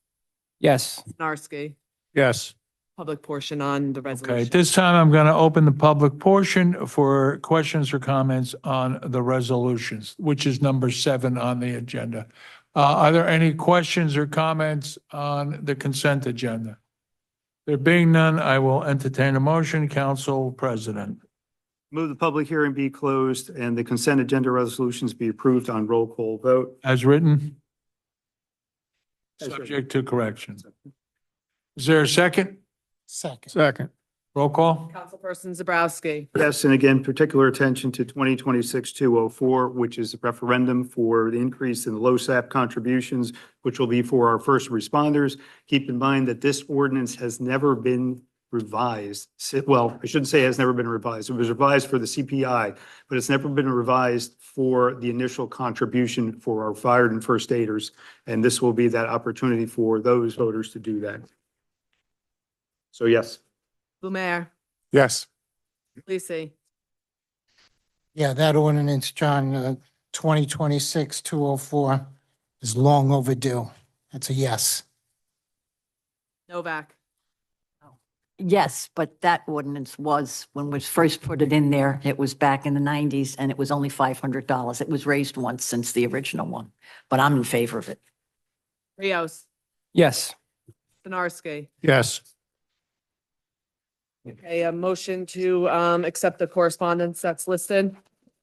Speaker 23: Yes.
Speaker 2: Zinarski.
Speaker 18: Yes.
Speaker 2: Public portion on the
Speaker 1: Okay,
Speaker 2: resolution.
Speaker 1: at this time, I'm going to open the public portion for questions or comments on the resolutions, which is number 7 on the agenda. Are there any questions or comments on the consent agenda? There being none, I will entertain a motion. Council President.
Speaker 4: Move the public hearing be closed and the consent agenda resolutions be approved on roll call vote.
Speaker 1: As written?
Speaker 4: As written.
Speaker 1: Subject to correction. Is there a second?
Speaker 12: Second.
Speaker 18: Second.
Speaker 1: Roll call?
Speaker 2: Councilperson Zabrowski.
Speaker 4: Yes, and again, particular attention to 2026-204, which is a referendum for the increase in the LoSAP contributions, which will be for our first responders. Keep in mind that this ordinance has never been revised. Well, I shouldn't say it has never been revised. It was revised for the CPI, but it's never been revised for the initial contribution for our fire and first aiders. And this will be that opportunity for those voters to do that. So yes.
Speaker 2: Lumiere,
Speaker 9: Yes.
Speaker 2: Polisi,
Speaker 12: Yeah, that ordinance, John, 2026-204 is long overdue. That's a yes.
Speaker 2: Novak,
Speaker 13: Yes, but that ordinance was, when we first put it in there, it was back in the 90s and it was only $500. It was raised once since the original one, but I'm in favor of it.
Speaker 2: Rios,
Speaker 23: Yes.
Speaker 2: Zinarski.
Speaker 18: Yes.
Speaker 2: Okay, a motion to accept the correspondence that's listed.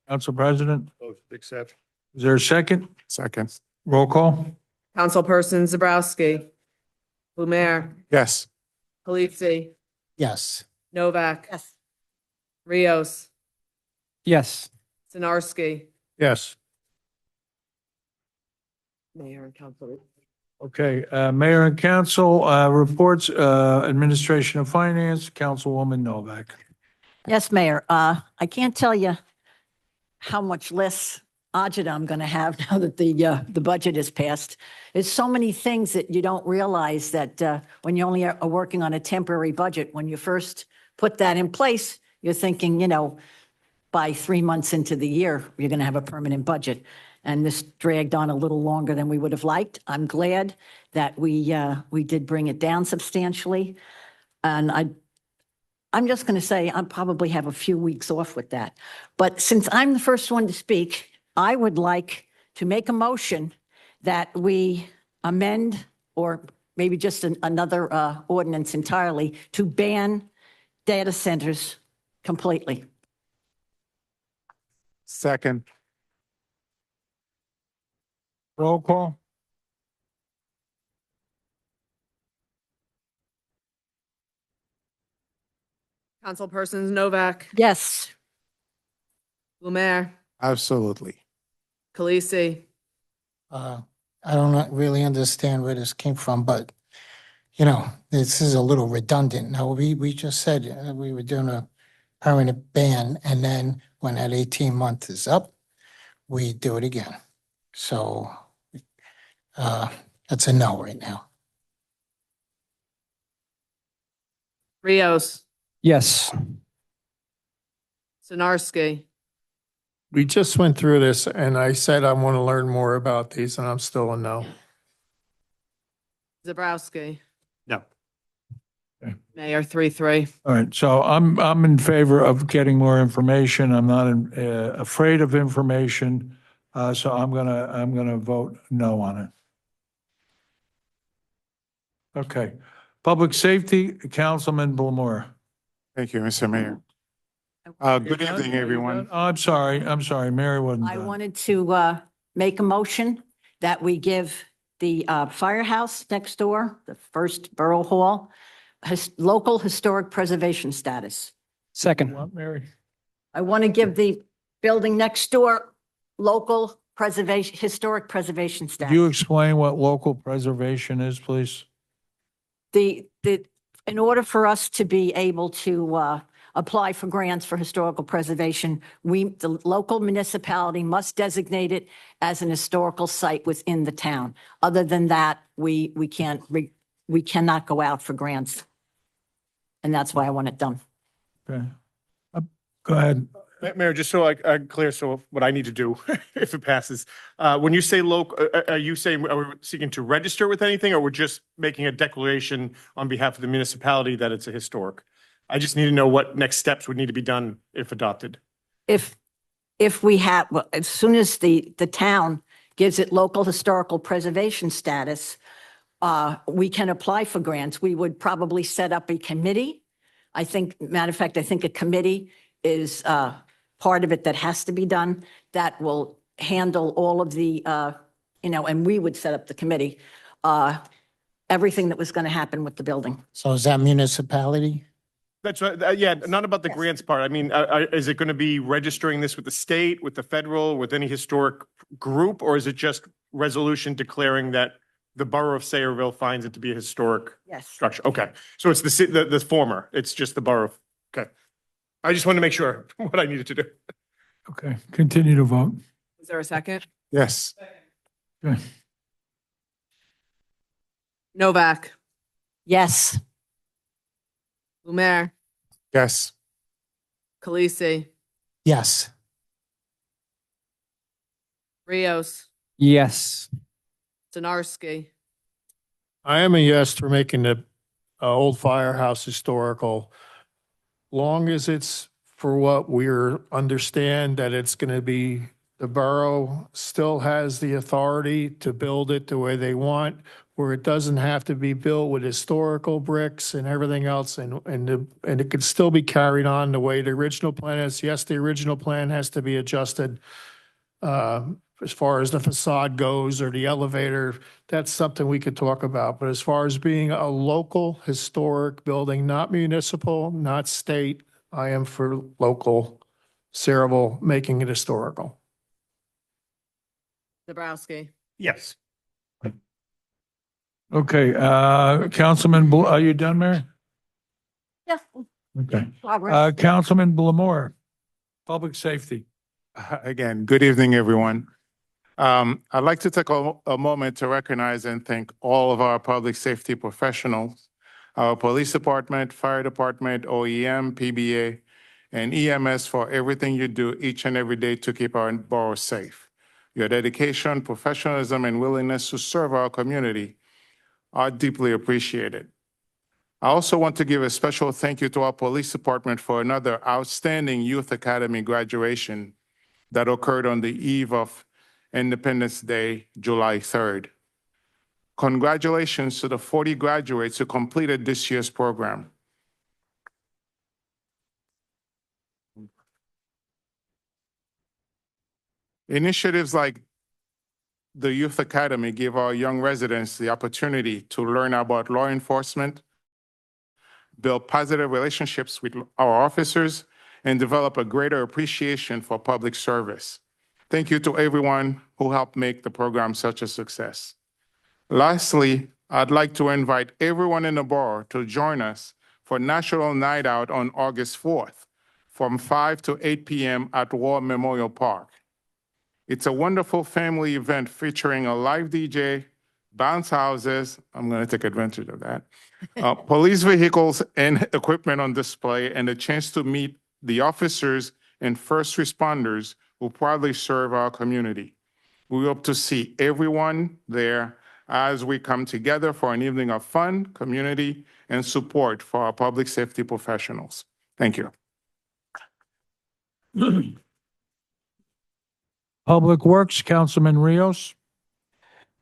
Speaker 1: Council President,
Speaker 4: Accept.
Speaker 1: is there a second?
Speaker 9: Second.
Speaker 1: Roll call?
Speaker 2: Councilperson Zabrowski, Lumiere,
Speaker 9: Yes.
Speaker 2: Polisi,
Speaker 12: Yes.
Speaker 2: Novak,
Speaker 13: Yes.
Speaker 2: Rios,
Speaker 23: Yes.
Speaker 2: Zinarski.
Speaker 18: Yes.
Speaker 2: Mayor and Council.
Speaker 1: Okay, Mayor and Council, reports, Administration of Finance, Councilwoman Novak.
Speaker 13: Yes, Mayor. I can't tell you how much less agita I'm going to have now that the budget is passed. There's so many things that you don't realize that when you only are working on a temporary budget, when you first put that in place, you're thinking, by 3 months into the year, you're going to have a permanent budget. And this dragged on a little longer than we would have liked. I'm glad that we did bring it down substantially. And I'm just going to say I'll probably have a few weeks off with that. But since I'm the first one to speak, I would like to make a motion that we amend or maybe just another ordinance entirely to ban data centers completely.
Speaker 9: Second.
Speaker 1: Roll call?
Speaker 2: Councilpersons Novak,
Speaker 13: Yes.
Speaker 2: Blumer,
Speaker 9: Absolutely.
Speaker 2: Khaleesi,
Speaker 12: I don't really understand where this came from, but, you know, this is a little redundant. Now, we just said we were doing a permanent ban, and then when that 18-month is up, we do it again. So that's a no right now.
Speaker 2: Rios,
Speaker 23: Yes.
Speaker 2: Sinarski,
Speaker 10: We just went through this and I said I want to learn more about these and I'm still a no.
Speaker 2: Zabrowski,
Speaker 4: No.
Speaker 2: Mayor 3-3.
Speaker 1: All right, so I'm in favor of getting more information. I'm not afraid of information, so I'm gonna vote no on it. Okay, Public Safety, Councilman Blamore.
Speaker 9: Thank you, Mr. Mayor. Good evening, everyone.
Speaker 1: Oh, I'm sorry, Mary wasn't
Speaker 13: I
Speaker 1: done.
Speaker 13: wanted to make a motion that we give the firehouse next door, the first Borough Hall, local historic preservation status.
Speaker 23: Second.
Speaker 1: What, Mary?
Speaker 13: I want to give the building next door local preservation, historic preservation
Speaker 1: Could
Speaker 13: status.
Speaker 1: you explain what local preservation is, please?
Speaker 13: In order for us to be able to apply for grants for historical preservation, the local municipality must designate it as an historical site within the town. Other than that, we cannot go out for grants. And that's why I want it done.
Speaker 1: Okay. Go ahead.
Speaker 5: Mayor, just so I'm clear, so what I need to do if it passes, when you say local, are you saying, are we seeking to register with anything, or we're just making a declaration on behalf of the municipality that it's a historic? I just need to know what next steps would need to be done if adopted.
Speaker 13: If we have, well, as soon as the town gives it local historical preservation status, we can apply for grants. We would probably set up a committee. I think, matter of fact, I think a committee is part of it that has to be done, that will handle all of the, and we would set up the committee, everything that was going to happen with the building.
Speaker 12: So is that municipality?
Speaker 5: That's right. Yeah, not about the grants part. I mean, is it going to be registering this with the state, with the federal, with any historic group, or is it just resolution declaring that the borough of Sayreville finds it to be a historic structure? Okay, so it's the former. It's just the borough. Okay, I just wanted to make sure what I needed to do.
Speaker 1: Okay, continue to vote.
Speaker 2: Is there a second?
Speaker 9: Yes.
Speaker 1: Okay.
Speaker 2: Novak,
Speaker 13: Yes.
Speaker 2: Blumer,
Speaker 9: Yes.
Speaker 2: Khaleesi,
Speaker 12: Yes.
Speaker 2: Rios,
Speaker 23: Yes.
Speaker 2: Sinarski,
Speaker 10: I am a yes for making the old firehouse historical. Long as it's for what we're understand that it's going to be, the borough still has the authority to build it the way they want, where it doesn't have to be built with historical bricks and everything else, and it could still be carried on the way the original plan is. Yes, the original plan has to be adjusted as far as the facade goes or the elevator. That's something we could talk about. But as far as being a local historic building, not municipal, not state, I am for local Sayreville, making it historical.
Speaker 2: Zabrowski,
Speaker 5: Yes.
Speaker 1: Okay, Councilman, are you done, Mary?
Speaker 13: Yeah.
Speaker 1: Okay.
Speaker 13: Progress.
Speaker 1: Councilman Blamore, Public Safety.
Speaker 9: Again, good evening, everyone. I'd like to take a moment to recognize and thank all of our public safety professionals, our police department, fire department, OEM, PBA, and EMS for everything you do each and every day to keep our borough safe. Your dedication, professionalism, and willingness to serve our community are deeply appreciated. I also want to give a special thank you to our police department for another outstanding Youth Academy graduation that occurred on the eve of Independence Day, July 3rd. Congratulations to the 40 graduates who completed this year's program. Initiatives like the Youth Academy give our young residents the opportunity to learn about law enforcement, build positive relationships with our officers, and develop a greater appreciation for public service. Thank you to everyone who helped make the program such a success. Lastly, I'd like to invite everyone in the borough to join us for National Night Out on August 4th from 5 to 8 p.m. at War Memorial Park. It's a wonderful family event featuring a live DJ, bounce houses, I'm going to take advantage of that, police vehicles and equipment on display, and a chance to meet the officers and first responders who proudly serve our community. We hope to see everyone there as we come together for an evening of fun, community, and support for our public safety professionals. Thank you.
Speaker 1: Public Works, Councilman Rios.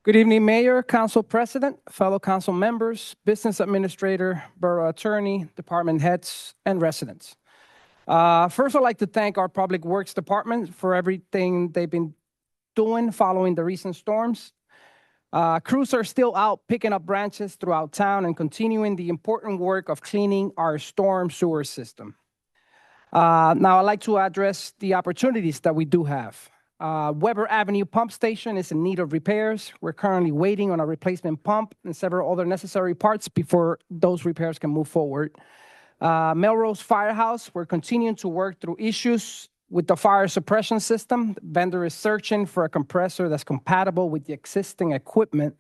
Speaker 23: Good evening, Mayor, Council President, fellow council members, business administrator, borough attorney, department heads, and residents. First, I'd like to thank our Public Works Department for everything they've been doing following the recent storms. Crews are still out picking up branches throughout town and continuing the important work of cleaning our storm sewer system. Now, I'd like to address the opportunities that we do have. Weber Avenue Pump Station is in need of repairs. We're currently waiting on a replacement pump and several other necessary parts before those repairs can move forward. Melrose Firehouse, we're continuing to work through issues with the fire suppression system. The vendor is searching for a compressor that's compatible with the existing equipment.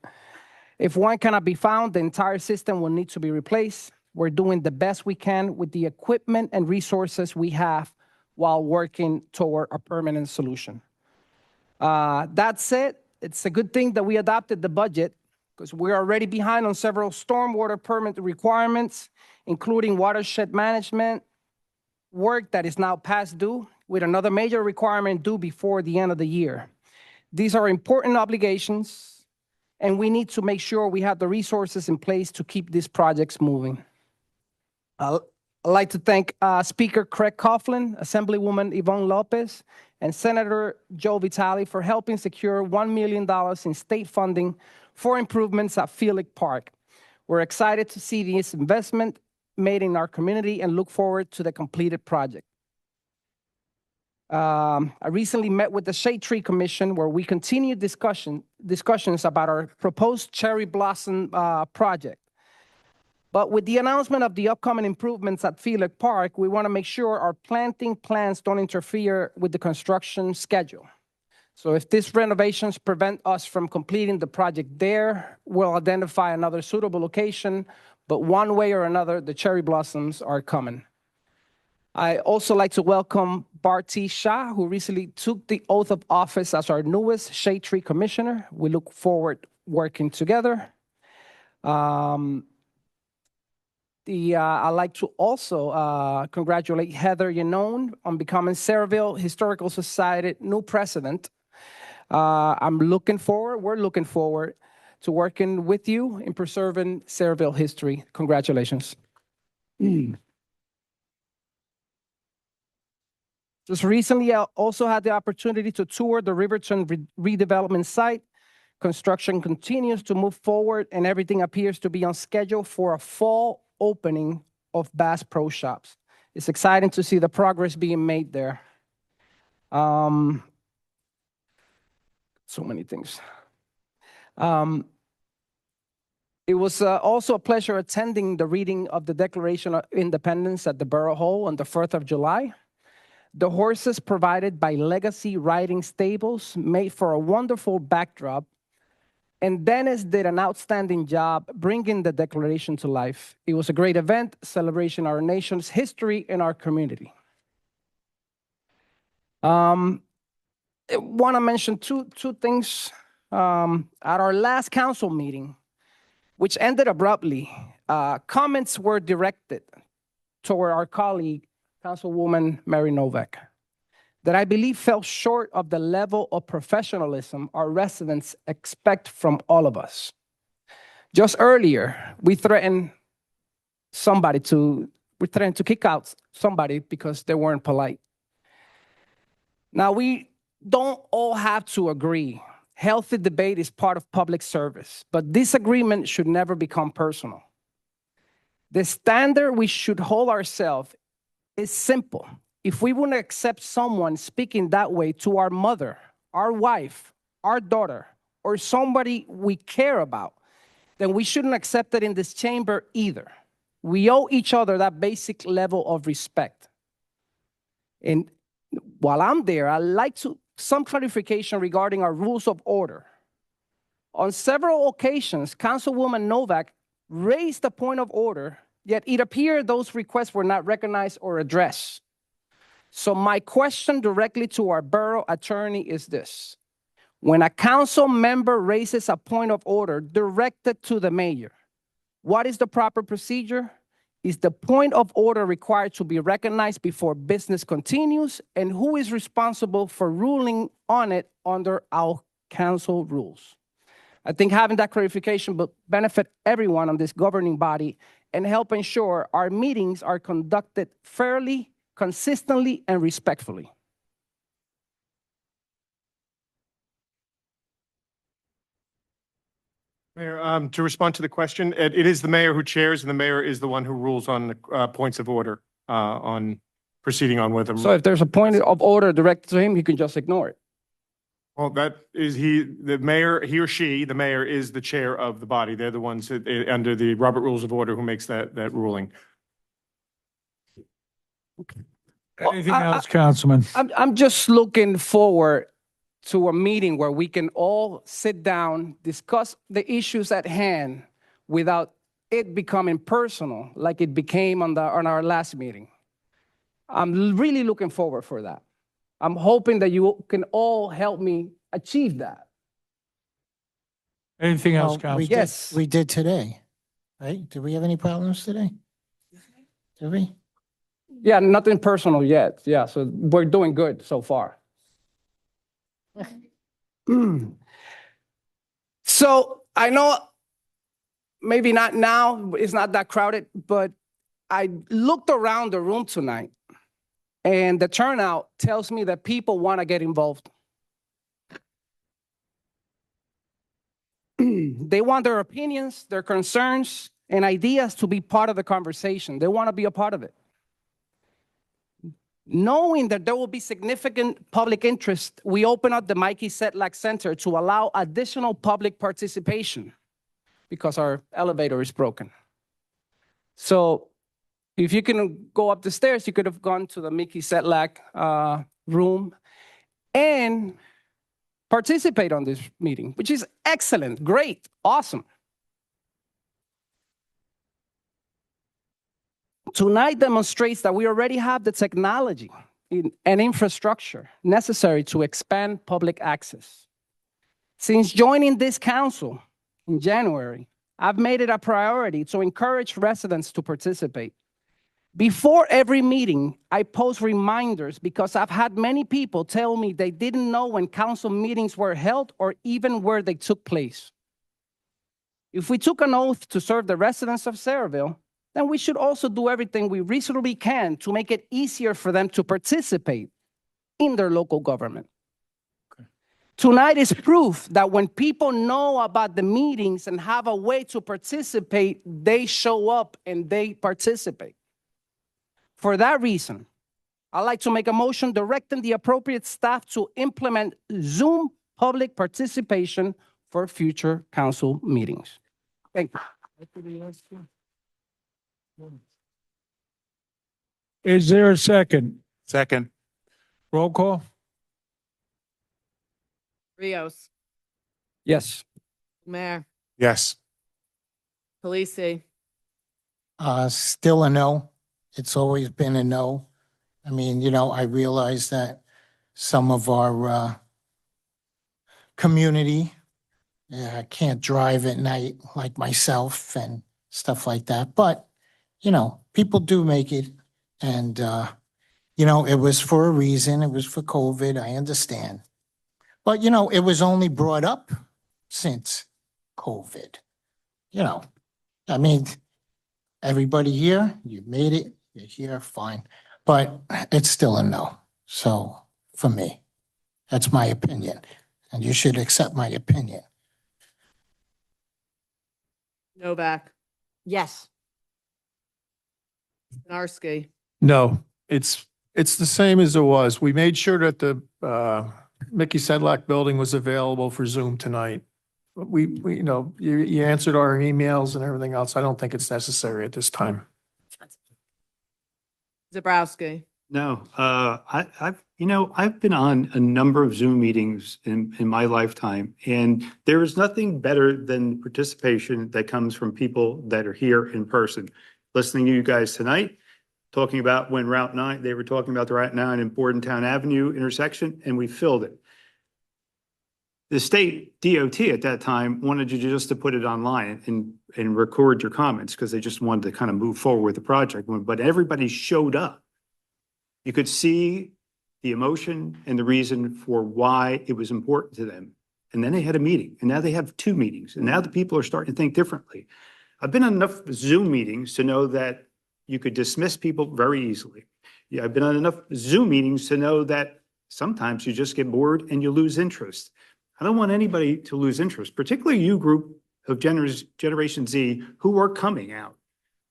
Speaker 23: If one cannot be found, the entire system will need to be replaced. We're doing the best we can with the equipment and resources we have while working toward a permanent solution. That said, it's a good thing that we adopted the budget because we're already behind on several stormwater permit requirements, including watershed management work that is now past due, with another major requirement due before the end of the year. These are important obligations, and we need to make sure we have the resources in place to keep these projects moving. I'd like to thank Speaker Craig Coughlin, Assemblywoman Yvonne Lopez, and Senator Joe Vitale for helping secure $1 million in state funding for improvements at Field Park. We're excited to see this investment made in our community and look forward to the completed project. I recently met with the Shade Tree Commission where we continued discussions about our proposed cherry blossom project. But with the announcement of the upcoming improvements at Field Park, we want to make sure our planting plans don't interfere with the construction schedule. So if these renovations prevent us from completing the project there, we'll identify another suitable location, but one way or another, the cherry blossoms are coming. I also like to welcome Bharti Shah, who recently took the oath of office as our newest Shade Tree Commissioner. We look forward working together. I'd like to also congratulate Heather Yanone on becoming Sayreville Historical Society new president. we're looking forward to working with you in preserving Sayreville history. Congratulations. Just recently, I also had the opportunity to tour the Riverton redevelopment site. Construction continues to move forward, and everything appears to be on schedule for a fall opening of Bass Pro Shops. It's exciting to see the progress being made there. So many things. It was also a pleasure attending the reading of the Declaration of Independence at the Borough Hall on the 4th of July. The horses provided by Legacy Riding Stables made for a wonderful backdrop, and Dennis did an outstanding job bringing the Declaration to life. It was a great event, celebration our nation's history and our community. I want to mention two things. At our last council meeting, which ended abruptly, comments were directed toward our colleague, Councilwoman Mary Novak, that I believe fell short of the level of professionalism our residents expect from all of us. Just earlier, we threatened to kick out somebody because they weren't polite. Now, we don't all have to agree. Healthy debate is part of public service, but disagreement should never become personal. The standard we should hold ourselves is simple. If we wouldn't accept someone speaking that way to our mother, our wife, our daughter, or somebody we care about, then we shouldn't accept it in this chamber either. We owe each other that basic level of respect. And while I'm there, I'd like some clarification regarding our rules of order. On several occasions, Councilwoman Novak raised a point of order, yet it appeared those requests were not recognized or addressed. So my question directly to our borough attorney is this. When a council member raises a point of order directed to the mayor, what is the proper procedure? Is the point of order required to be recognized before business continues? And who is responsible for ruling on it under our council rules? I think having that clarification will benefit everyone on this governing body and help ensure our meetings are conducted fairly, consistently, and respectfully.
Speaker 9: Mayor, to respond to the question, it is the mayor who chairs, and the mayor is the one who rules on the points of order on proceeding on with them.
Speaker 23: So if there's a point of order directed to him, he can just ignore it.
Speaker 9: Well, that is the mayor, he or she, the mayor is the chair of the body. They're the ones that, under the Robert Rules of Order, who makes that ruling.
Speaker 1: Anything else, Councilman?
Speaker 23: I'm just looking forward to a meeting where we can all sit down, discuss the issues at hand without it becoming personal like it became on our last meeting. I'm really looking forward for that. I'm hoping that you can all help me achieve that.
Speaker 1: Anything else,
Speaker 12: Well,
Speaker 1: Councilman?
Speaker 23: Yes.
Speaker 12: We did today, right? Did we have any problems today? Did we?
Speaker 23: Yeah, nothing personal yet. Yeah, so we're doing good so far. So I know maybe not now, it's not that crowded, but I looked around the room tonight and the turnout tells me that people want to get involved. They want their opinions, their concerns, and ideas to be part of the conversation. They want to be a part of it. Knowing that there will be significant public interest, we open up the Mikey Sedlak Center to allow additional public participation because our elevator is broken. So if you can go up the stairs, you could have gone to the Mickey Sedlak room and participate on this meeting, which is excellent, great, awesome. Tonight demonstrates that we already have the technology and infrastructure necessary to expand public access. Since joining this council in January, I've made it a priority to encourage residents to participate. Before every meeting, I post reminders because I've had many people tell me they didn't know when council meetings were held or even where they took place. If we took an oath to serve the residents of Sayreville, then we should also do everything we reasonably can to make it easier for them to participate in their local government. Okay. Tonight is proof that when people know about the meetings and have a way to participate, they show up and they participate. For that reason, I'd like to make a motion directing the appropriate staff to implement Zoom public participation for future council meetings. Thank you.
Speaker 1: Is there a second?
Speaker 9: Second.
Speaker 1: Roll call?
Speaker 2: Rios,
Speaker 23: Yes.
Speaker 2: Mayor,
Speaker 9: Yes.
Speaker 2: Polisi,
Speaker 12: Still a no. It's always been a no. I mean, I realize that some of our community can't drive at night like myself and stuff like that. But, people do make it. And, it was for a reason. It was for COVID. I understand. But, it was only brought up since COVID. you know, I mean, everybody here, you made it, you're here, fine. But it's still a no. So for me, that's my opinion. And you should accept my opinion.
Speaker 2: Novak,
Speaker 13: Yes.
Speaker 2: Narski,
Speaker 15: No, it's the same as it was. We made sure that the Mickey Sedlak building was available for Zoom tonight. You know, you answered our emails and everything else. I don't think it's necessary at this time.
Speaker 2: Zabrowski,
Speaker 4: No, I've been on a number of Zoom meetings in my lifetime, and there is nothing better than participation that comes from people that are here in person. Listening to you guys tonight, talking about when Route 9, they were talking about the Route 9 and Bordentown Avenue intersection, and we filled it. The state DOT at that time wanted you just to put it online and record your comments because they just wanted to kind of move forward with the project. But everybody showed up. You could see the emotion and the reason for why it was important to them. And then they had a meeting, and now they have two meetings, and now the people are starting to think differently. I've been on enough Zoom meetings to know that you could dismiss people very easily. Yeah, I've been on enough Zoom meetings to know that sometimes you just get bored and you lose interest. I don't want anybody to lose interest, particularly you group of Generation Z who are coming out.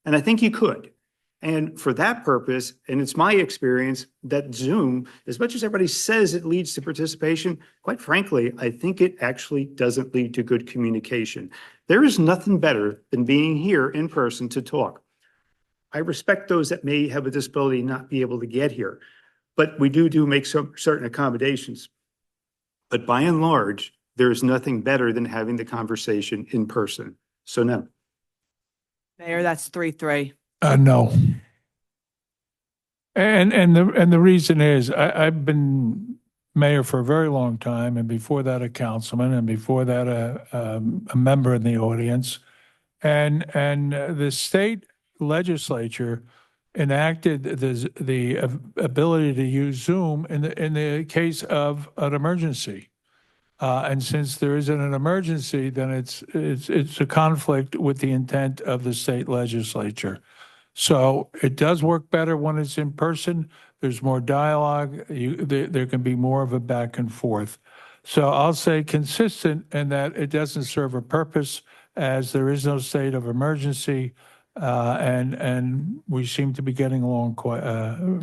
Speaker 4: And I think you could. And for that purpose, and it's my experience that Zoom, as much as everybody says it leads to participation, quite frankly, I think it actually doesn't lead to good communication. There is nothing better than being here in person to talk. I respect those that may have a disability and not be able to get here, but we do make some certain accommodations. But by and large, there is nothing better than having the conversation in person. So no.
Speaker 2: Mayor, that's 3-3.
Speaker 1: No. And the reason is I've been mayor for a very long time, and before that a councilman, and before that a member in the audience, and the state legislature enacted the ability to use Zoom in the case of an emergency. And since there isn't an emergency, then it's a conflict with the intent of the state legislature. So it does work better when it's in person. There's more dialogue. There can be more of a back and forth. So I'll say consistent in that it doesn't serve a purpose, as there is no state of emergency, and we seem to be getting along quite.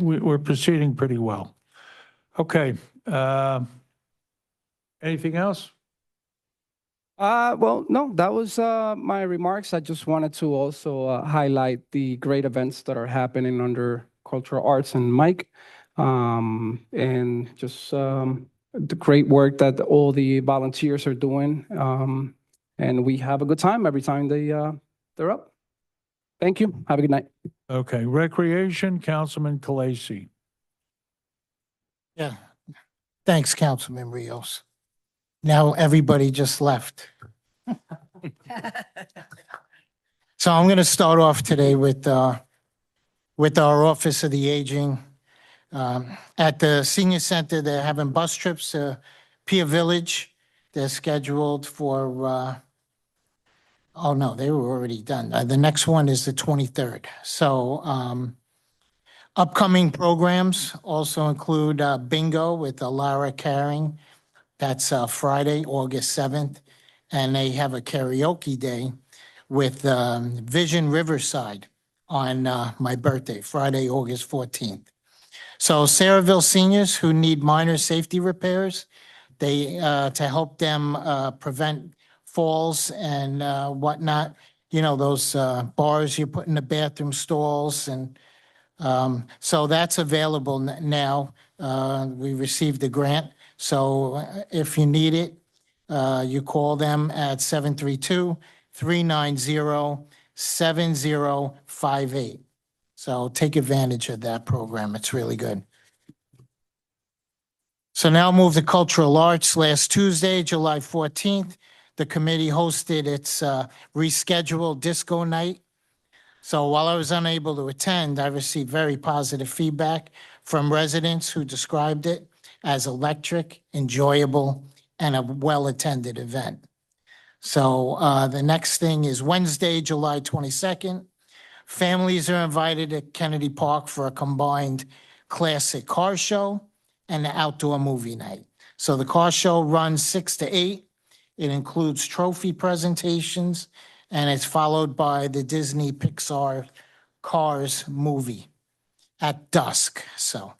Speaker 1: We're proceeding pretty well. Okay. Anything else?
Speaker 23: Well, no, that was my remarks. I just wanted to also highlight the great events that are happening under Cultural Arts and Mike, and just the great work that all the volunteers are doing. And we have a good time every time they're up. Thank you. Have a good night.
Speaker 1: Okay. Recreation, Councilman Khaleesi.
Speaker 12: Yeah. Thanks, Councilman Rios. Now everybody just left. So I'm going to start off today with our Office of the Aging. At the senior center, they're having bus trips to Pier Village. They're scheduled for, oh no, they were already done. The next one is the 23rd. So upcoming programs also include bingo with Lara Caring. That's Friday, August 7th. And they have a karaoke day with Vision Riverside on my birthday, Friday, August 14th. So Sayreville seniors who need minor safety repairs, they to help them prevent falls and whatnot. You know, those bars you put in the bathroom stalls. And so that's available now. We received the grant. So if you need it, you call them at 732-390-7058. So take advantage of that program. It's really good. So now move to Cultural Arts. Last Tuesday, July 14th, the committee hosted its rescheduled disco night. So while I was unable to attend, I received very positive feedback from residents who described it as electric, enjoyable, and a well-attended event. So the next thing is Wednesday, July 22nd. Families are invited at Kennedy Park for a combined classic car show and an outdoor movie night. So the car show runs 6 to 8. It includes trophy presentations, and it's followed by the Disney Pixar Cars movie at dusk. So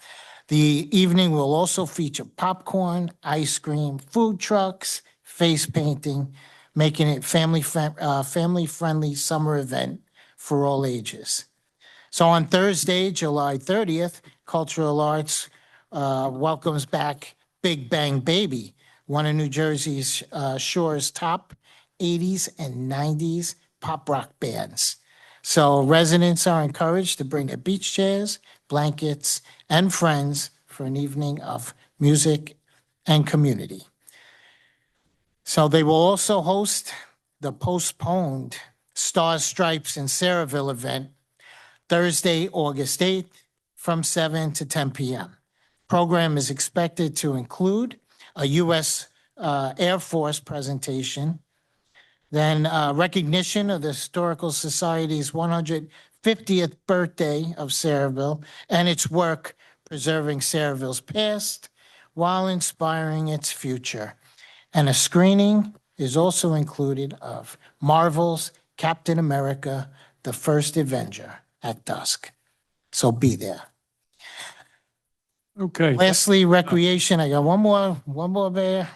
Speaker 12: the evening will also feature popcorn, ice cream, food trucks, face painting, making it family-friendly summer event for all ages. So on Thursday, July 30th, Cultural Arts welcomes back Big Bang Baby, one of New Jersey's Shore's top 80s and 90s pop rock bands. So residents are encouraged to bring their beach chairs, blankets, and friends for an evening of music and community. So they will also host the postponed Stars, Stripes, and Sayreville event Thursday, August 8th from 7 to 10 p.m. Program is expected to include a U.S. Air Force presentation, then recognition of the Historical Society's 150th birthday of Sayreville and its work preserving Sayreville's past while inspiring its future. And a screening is also included of Marvel's Captain America, the First Avenger at dusk. So be there.
Speaker 1: Okay.
Speaker 12: Lastly, recreation. I got one more there.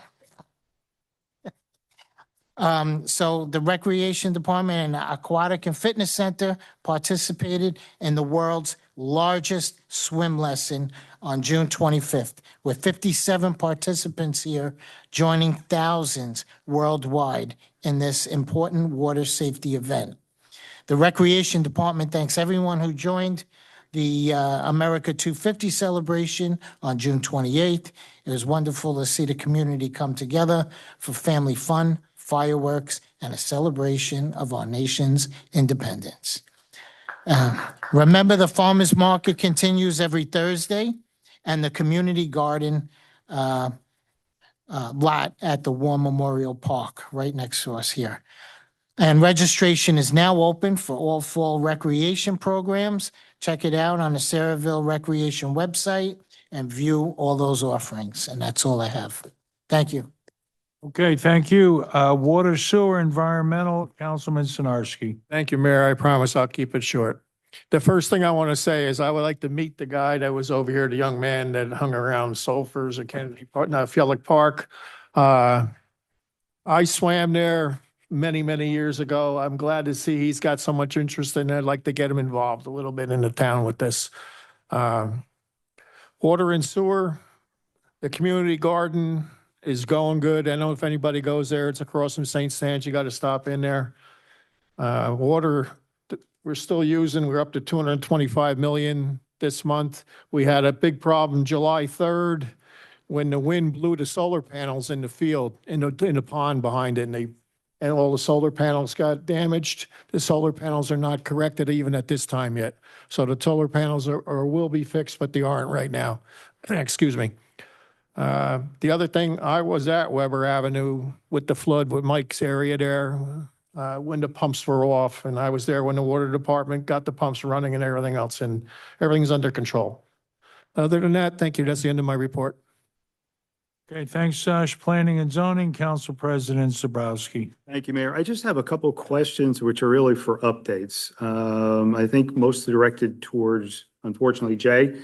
Speaker 12: So the Recreation Department and Aquatic and Fitness Center participated in the world's largest swim lesson on June 25th, with 57 participants here joining thousands worldwide in this important water safety event. The Recreation Department thanks everyone who joined the America 250 celebration on June 28th. It was wonderful to see the community come together for family fun, fireworks, and a celebration of our nation's independence. Remember, the farmers market continues every Thursday, and the community garden lot at the War Memorial Park right next to us here. And registration is now open for all fall recreation programs. Check it out on the Sayreville Recreation website and view all those offerings. And that's all I have. Thank you.
Speaker 1: Okay, thank you. Water, Sewer, Environmental, Councilman Sinarski.
Speaker 15: Thank you, Mayor. I promise I'll keep it short. The first thing I want to say is I would like to meet the guy that was over here, the young man that hung around Sulphurs or Kennedy Park, no, Fjellek Park. I swam there many, many years ago. I'm glad to see he's got so much interest in it. I'd like to get him involved a little bit in the town with this. Water and sewer, the community garden is going good. I don't know if anybody goes there. It's across from St. Stan's. You got to stop in there. Water, we're still using, we're up to 225 million this month. We had a big problem July 3rd when the wind blew the solar panels in the field, in the pond behind it, and all the solar panels got damaged. The solar panels are not corrected even at this time yet. So the solar panels are will be fixed, but they aren't right now. Excuse me. The other thing, I was at Weber Avenue with the flood with Mike's area there when the pumps were off, and I was there when the water department got the pumps running and everything else, and everything's under control. Other than that, thank you. That's the end of my report.
Speaker 1: Okay, thanks, Sash. Planning and Zoning, Council President Zabrowski.
Speaker 4: Thank you, Mayor. I just have a couple questions which are really for updates. I think mostly directed towards, unfortunately, Jay.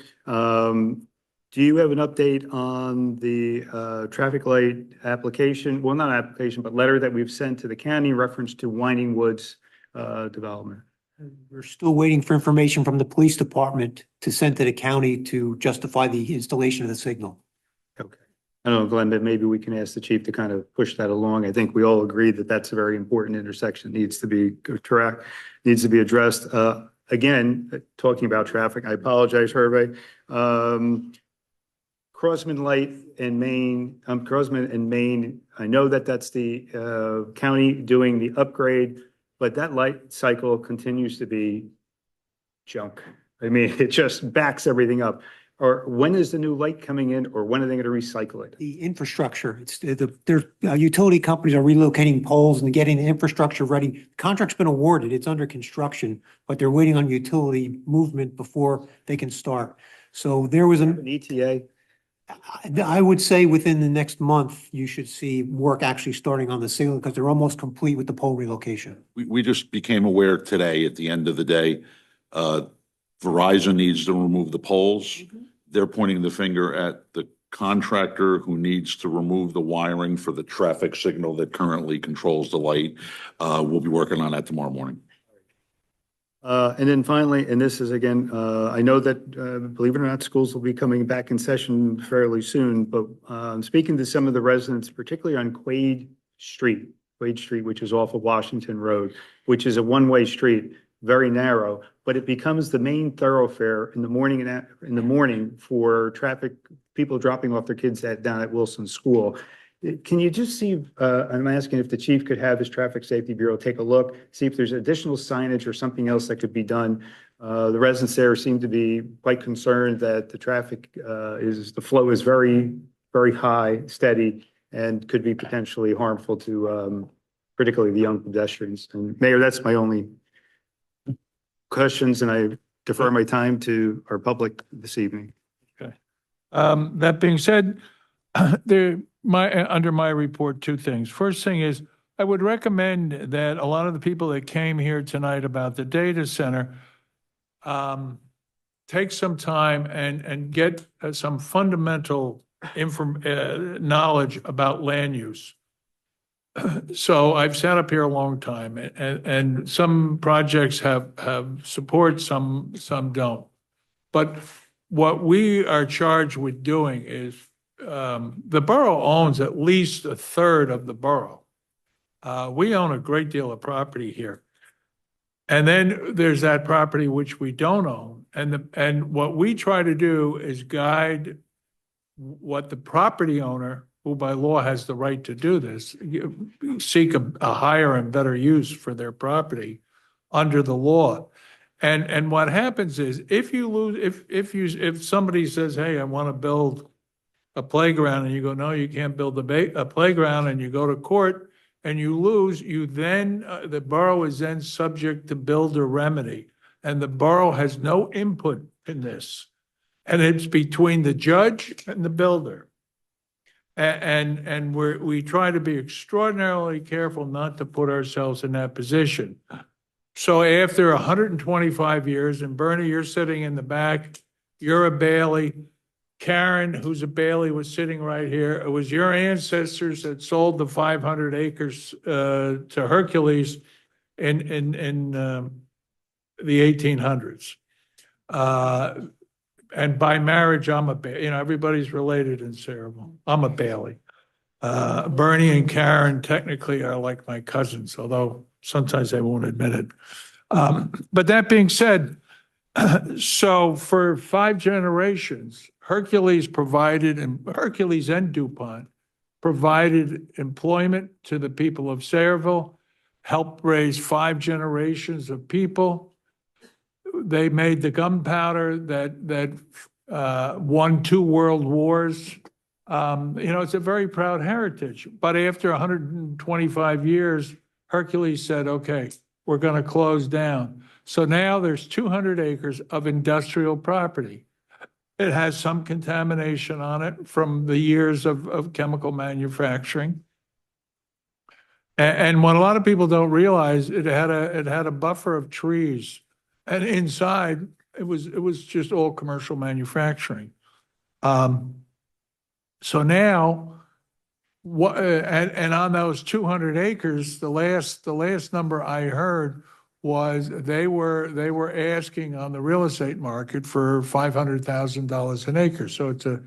Speaker 4: Do you have an update on the traffic light application? Well, not application, but letter that we've sent to the county in reference to Winding Woods development?
Speaker 16: We're still waiting for information from the police department to send to the county to justify the installation of the signal.
Speaker 4: Okay. I don't know, Glenn, but maybe we can ask the chief to kind of push that along. I think we all agree that that's a very important intersection, needs to be needs to be addressed. Again, talking about traffic, I apologize, Hervé. Crossman Light and Main, Crossman and Main, I know that that's the county doing the upgrade, but that light cycle continues to be junk. I mean, it just backs everything up. or when is the new light coming in, or when are they going to recycle it?
Speaker 16: The infrastructure, it's there's utility companies are relocating poles and getting the infrastructure ready. Contract's been awarded, it's under construction, but they're waiting on utility movement before they can start. So there was
Speaker 4: An ETA?
Speaker 16: I would say within the next month, you should see work actually starting on the ceiling because they're almost complete with the pole relocation.
Speaker 17: We just became aware today, at the end of the day, Verizon needs to remove the poles. They're pointing the finger at the contractor who needs to remove the wiring for the traffic signal that currently controls the light. We'll be working on that tomorrow morning.
Speaker 4: And then finally, and this is again, I know that, believe it or not, schools will be coming back in session fairly soon, but speaking to some of the residents, particularly on Quaid Street, which is off of Washington Road, which is a one-way street, very narrow, but it becomes the main thoroughfare in the morning for traffic, people dropping off their kids down at Wilson School. Can you just see, I'm asking if the chief could have his Traffic Safety Bureau take a look, see if there's additional signage or something else that could be done. The residents there seem to be quite concerned that the traffic the flow is very, very high, steady, and could be potentially harmful to particularly the young pedestrians. And Mayor, that's my only questions, and I defer my time to our public this evening.
Speaker 1: Okay. That being said, under my report, two things. First thing is, I would recommend that a lot of the people that came here tonight about the data center take some time and get some fundamental knowledge about land use. So I've sat up here a long time, and some projects have support, some don't. But what we are charged with doing is the borough owns at least a third of the borough. We own a great deal of property here. And then there's that property which we don't own. And what we try to do is guide what the property owner, who by law has the right to do this, seek a higher and better use for their property under the law. And what happens is if somebody says, hey, I want to build a playground, and you go, no, you can't build a playground, and you go to court and you lose, the borough is then subject to builder remedy. And the borough has no input in this. And it's between the judge and the builder. And we try to be extraordinarily careful not to put ourselves in that position. So after 125 years, and Bernie, you're sitting in the back, you're a Bailey. Karen, who's a Bailey, was sitting right here. It was your ancestors that sold the 500 acres to Hercules in the 1800s. And by marriage, I'm a Bailey. Everybody's related in Sayreville. I'm a Bailey. Bernie and Karen technically are like my cousins, although sometimes they won't admit it. But that being said, so for 5 generations, Hercules and DuPont provided employment to the people of Sayreville, helped raise 5 generations of people. They made the gunpowder that won 2 world wars. It's a very proud heritage. But after 125 years, Hercules said, okay, we're going to close down. So now there's 200 acres of industrial property. It has some contamination on it from the years of chemical manufacturing. And what a lot of people don't realize, it had a buffer of trees. And inside, it was just all commercial manufacturing. So now, and on those 200 acres, the last number I heard was they were asking on the real estate market for $500,000 an acre. So it's a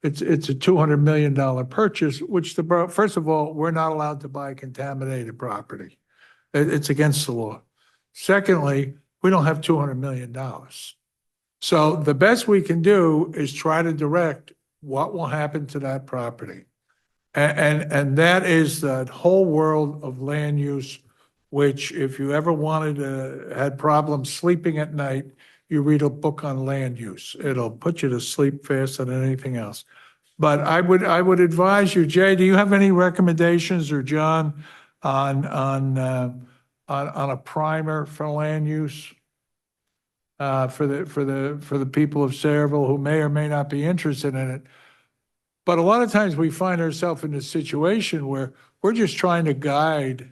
Speaker 1: $200 million purchase, which the borough, first of all, we're not allowed to buy contaminated property. It's against the law. Secondly, we don't have $200 million. So the best we can do is try to direct what will happen to that property. And that is that whole world of land use, which if you ever had problems sleeping at night, you read a book on land use. It'll put you to sleep faster than anything else. But I would advise you, Jay, do you have any recommendations, or John, on a primer for land use? For the people of Sayreville who may or may not be interested in it. But a lot of times we find ourselves in a situation where we're just trying to guide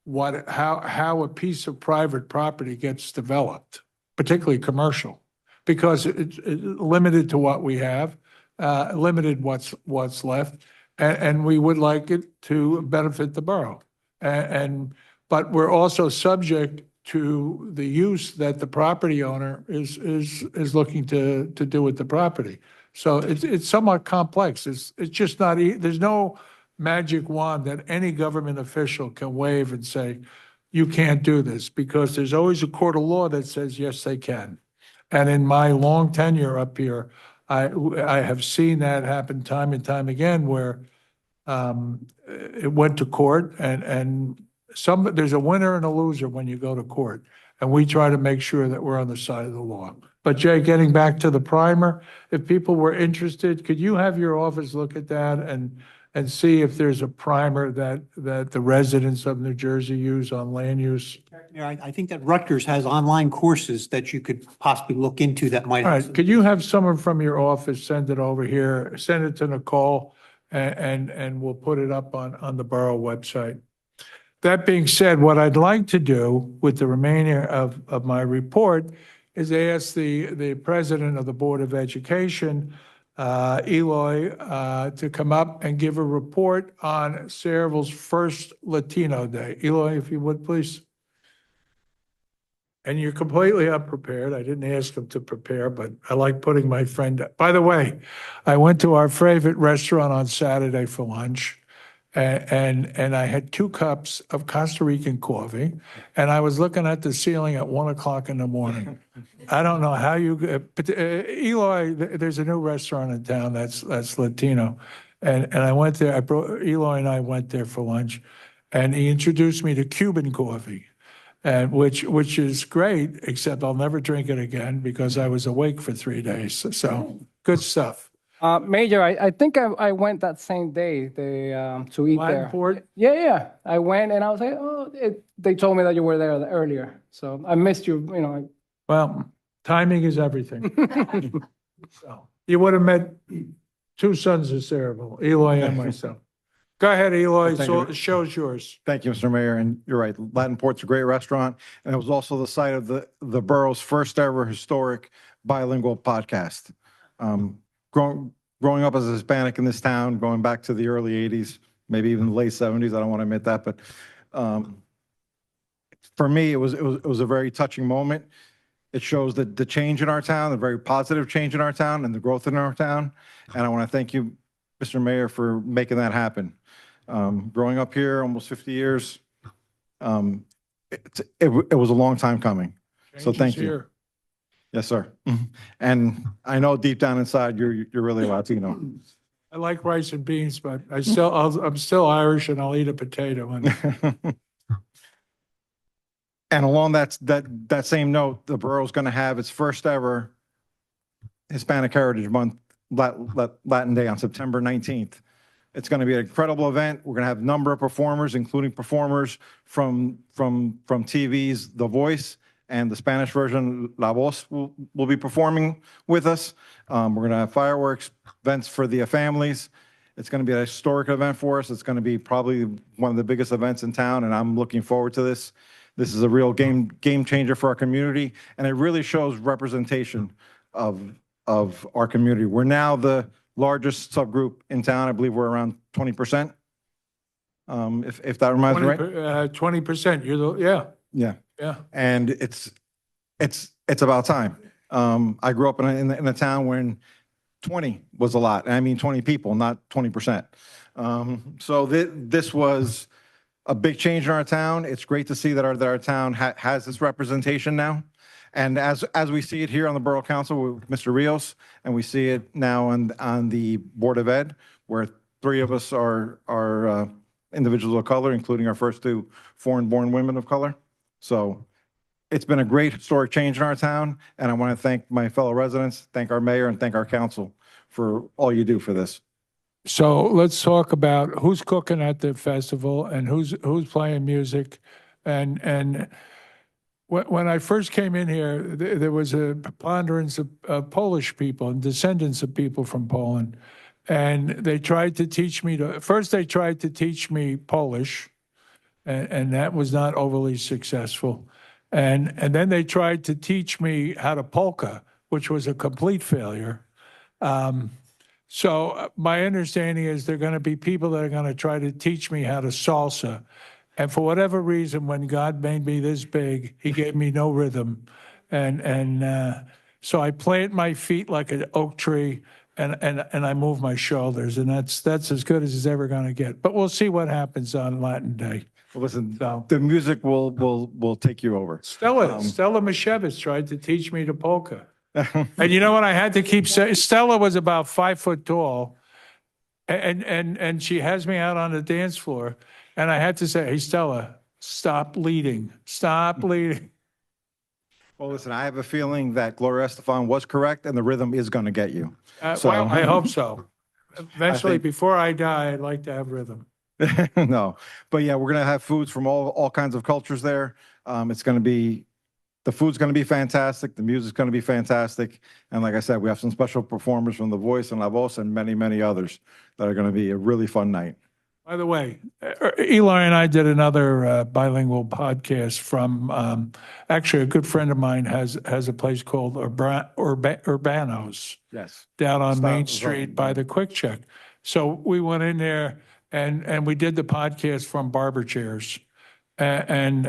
Speaker 1: how a piece of private property gets developed, particularly commercial, because it's limited to what we have, limited what's left, and we would like it to benefit the borough. But we're also subject to the use that the property owner is looking to do with the property. So it's somewhat complex. It's just not, there's no magic wand that any government official can wave and say, you can't do this, because there's always a court of law that says, yes, they can. And in my long tenure up here, I have seen that happen time and time again, where it went to court, and there's a winner and a loser when you go to court. And we try to make sure that we're on the side of the law. But Jay, getting back to the primer, if people were interested, could you have your office look at that and see if there's a primer that the residents of New Jersey use on land use?
Speaker 16: Yeah, I think that Rutgers has online courses that you could possibly look into that might.
Speaker 1: All right, could you have someone from your office send it over here, send it to Nicole, and we'll put it up on the borough website. That being said, what I'd like to do with the remainder of my report is ask the president of the Board of Education, Eloy, to come up and give a report on Sayreville's first Latino Day. Eloy, if you would, please. And you're completely unprepared. I didn't ask him to prepare, but I like putting my friend. By the way, I went to our favorite restaurant on Saturday for lunch. And I had 2 cups of Costa Rican coffee, and I was looking at the ceiling at 1 o'clock in the morning. I don't know how you, but Eloy, there's a new restaurant in town that's Latino, and I went there. Eloy and I went there for lunch, and he introduced me to Cuban coffee, and which is great, except I'll never drink it again because I was awake for 3 days. So good stuff.
Speaker 23: Major, I think I went that same day to eat
Speaker 1: Latin
Speaker 23: there.
Speaker 1: Port?
Speaker 23: Yeah. I went and I was like, oh, they told me that you were there earlier. So I missed you,
Speaker 1: Well, timing is everything. So you would have met 2 sons of Sayreville, Eloy and myself. Go ahead, Eloy.
Speaker 19: Thank
Speaker 1: So
Speaker 19: you.
Speaker 1: the show's yours.
Speaker 19: Thank you, Mr. Mayor, and you're right. Latin Port's a great restaurant, and it was also the site of the borough's first ever historic bilingual podcast. Growing up as a Hispanic in this town, going back to the early 80s, maybe even the late 70s, I don't want to admit that, but for me, it was a very touching moment. It shows the change in our town, the very positive change in our town and the growth in our town. And I want to thank you, Mr. Mayor, for making that happen. Growing up here, almost 50 years, it was a long time coming. So
Speaker 1: Change
Speaker 19: thank
Speaker 1: is
Speaker 19: you.
Speaker 1: here.
Speaker 19: Yes, sir. And I know deep down inside, you're really Latino.
Speaker 1: I like rice and beans, but I'm still Irish, and I'll eat a potato.
Speaker 19: And along that same note, the borough's going to have its first ever Hispanic Heritage Month Latin Day on September 19th. It's going to be an incredible event. We're going to have a number of performers, including performers from TV's The Voice, and the Spanish version, La Voz, will be performing with us. We're going to have fireworks, events for the families. It's going to be a historic event for us. It's going to be probably one of the biggest events in town, and I'm looking forward to this. This is a real game changer for our community, and it really shows representation of our community. We're now the largest subgroup in town. I believe we're around 20%, if that reminds me right.
Speaker 1: 20%.
Speaker 19: Yeah.
Speaker 1: Yeah.
Speaker 19: And it's about time. I grew up in a town when 20 was a lot. And I mean 20 people, not 20%. So this was a big change in our town. It's great to see that our town has this representation now. And as we see it here on the Borough Council with Mr. Rios, and we see it now on the Board of Ed, where 3 of us are individuals of color, including our first 2 foreign-born women of color. So it's been a great historic change in our town, and I want to thank my fellow residents, thank our mayor, and thank our council for all you do for this.
Speaker 1: So let's talk about who's cooking at the festival and who's playing music. And when I first came in here, there was a preponderance of Polish people and descendants of people from Poland. And they tried to teach me first they tried to teach me Polish, and that was not overly successful. And then they tried to teach me how to polka, which was a complete failure. So my understanding is there are going to be people that are going to try to teach me how to salsa. And for whatever reason, when God made me this big, he gave me no rhythm. And so I plant my feet like an oak tree and I move my shoulders. And that's as good as it's ever going to get. But we'll see what happens on Latin Day.
Speaker 19: Well, listen, the music will take you over.
Speaker 1: Stella Mashevitz tried to teach me the polka. And you know what I had to keep saying? Stella was about 5 foot tall, and she has me out on the dance floor, and I had to say, "Hey, Stella, stop leading, stop leading."
Speaker 19: Well, listen, I have a feeling that Gloria Estefan was correct, and the rhythm is going to get you.
Speaker 1: Well, I hope so. Eventually,
Speaker 19: think-
Speaker 1: before I die, I'd like to have rhythm.
Speaker 19: No, but yeah, we're going to have foods from all kinds of cultures there. The food's going to be fantastic. The music's going to be fantastic. And like I said, we have some special performers from The Voice and La Voz and many, many others that are going to be a really fun night.
Speaker 1: By the way, Eli and I did another bilingual podcast from, actually, a good friend of mine has a place called Urbanos.
Speaker 19: Yes.
Speaker 1: Down on Main
Speaker 19: Stop.
Speaker 1: Street by the Quick Check. So we went in there and we did the podcast from barber chairs. And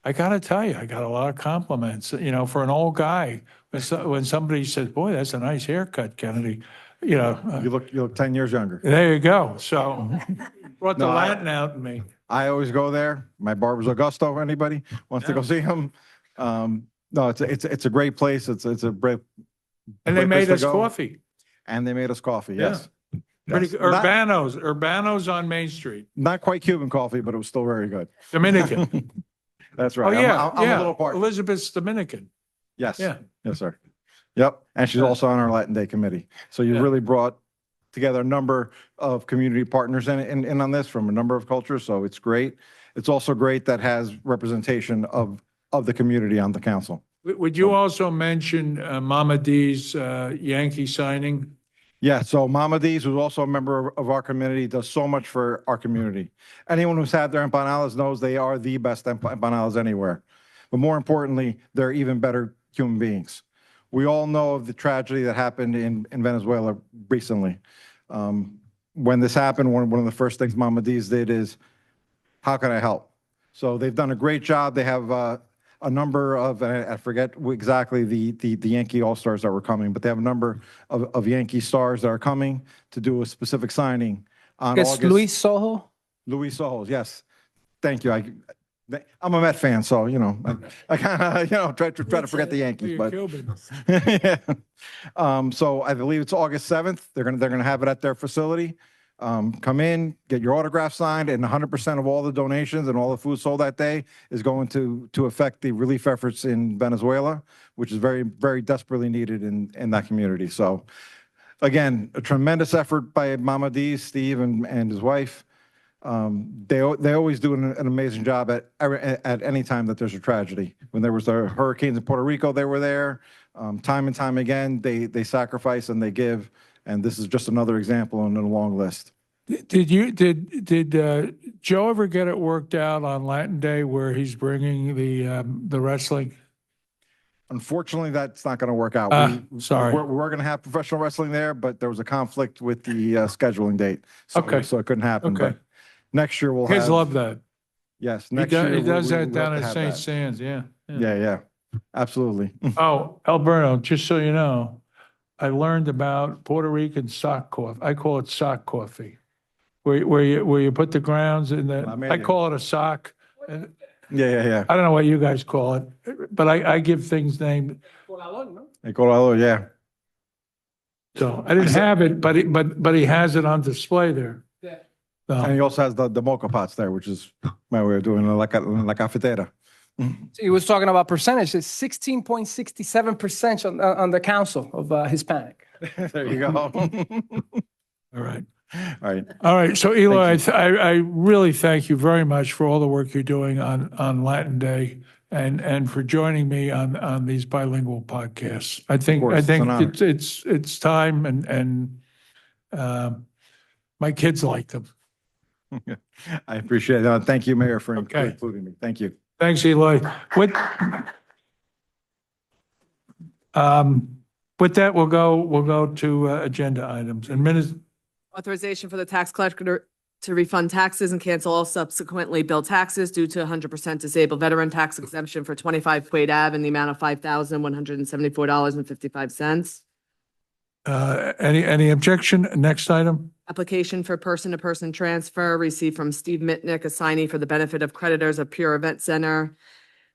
Speaker 1: I got to tell you, I got a lot of compliments, for an old guy. When somebody says, "Boy, that's a nice haircut, Kennedy,"
Speaker 19: You look 10 years younger.
Speaker 1: there you go. So brought the
Speaker 19: No,
Speaker 1: Latin out in me.
Speaker 19: I always go there. My barber's Augusto. Anybody wants to go see him? No, it's a great place. It's a great.
Speaker 1: And they
Speaker 19: great
Speaker 1: made
Speaker 19: place
Speaker 1: us
Speaker 19: to go.
Speaker 1: coffee.
Speaker 19: And they made us coffee.
Speaker 1: Yeah.
Speaker 19: Yes.
Speaker 1: Pretty
Speaker 19: Yes.
Speaker 1: good. Urbanos on Main Street.
Speaker 19: Not quite Cuban coffee, but it was still very good.
Speaker 1: Dominican.
Speaker 19: That's
Speaker 1: Oh,
Speaker 19: right.
Speaker 1: yeah,
Speaker 19: I'm
Speaker 1: yeah.
Speaker 19: a little part.
Speaker 1: Elizabeth's Dominican.
Speaker 19: Yes.
Speaker 1: Yeah.
Speaker 19: Yes, sir. Yep. And she's also on our Latin Day committee. So you
Speaker 1: Yeah.
Speaker 19: really brought together a number of community partners in on this from a number of cultures. So it's great. It's also great that has representation of the community on the council.
Speaker 1: Would you also mention Mama D's Yankee signing?
Speaker 19: Yeah, so Mama D's, who's also a member of our community, does so much for our community. Anyone who's had their empanadas knows they are the best empanadas anywhere. But more importantly, they're even better human beings. We all know of the tragedy that happened in Venezuela recently. When this happened, one of the first things Mama D's did is, how can I help? So they've done a great job. They have a number of, I forget exactly the Yankee All-Stars that were coming, but they have a number of Yankee stars that are coming to do a specific signing on
Speaker 23: It's
Speaker 19: August.
Speaker 23: Luis Sojo.
Speaker 19: Luis Sojo, yes. Thank you. I'm a Met fan, so, I kind of, try to forget the Yankees, but. Yeah. So I believe it's August 7th. They're gonna have it at their facility. Come in, get your autograph signed, and 100% of all the donations and all the food sold that day is going to affect the relief efforts in Venezuela, which is very, very desperately needed in that community. So again, a tremendous effort by Mama D, Steve, and his wife. They always do an amazing job at any time that there's a tragedy. When there was the hurricanes in Puerto Rico, they were there. Time and time again, they sacrifice and they give. And this is just another example in a long list.
Speaker 1: Did Joe ever get it worked out on Latin Day where he's bringing the wrestling?
Speaker 19: Unfortunately, that's not going to work out.
Speaker 1: Sorry.
Speaker 19: We were going to have professional wrestling there, but there was a conflict with the scheduling date. So it couldn't happen.
Speaker 1: Okay.
Speaker 19: But next year we'll
Speaker 1: Kids
Speaker 19: have.
Speaker 1: love that.
Speaker 19: Yes.
Speaker 1: He
Speaker 19: Next year.
Speaker 1: does that
Speaker 19: we'll
Speaker 1: down
Speaker 19: have
Speaker 1: at
Speaker 19: to
Speaker 1: St.
Speaker 19: have that.
Speaker 1: Sands, yeah.
Speaker 19: Yeah. Absolutely.
Speaker 1: Oh, Alberto, just so you know, I learned about Puerto Rican sock coffee. I call it sock coffee, where you put the grounds in the. I call it a sock. And
Speaker 19: Yeah.
Speaker 1: I don't know what you guys call it, but I give things named.
Speaker 19: Hey, Colorado, yeah.
Speaker 1: So I didn't have it, but he has it on display there. So,
Speaker 19: And he also has the mocha pots there, which is my way of doing it, like a cafetera.
Speaker 23: He was talking about percentage. It's 16.67% on the council of Hispanic.
Speaker 19: There you go. All
Speaker 1: right.
Speaker 19: right.
Speaker 1: All right, so Eli, I really thank you very much for all the work you're doing on Latin Day and for joining me on these bilingual podcasts. I think
Speaker 19: course, it's an honor.
Speaker 1: it's time and my kids like them.
Speaker 19: I appreciate that. Thank you, Mayor, for
Speaker 1: Okay.
Speaker 19: including me. Thank you.
Speaker 1: Thanks, Eli. With that, we'll go to agenda items and minutes.
Speaker 2: Authorization for the tax collector to refund taxes and cancel all subsequently billed taxes due to 100% disabled veteran tax exemption for 25 Quaid Ave in the amount of $5,174.55.
Speaker 1: Any objection? Next item.
Speaker 2: Application for person-to-person transfer received from Steve Mitnick, assignee for the benefit of creditors of Pure Event Center,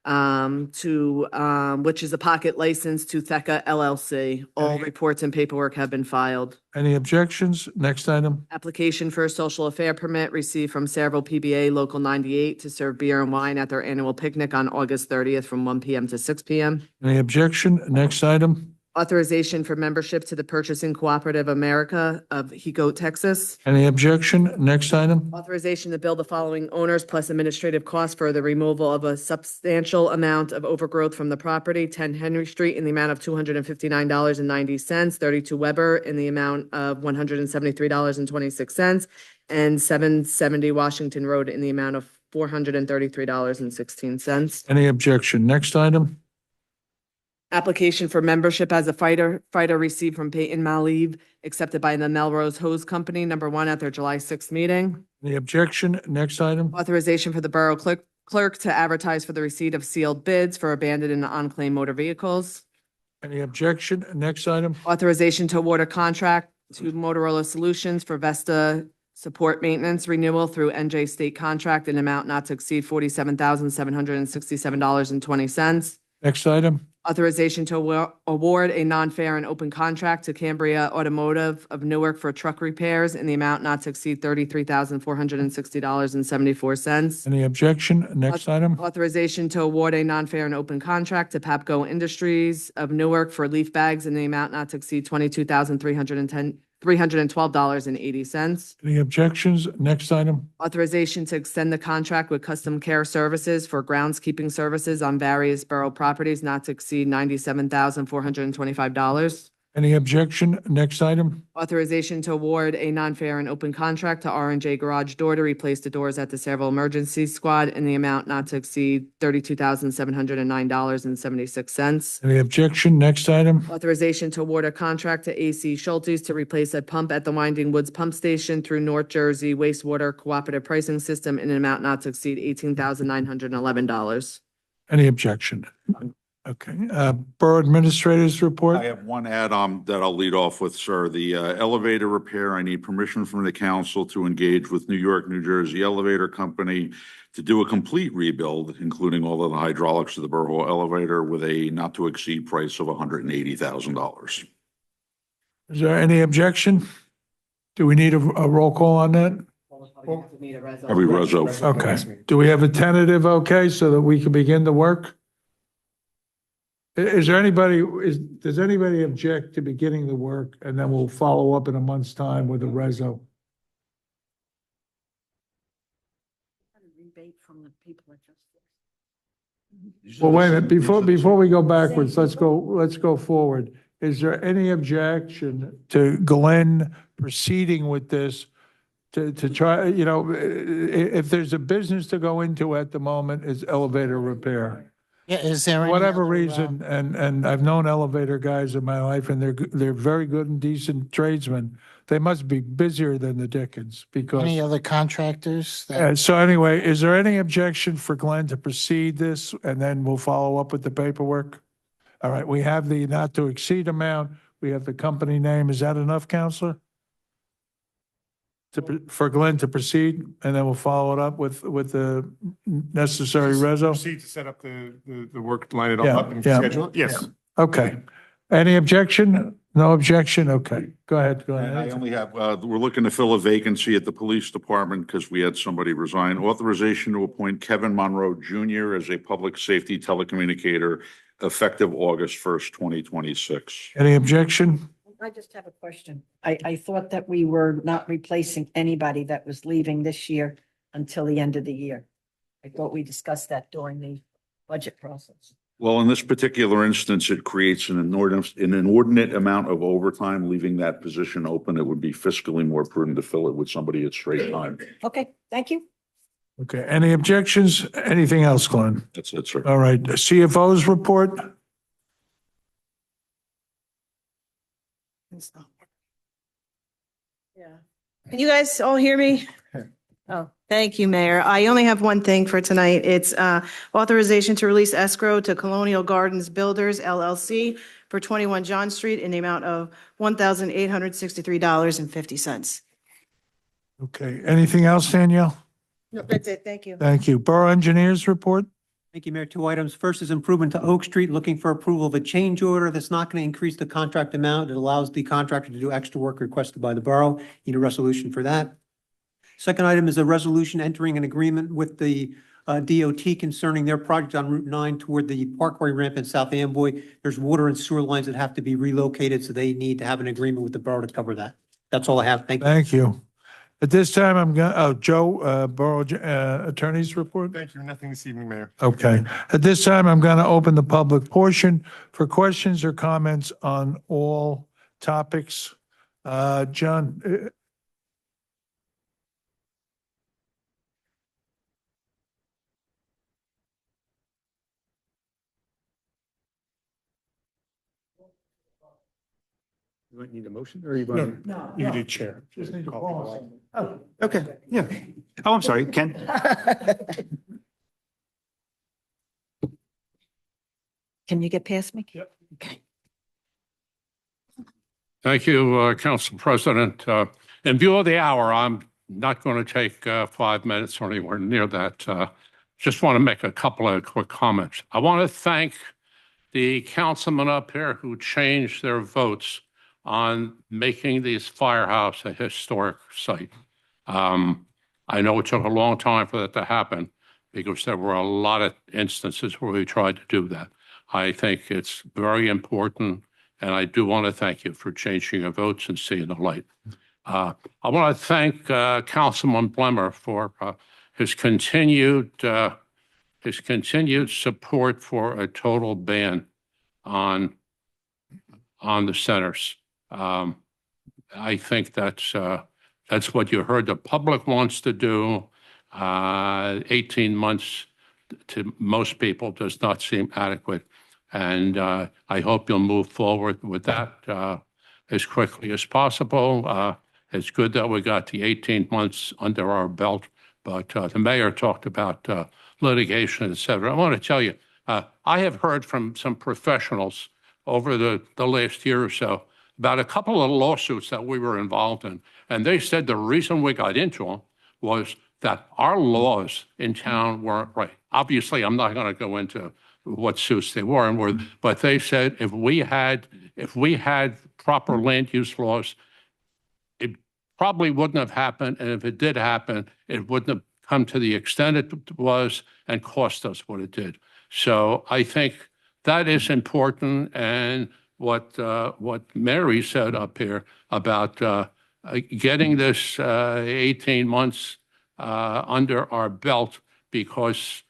Speaker 2: which is a pocket license to Theka LLC. All reports and paperwork have been filed.
Speaker 1: Any objections? Next item.
Speaker 2: Application for a social affair permit received from Sayreville PBA Local 98 to serve beer and wine at their annual picnic on August 30th from 1 p.m. to 6 p.m.
Speaker 1: Any objection? Next item.
Speaker 2: Authorization for membership to the Purchasing Cooperative America of Hico, Texas.
Speaker 1: Any objection? Next item.
Speaker 2: Authorization to bill the following owners plus administrative costs for the removal of a substantial amount of overgrowth from the property, 10 Henry Street in the amount of $259.90, 32 Weber in the amount of $173.26, and 770 Washington Road in the amount of $433.16.
Speaker 1: Any objection? Next item.
Speaker 2: Application for membership as a fighter received from Peyton Maliv, accepted by the Melrose Hose Company, number 1 at their July 6th meeting.
Speaker 1: Any objection? Next item.
Speaker 2: Authorization for the borough clerk to advertise for the receipt of sealed bids for abandoned and unclaimed motor vehicles.
Speaker 1: Any objection? Next item.
Speaker 2: Authorization to award a contract to Motorola Solutions for Vesta support maintenance renewal through NJ State Contract in amount not to exceed $47,767.20.
Speaker 1: Next item.
Speaker 2: Authorization to award a non-fair and open contract to Cambria Automotive of Newark for truck repairs in the amount not to exceed $33,460.74.
Speaker 1: Any objection? Next item.
Speaker 2: Authorization to award a non-fair and open contract to Papco Industries of Newark for leaf bags in the amount not to exceed $22,312.80.
Speaker 1: Any objections? Next item.
Speaker 2: Authorization to extend the contract with Custom Care Services for groundskeeping services on various borough properties not to exceed $97,425.
Speaker 1: Any objection? Next item.
Speaker 2: Authorization to award a non-fair and open contract to R&J Garage Door to replace the doors at the Sayreville Emergency Squad in the amount not to exceed $32,709.76.
Speaker 1: Any objection? Next item.
Speaker 2: Authorization to award a contract to AC Schultes to replace a pump at the Winding Woods Pump Station through North Jersey Wastewater Cooperative Pricing System in an amount not to exceed $18,911.
Speaker 1: Any objection? Okay. Borough Administrator's report.
Speaker 17: I have one add-on that I'll lead off with, sir. The elevator repair, I need permission from the council to engage with New York, New Jersey Elevator Company to do a complete rebuild, including all of the hydraulics of the Borough elevator with a not-to-exceed price of $180,000.
Speaker 1: Is there any objection? Do we need a roll call on that?
Speaker 17: Every reso.
Speaker 1: Okay. Do we have a tentative okay so that we can begin the work? Does anybody object to beginning the work and then we'll follow up in a month's time with a reso? Well, wait a minute, before we go backwards, let's go forward. Is there any objection to Glenn proceeding with this to try, if there's a business to go into at the moment, is elevator repair?
Speaker 12: Yeah, is there any
Speaker 1: Whatever
Speaker 12: other,
Speaker 1: reason, and I've known elevator guys in my life, and they're very good and decent tradesmen. They must be busier than the Dickens because.
Speaker 12: any other contractors that
Speaker 1: So anyway, is there any objection for Glenn to proceed this, and then we'll follow up with the paperwork? All right, we have the not to exceed amount. We have the company name. Is that enough, Counselor? For Glenn to proceed, and then we'll follow it up with the necessary reso?
Speaker 9: Proceed to set up the work, line it all
Speaker 1: Yeah,
Speaker 9: up and
Speaker 1: yeah.
Speaker 9: schedule it? Yes.
Speaker 1: Okay. Any objection? No objection? Okay, go ahead, go
Speaker 17: And I
Speaker 1: ahead.
Speaker 17: only have, we're looking to fill a vacancy at the police department because we had somebody resign. Authorization to appoint Kevin Monroe Jr. as a public safety telecommunicator effective August 1st, 2026.
Speaker 1: Any objection?
Speaker 13: I just have a question. I thought that we were not replacing anybody that was leaving this year until the end of the year. I thought we discussed that during the budget process.
Speaker 17: Well, in this particular instance, it creates an inordinate amount of overtime, leaving that position open. It would be fiscally more prudent to fill it with somebody at straight time.
Speaker 13: Okay, thank you.
Speaker 1: Okay, any objections? Anything else, Glenn?
Speaker 17: That's it, sir.
Speaker 1: All right, CFO's report?
Speaker 2: Yeah. Can you guys all hear me? Oh, thank you, Mayor. I only have one thing for tonight. It's authorization to release escrow to Colonial Gardens Builders LLC for 21 John Street in the amount of $1,863.50.
Speaker 1: Okay, anything else, Danielle?
Speaker 2: No, that's it. Thank you.
Speaker 1: Thank you. Borough Engineers report?
Speaker 16: Thank you, Mayor. Two items. First is improvement to Oak Street, looking for approval of a change order that's not going to increase the contract amount. It allows the contractor to do extra work requested by the borough. Need a resolution for that. Second item is a resolution entering an agreement with the DOT concerning their project on Route 9 toward the Parkway ramp in South Amboy. There's water and sewer lines that have to be relocated, so they need to have an agreement with the borough to cover that. That's all I have. Thank you.
Speaker 1: Thank you. At this time, I'm going, Joe, Borough Attorney's report?
Speaker 9: Thank you. Nothing this evening, Mayor.
Speaker 1: Okay. At this time, I'm going to open the public portion for questions or comments on all topics. John?
Speaker 4: You might need a motion or you want?
Speaker 1: No.
Speaker 9: You need chair.
Speaker 1: Just need to pause.
Speaker 4: Oh, okay, yeah. Oh, I'm sorry, Ken.
Speaker 13: Can you get past me?
Speaker 1: Yep.
Speaker 13: Okay.
Speaker 3: Thank you, Council President. In view of the hour, I'm not going to take 5 minutes or anywhere near that. Just want to make a couple of quick comments. I want to thank the councilmen up here who changed their votes on making this firehouse a historic site. I know it took a long time for that to happen because there were a lot of instances where we tried to do that. I think it's very important, and I do want to thank you for changing your votes and seeing the light. I want to thank Councilman Blemmer for his continued support for a total ban on the centers. I think that's what you heard the public wants to do. 18 months to most people does not seem adequate. And I hope you'll move forward with that as quickly as possible. It's good that we got the 18 months under our belt, but the mayor talked about litigation, et cetera. I want to tell you, I have heard from some professionals over the last year or so about a couple of lawsuits that we were involved in. And they said the reason we got into them was that our laws in town weren't right. Obviously, I'm not going to go into what suits they were, but they said if we had proper land use laws, it probably wouldn't have happened. And if it did happen, it wouldn't have come to the extent it was and cost us what it did. So I think that is important. And what Mary said up here about getting this 18 months under our belt, because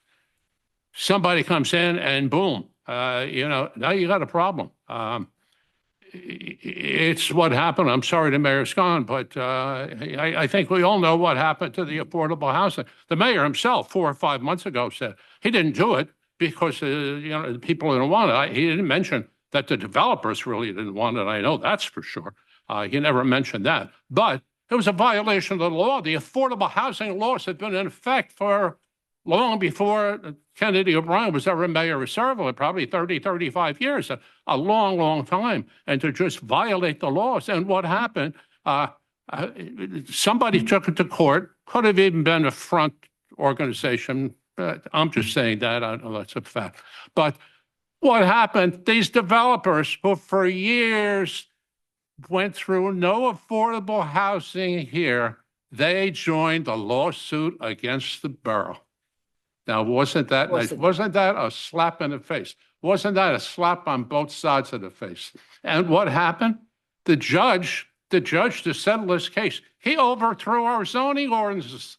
Speaker 3: somebody comes in and boom, now you got a problem. It's what happened. I'm sorry the mayor's gone, but I think we all know what happened to the affordable housing. The mayor himself 4 or 5 months ago said he didn't do it because the people didn't want it. He didn't mention that the developers really didn't want it. I know that's for sure. He never mentioned that. But it was a violation of the law. The affordable housing laws had been in effect for long before Kennedy O'Brien was ever mayor of Sayreville, probably 30, 35 years, a long, long time. And to just violate the laws. And what happened, somebody took it to court, could have even been a front organization. I'm just saying that, I know that's a fact. But what happened, these developers who for years went through no affordable housing here, they joined a lawsuit against the borough. Now, wasn't that a slap in the face? Wasn't that a slap on both sides of the face? And what happened? The judge to settle this case, he overthrew our zoning ordinances.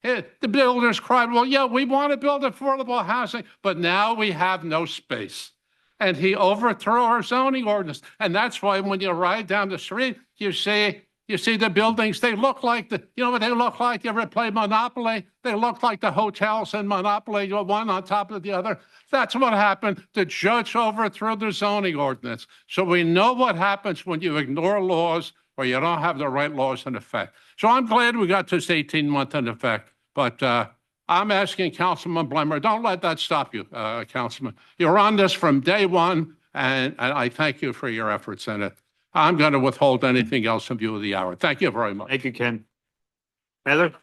Speaker 3: The builders cried, well, yeah, we want to build affordable housing, but now we have no space. And he overthrew our zoning ordinance. And that's why when you ride down the street, you see the buildings, they look like you know what they look like? You ever play Monopoly? They look like the hotels in Monopoly, you know, one on top of the other. That's what happened. The judge overthrew the zoning ordinance. So we know what happens when you ignore laws or you don't have the right laws in effect. So I'm glad we got this 18-month in effect. But I'm asking Councilman Blemmer, don't let that stop you, Councilman. You're on this from day one, and I thank you for your efforts in it. I'm going to withhold anything else in view of the hour. Thank you very much.
Speaker 4: Thank you, Ken. Heather?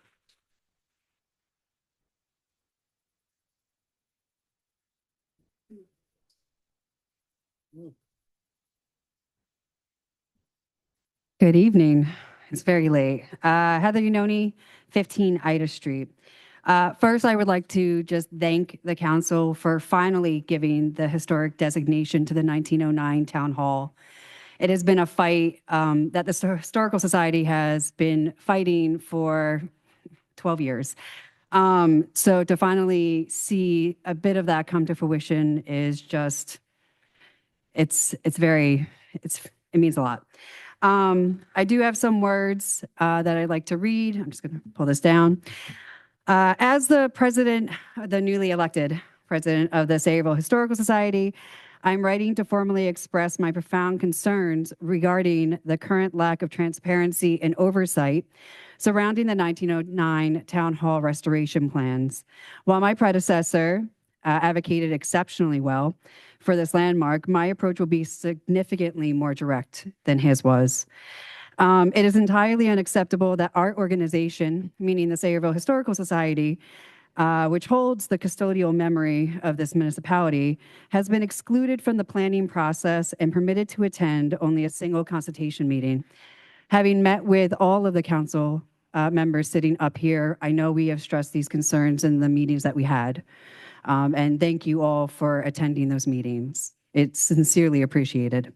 Speaker 6: Good evening. It's very late. Heather Unoni, 15 Ida Street. First, I would like to just thank the council for finally giving the historic designation to the 1909 Town Hall. It has been a fight that the Historical Society has been fighting for 12 years. So to finally see a bit of that come to fruition is just, it means a lot. I do have some words that I'd like to read. I'm just going to pull this down. As the president, the newly elected president of the Sayreville Historical Society, I'm writing to formally express my profound concerns regarding the current lack of transparency and oversight surrounding the 1909 Town Hall restoration plans. While my predecessor advocated exceptionally well for this landmark, my approach will be significantly more direct than his was. It is entirely unacceptable that our organization, meaning the Sayreville Historical Society, which holds the custodial memory of this municipality, has been excluded from the planning process and permitted to attend only a single consultation meeting. Having met with all of the council members sitting up here, I know we have stressed these concerns in the meetings that we had. And thank you all for attending those meetings. It's sincerely appreciated.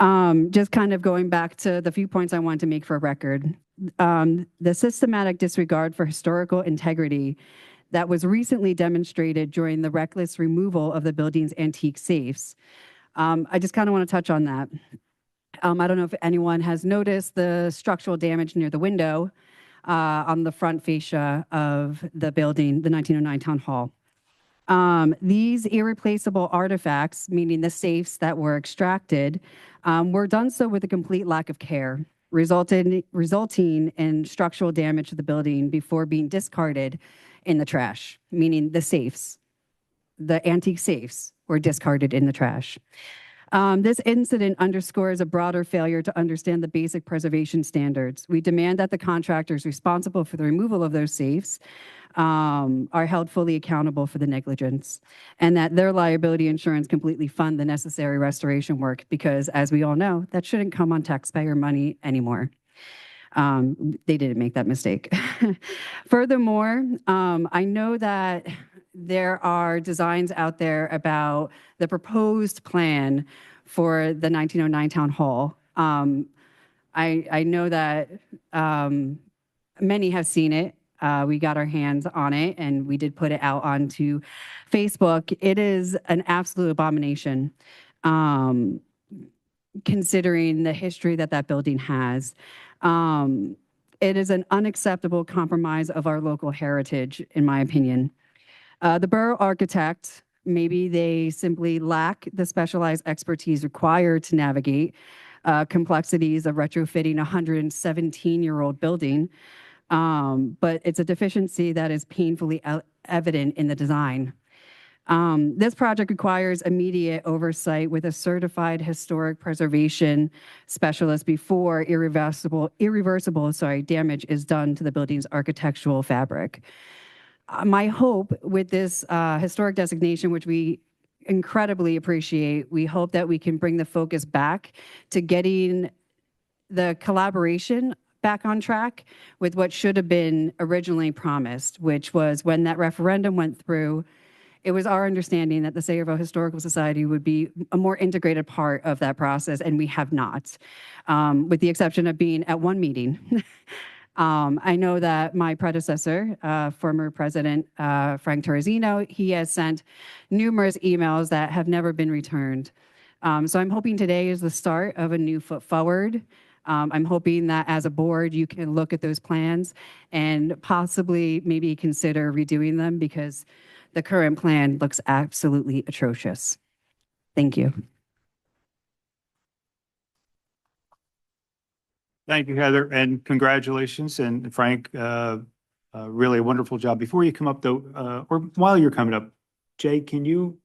Speaker 6: Just kind of going back to the few points I wanted to make for a record. The systematic disregard for historical integrity that was recently demonstrated during the reckless removal of the building's antique safes. I just kind of want to touch on that. I don't know if anyone has noticed the structural damage near the window on the front fascia of the building, the 1909 Town Hall. These irreplaceable artifacts, meaning the safes that were extracted, were done so with a complete lack of care, resulting in structural damage to the building before being discarded in the trash, meaning the safes, the antique safes were discarded in the trash. This incident underscores a broader failure to understand the basic preservation standards. We demand that the contractors responsible for the removal of those safes are held fully accountable for the negligence, and that their liability insurance completely fund the necessary restoration work, because as we all know, that shouldn't come on taxpayer money anymore. They didn't make that mistake. Furthermore, I know that there are designs out there about the proposed plan for the 1909 Town Hall. I know that many have seen it. We got our hands on it and we did put it out onto Facebook. It is an absolute abomination, considering the history that that building has. It is an unacceptable compromise of our local heritage, in my opinion. The borough architect, maybe they simply lack the specialized expertise required to navigate complexities of retrofitting a 117-year-old building. But it's a deficiency that is painfully evident in the design. This project requires immediate oversight with a certified historic preservation specialist before irreversible damage is done to the building's architectural fabric. My hope with this historic designation, which we incredibly appreciate, we hope that we can bring the focus back to getting the collaboration back on track with what should have been originally promised, which was when that referendum went through, it was our understanding that the Sayreville Historical Society would be a more integrated part of that process, and we have not, with the exception of being at one meeting. I know that my predecessor, former President Frank Torresino, he has sent numerous emails that have never been returned. So I'm hoping today is the start of a new foot forward. I'm hoping that as a board, you can look at those plans and possibly maybe consider redoing them because the current plan looks absolutely atrocious. Thank you.
Speaker 4: Thank you, Heather, and congratulations. And Frank, really a wonderful job. Before you come up though, or while you're coming up, Jay, can you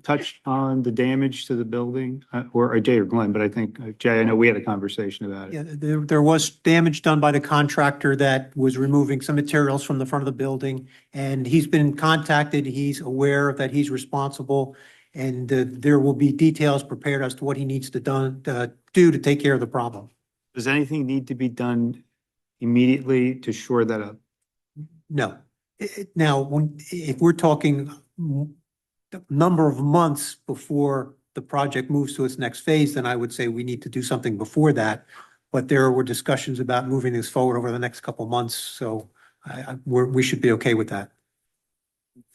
Speaker 4: touch on the damage to the building, or Jay or Glenn? But I think Jay, I know we had a conversation about it.
Speaker 16: Yeah, there was damage done by the contractor that was removing some materials from the front of the building, and he's been contacted. He's aware that he's responsible, and there will be details prepared as to what he needs to do to take care of the problem.
Speaker 4: Does anything need to be done immediately to shore that up?
Speaker 16: No. Now, if we're talking number of months before the project moves to its next phase, then I would say we need to do something before that. But there were discussions about moving this forward over the next couple of months, so we should be okay with that.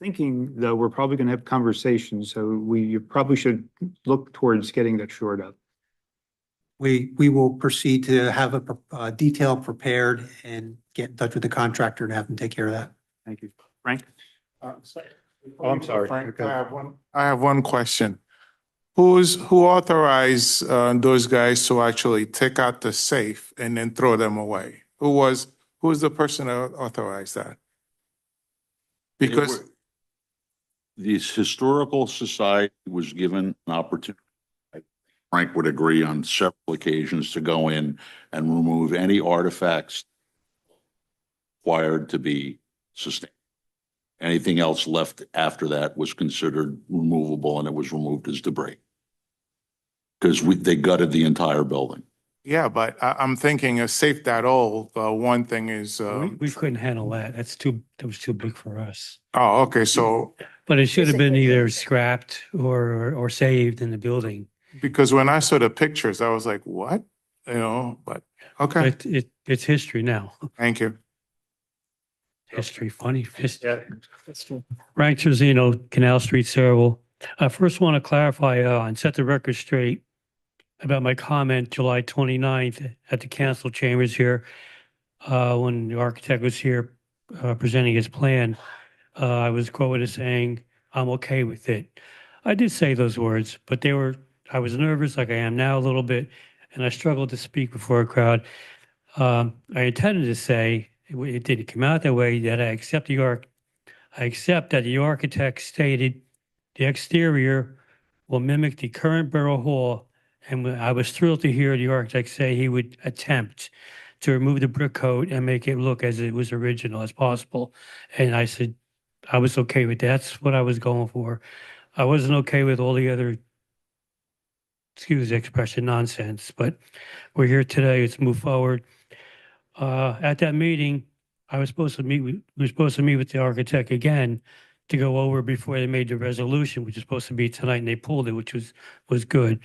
Speaker 4: Thinking though, we're probably going to have conversations, so you probably should look towards getting that shored up.
Speaker 16: We will proceed to have a detail prepared and get in touch with the contractor and have them take care of that.
Speaker 4: Thank you. Frank?
Speaker 9: Oh,
Speaker 4: I'm sorry.
Speaker 9: Frank, I have one question. Who authorized those guys to actually take out the safe and then throw them away? Who's the person that authorized that? Because
Speaker 17: the Historical Society was given an opportunity, Frank would agree, on several occasions to go in and remove any artifacts required to be sustained. Anything else left after that was considered removable, and it was removed as debris. Because they gutted the entire building.
Speaker 9: yeah, but I'm thinking a safe that old, one thing is,
Speaker 7: We couldn't handle that. That was too big for us.
Speaker 9: oh, okay, so
Speaker 7: But it should have been either scrapped or saved in the building.
Speaker 9: because when I saw the pictures, I was like, what? But, okay,
Speaker 7: It's history now.
Speaker 9: thank you.
Speaker 7: History, funny history.
Speaker 4: Yeah, that's true.
Speaker 7: Frank Terzino, Canal Street, Sayreville. I first want to clarify and set the record straight about my comment July 29th at the council chambers here, when the architect was here presenting his plan. I was quoted as saying, I'm okay with it. I did say those words, but I was nervous like I am now a little bit, and I struggled to speak before a crowd. I intended to say, it didn't come out that way, that I accept that the architect stated the exterior will mimic the current Borough Hall, and I was thrilled to hear the architect say he would attempt to remove the brick coat and make it look as it was original as possible. And I said I was okay with that. That's what I was going for. I wasn't okay with all the other, excuse the expression, nonsense, but we're here today. Let's move forward. At that meeting, we were supposed to meet with the architect again to go over before they made the resolution, which is supposed to be tonight, and they pulled it, which was good.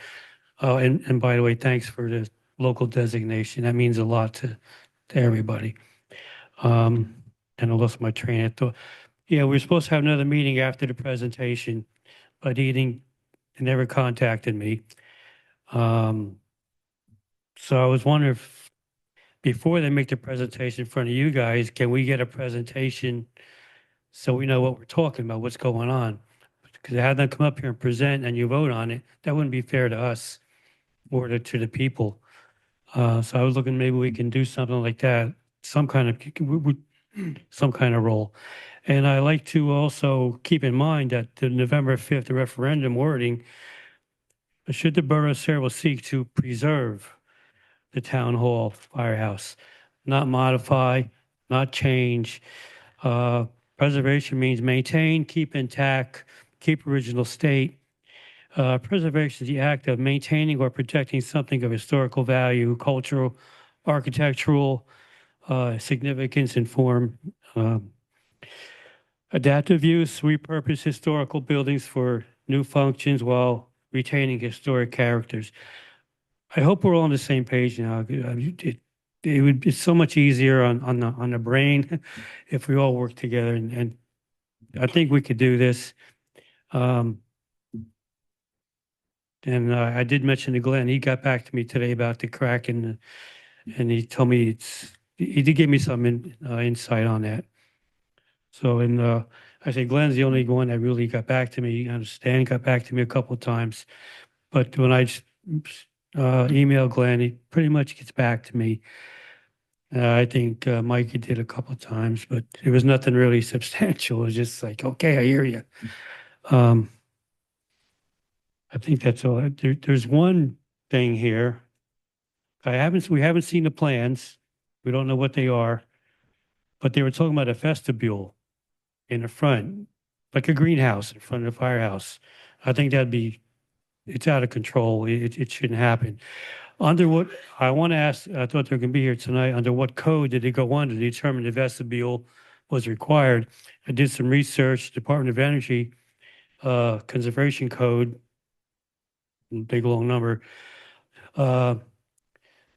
Speaker 7: And by the way, thanks for the local designation. That means a lot to everybody. And I lost my train of thought. Yeah, we were supposed to have another meeting after the presentation, but he never contacted me. So I was wondering if before they make the presentation in front of you guys, can we get a presentation so we know what we're talking about, what's going on? Because to have them come up here and present and you vote on it, that wouldn't be fair to us or to the people. So I was looking, maybe we can do something like that, some kind of role. And I like to also keep in mind that the November 5th referendum wording, should the Borough of Sayreville seek to preserve the town hall firehouse, not modify, not change. Preservation means maintain, keep intact, keep original state. Preservation is the act of maintaining or protecting something of historical value, cultural, architectural significance and form. Adaptive use, repurpose historical buildings for new functions while retaining historic characters. I hope we're all on the same page now. It would be so much easier on the brain if we all work together, and I think we could do this. And I did mention to Glenn, he got back to me today about the crack and he told me he did give me some insight on that. So, and I said, Glenn's the only one that really got back to me. Stan got back to me a couple of times, but when I email Glenn, he pretty much gets back to me. I think Mikey did a couple of times, but it was nothing really substantial. It was just like, okay, I hear you. I think that's all. There's one thing here. We haven't seen the plans. We don't know what they are, but they were talking about a vestibule in the front, like a greenhouse in front of the firehouse. I think it's out of control. It shouldn't happen. Under what, I want to ask, I thought they were going to be here tonight, under what code did it go under to determine the vestibule was required? I did some research, Department of Energy, Conservation Code, big long number,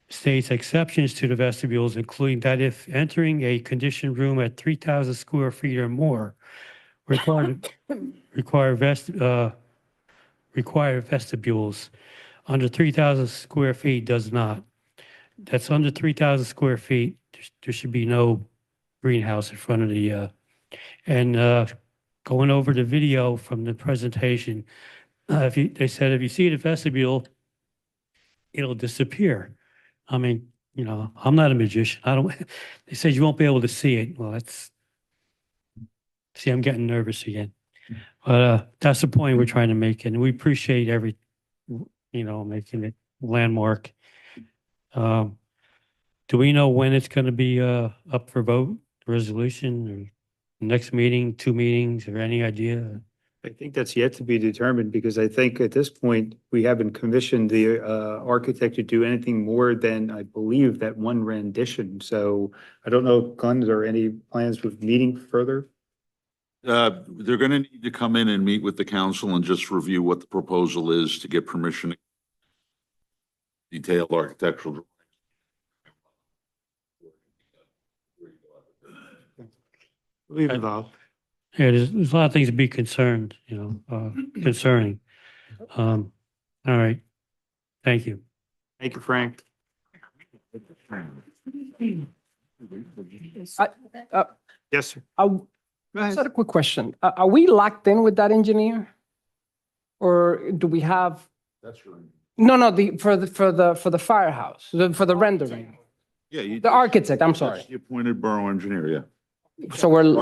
Speaker 7: states exceptions to the vestibules, including that if entering a conditioned room at 3,000 square feet or more, require vestibules. Under 3,000 square feet does not. That's under 3,000 square feet. There should be no greenhouse in front of the, going over the video from the presentation, they said if you see the vestibule, it'll disappear. I mean, I'm not a magician. They said you won't be able to see it. Well, I'm getting nervous again. But that's the point we're trying to make, and we appreciate making it landmark. Do we know when it's going to be up for vote, resolution, or next meeting, 2 meetings, or any idea?
Speaker 4: I think that's yet to be determined because I think at this point, we haven't commissioned the architect to do anything more than, I believe, that one rendition. So I don't know, Glenn, are there any plans with meeting further?
Speaker 17: They're going to need to come in and meet with the council and just review what the proposal is to get permission to detailed architectural drawings.
Speaker 4: Leave it off.
Speaker 7: Yeah, there's a lot of things to be concerned, concerning. All right. Thank you.
Speaker 4: Thank you, Frank. Yes, sir.
Speaker 23: I just had a quick question. Are we locked in with that engineer? Or do we have?
Speaker 17: That's right.
Speaker 23: No, for the firehouse, for the rendering.
Speaker 17: Yeah.
Speaker 23: The architect, I'm sorry.
Speaker 17: That's the appointed borough engineer, yeah.
Speaker 23: So we're.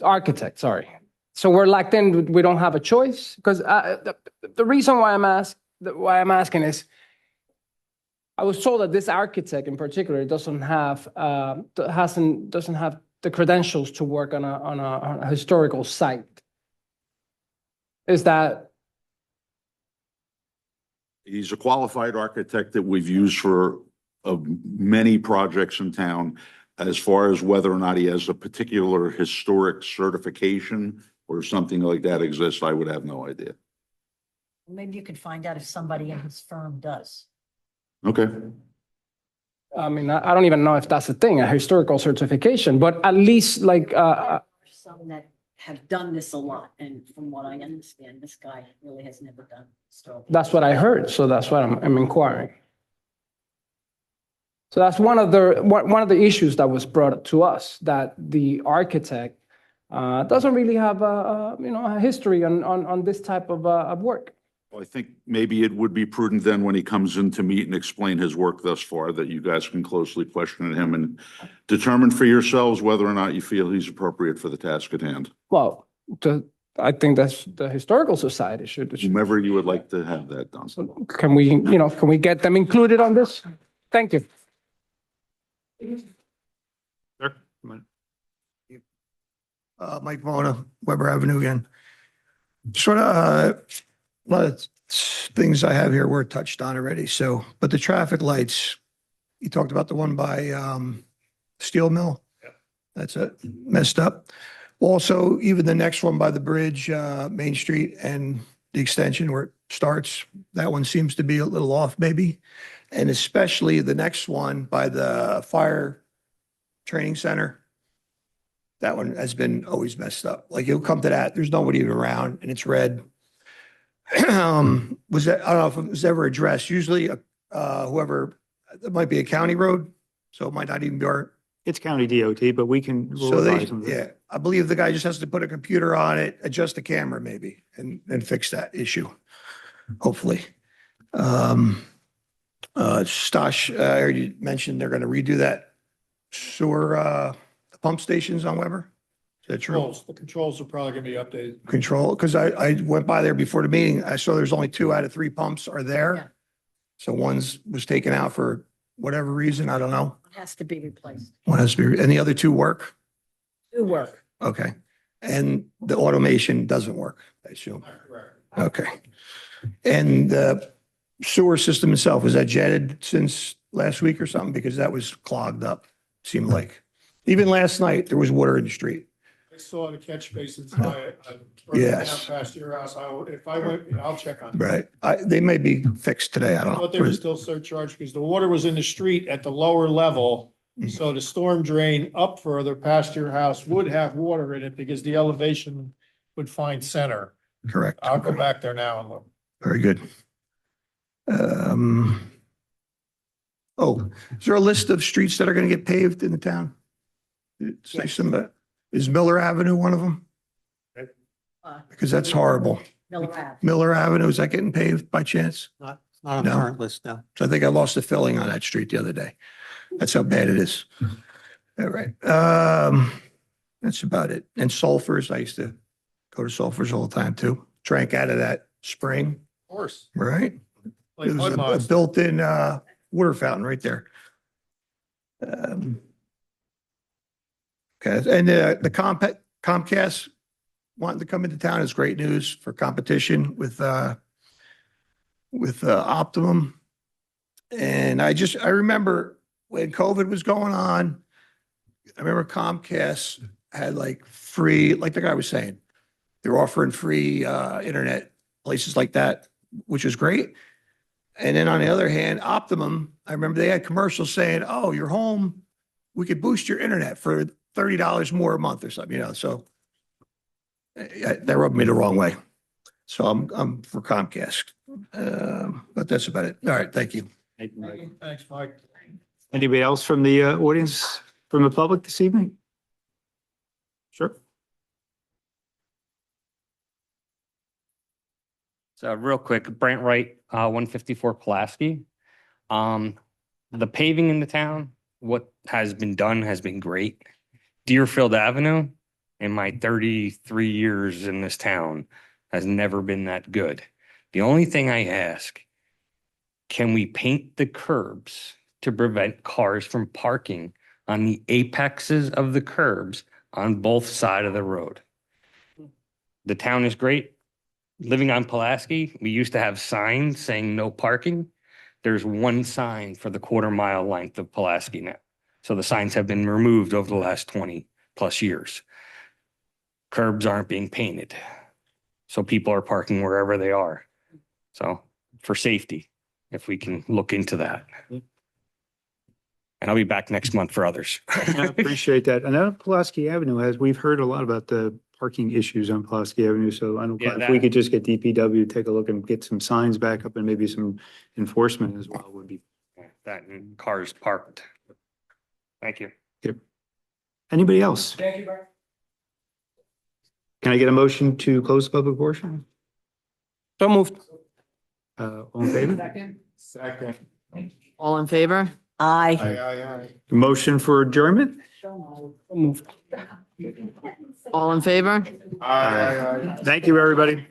Speaker 17: Architect.
Speaker 23: Sorry. So we're locked in, we don't have a choice? Because the reason why I'm asking is, I was told that this architect in particular doesn't have the credentials to work on a historical site. Is that?
Speaker 17: He's a qualified architect that we've used for many projects in town. As far as whether or not he has a particular historic certification or something like that exists, I would have no idea.
Speaker 13: Maybe you could find out if somebody in his firm does.
Speaker 17: Okay.
Speaker 23: I mean, I don't even know if that's a thing, a historical certification, but at least like.
Speaker 13: Some that have done this a lot, and from what I understand, this guy really has never done historical.
Speaker 23: That's what I heard, so that's what I'm inquiring. So that's one of the issues that was brought up to us, that the architect doesn't really have a history on this type of work.
Speaker 17: Well, I think maybe it would be prudent then when he comes in to meet and explain his work thus far, that you guys can closely question him and determine for yourselves whether or not you feel he's appropriate for the task at hand.
Speaker 23: Well, I think that's the Historical Society should.
Speaker 17: Whomever you would like to have that done.
Speaker 23: So can we get them included on this? Thank you.
Speaker 4: Sir, come on.
Speaker 18: Mike Mona, Weber Avenue again. Sort of, things I have here were touched on already. So, but the traffic lights, you talked about the one by Steel Mill. That's messed up. Also, even the next one by the bridge, Main Street and the extension where it starts, that one seems to be a little off maybe. And especially the next one by the fire training center. That one has been always messed up. Like you'll come to that, there's nobody even around and it's red. Was that, I don't know if it was ever addressed. Usually, whoever, it might be a county road, so it might not even be our.
Speaker 4: It's county DOT, but we can. we'll
Speaker 18: So they,
Speaker 4: advise them.
Speaker 18: yeah, I believe the guy just has to put a computer on it, adjust the camera maybe, and fix that issue, hopefully. Stosh, I already mentioned they're gonna redo that sewer, the pump stations on Weber. Is that true?
Speaker 15: The controls are probably gonna be updated.
Speaker 18: Control, because I went by there before the meeting. I saw there's only 2 out of 3 pumps are there. So one's was taken out for whatever reason, I don't know.
Speaker 13: It has to be replaced.
Speaker 18: One has to be, and the other 2 work?
Speaker 13: Do work.
Speaker 18: Okay. And the automation doesn't work, I assume? Okay. And the sewer system itself, was that jetted since last week or something? Because that was clogged up, seemed like. Even last night, there was water in the street.
Speaker 15: I saw the catch basins high.
Speaker 18: Yes.
Speaker 15: Past your house. If I went, I'll check on it.
Speaker 18: Right. They may be fixed today, I
Speaker 15: I
Speaker 18: don't
Speaker 15: thought they were
Speaker 18: know.
Speaker 15: still surcharged because the water was in the street at the lower level. So the storm drain up further past your house would have water in it because the elevation would find center.
Speaker 18: Correct.
Speaker 15: I'll go back there now and look.
Speaker 18: Very good. Oh, is there a list of streets that are going to get paved in the town? Say some, is Miller Avenue one of them? Because that's horrible.
Speaker 13: Miller Ave.
Speaker 18: Miller Avenue, is that getting paved by chance?
Speaker 16: Not on the
Speaker 18: No.
Speaker 16: current list now.
Speaker 18: So I think I lost the filling on that street the other day. That's how bad it is. All right. That's about it. And Sulphurs, I used to go to Sulphurs all the time too. Drank out of that spring,
Speaker 15: Of course.
Speaker 18: right?
Speaker 15: Like
Speaker 18: It was
Speaker 15: mud
Speaker 18: a
Speaker 15: mods.
Speaker 18: built-in water fountain right there. Okay, and the Comcast wanting to come into town is great news for competition with Optimum. And I remember when COVID was going on, I remember Comcast had like free, like the guy was saying, they're offering free internet, places like that, which is great. And then on the other hand, Optimum, I remember they had commercials saying, oh, you're home, we could boost your internet for $30 more a month or something, so that rubbed me the wrong way. So I'm for Comcast. But that's about it. All right, thank you.
Speaker 15: Thanks, Mike.
Speaker 4: Anybody else from the audience, from the public this evening? Sure.
Speaker 8: So real quick, Brent Wright, 154 Pulaski. The paving in the town, what has been done has been great. Deerfield Avenue, in my 33 years in this town, has never been that good. The only thing I ask, can we paint the curbs to prevent cars from parking on the apexes of the curbs on both sides of the road? The town is great. Living on Pulaski, we used to have signs saying no parking. There's one sign for the 1/4 mile length of Pulaski now. So the signs have been removed over the last 20 plus years. Curbs aren't being painted. So people are parking wherever they are. So for safety, if we can look into that. And I'll be back next month for others.
Speaker 4: I appreciate that. And that Pulaski Avenue we've heard a lot about the parking issues on Pulaski Avenue. So I don't,
Speaker 8: Yeah,
Speaker 4: if we could just get DPW, take a look and get some signs back up and maybe some enforcement as well would be.
Speaker 8: That and cars parked. Thank you.
Speaker 4: Yep. Anybody else?
Speaker 15: Thank you, Mike.
Speaker 4: Can I get a motion to close the public portion?
Speaker 23: So moved.
Speaker 4: All in favor?
Speaker 15: Second.
Speaker 2: All in favor?
Speaker 13: Aye.
Speaker 15: Aye.
Speaker 4: Motion for adjournment?
Speaker 23: So moved.
Speaker 2: All in favor?
Speaker 15: Aye.
Speaker 4: Thank you, everybody.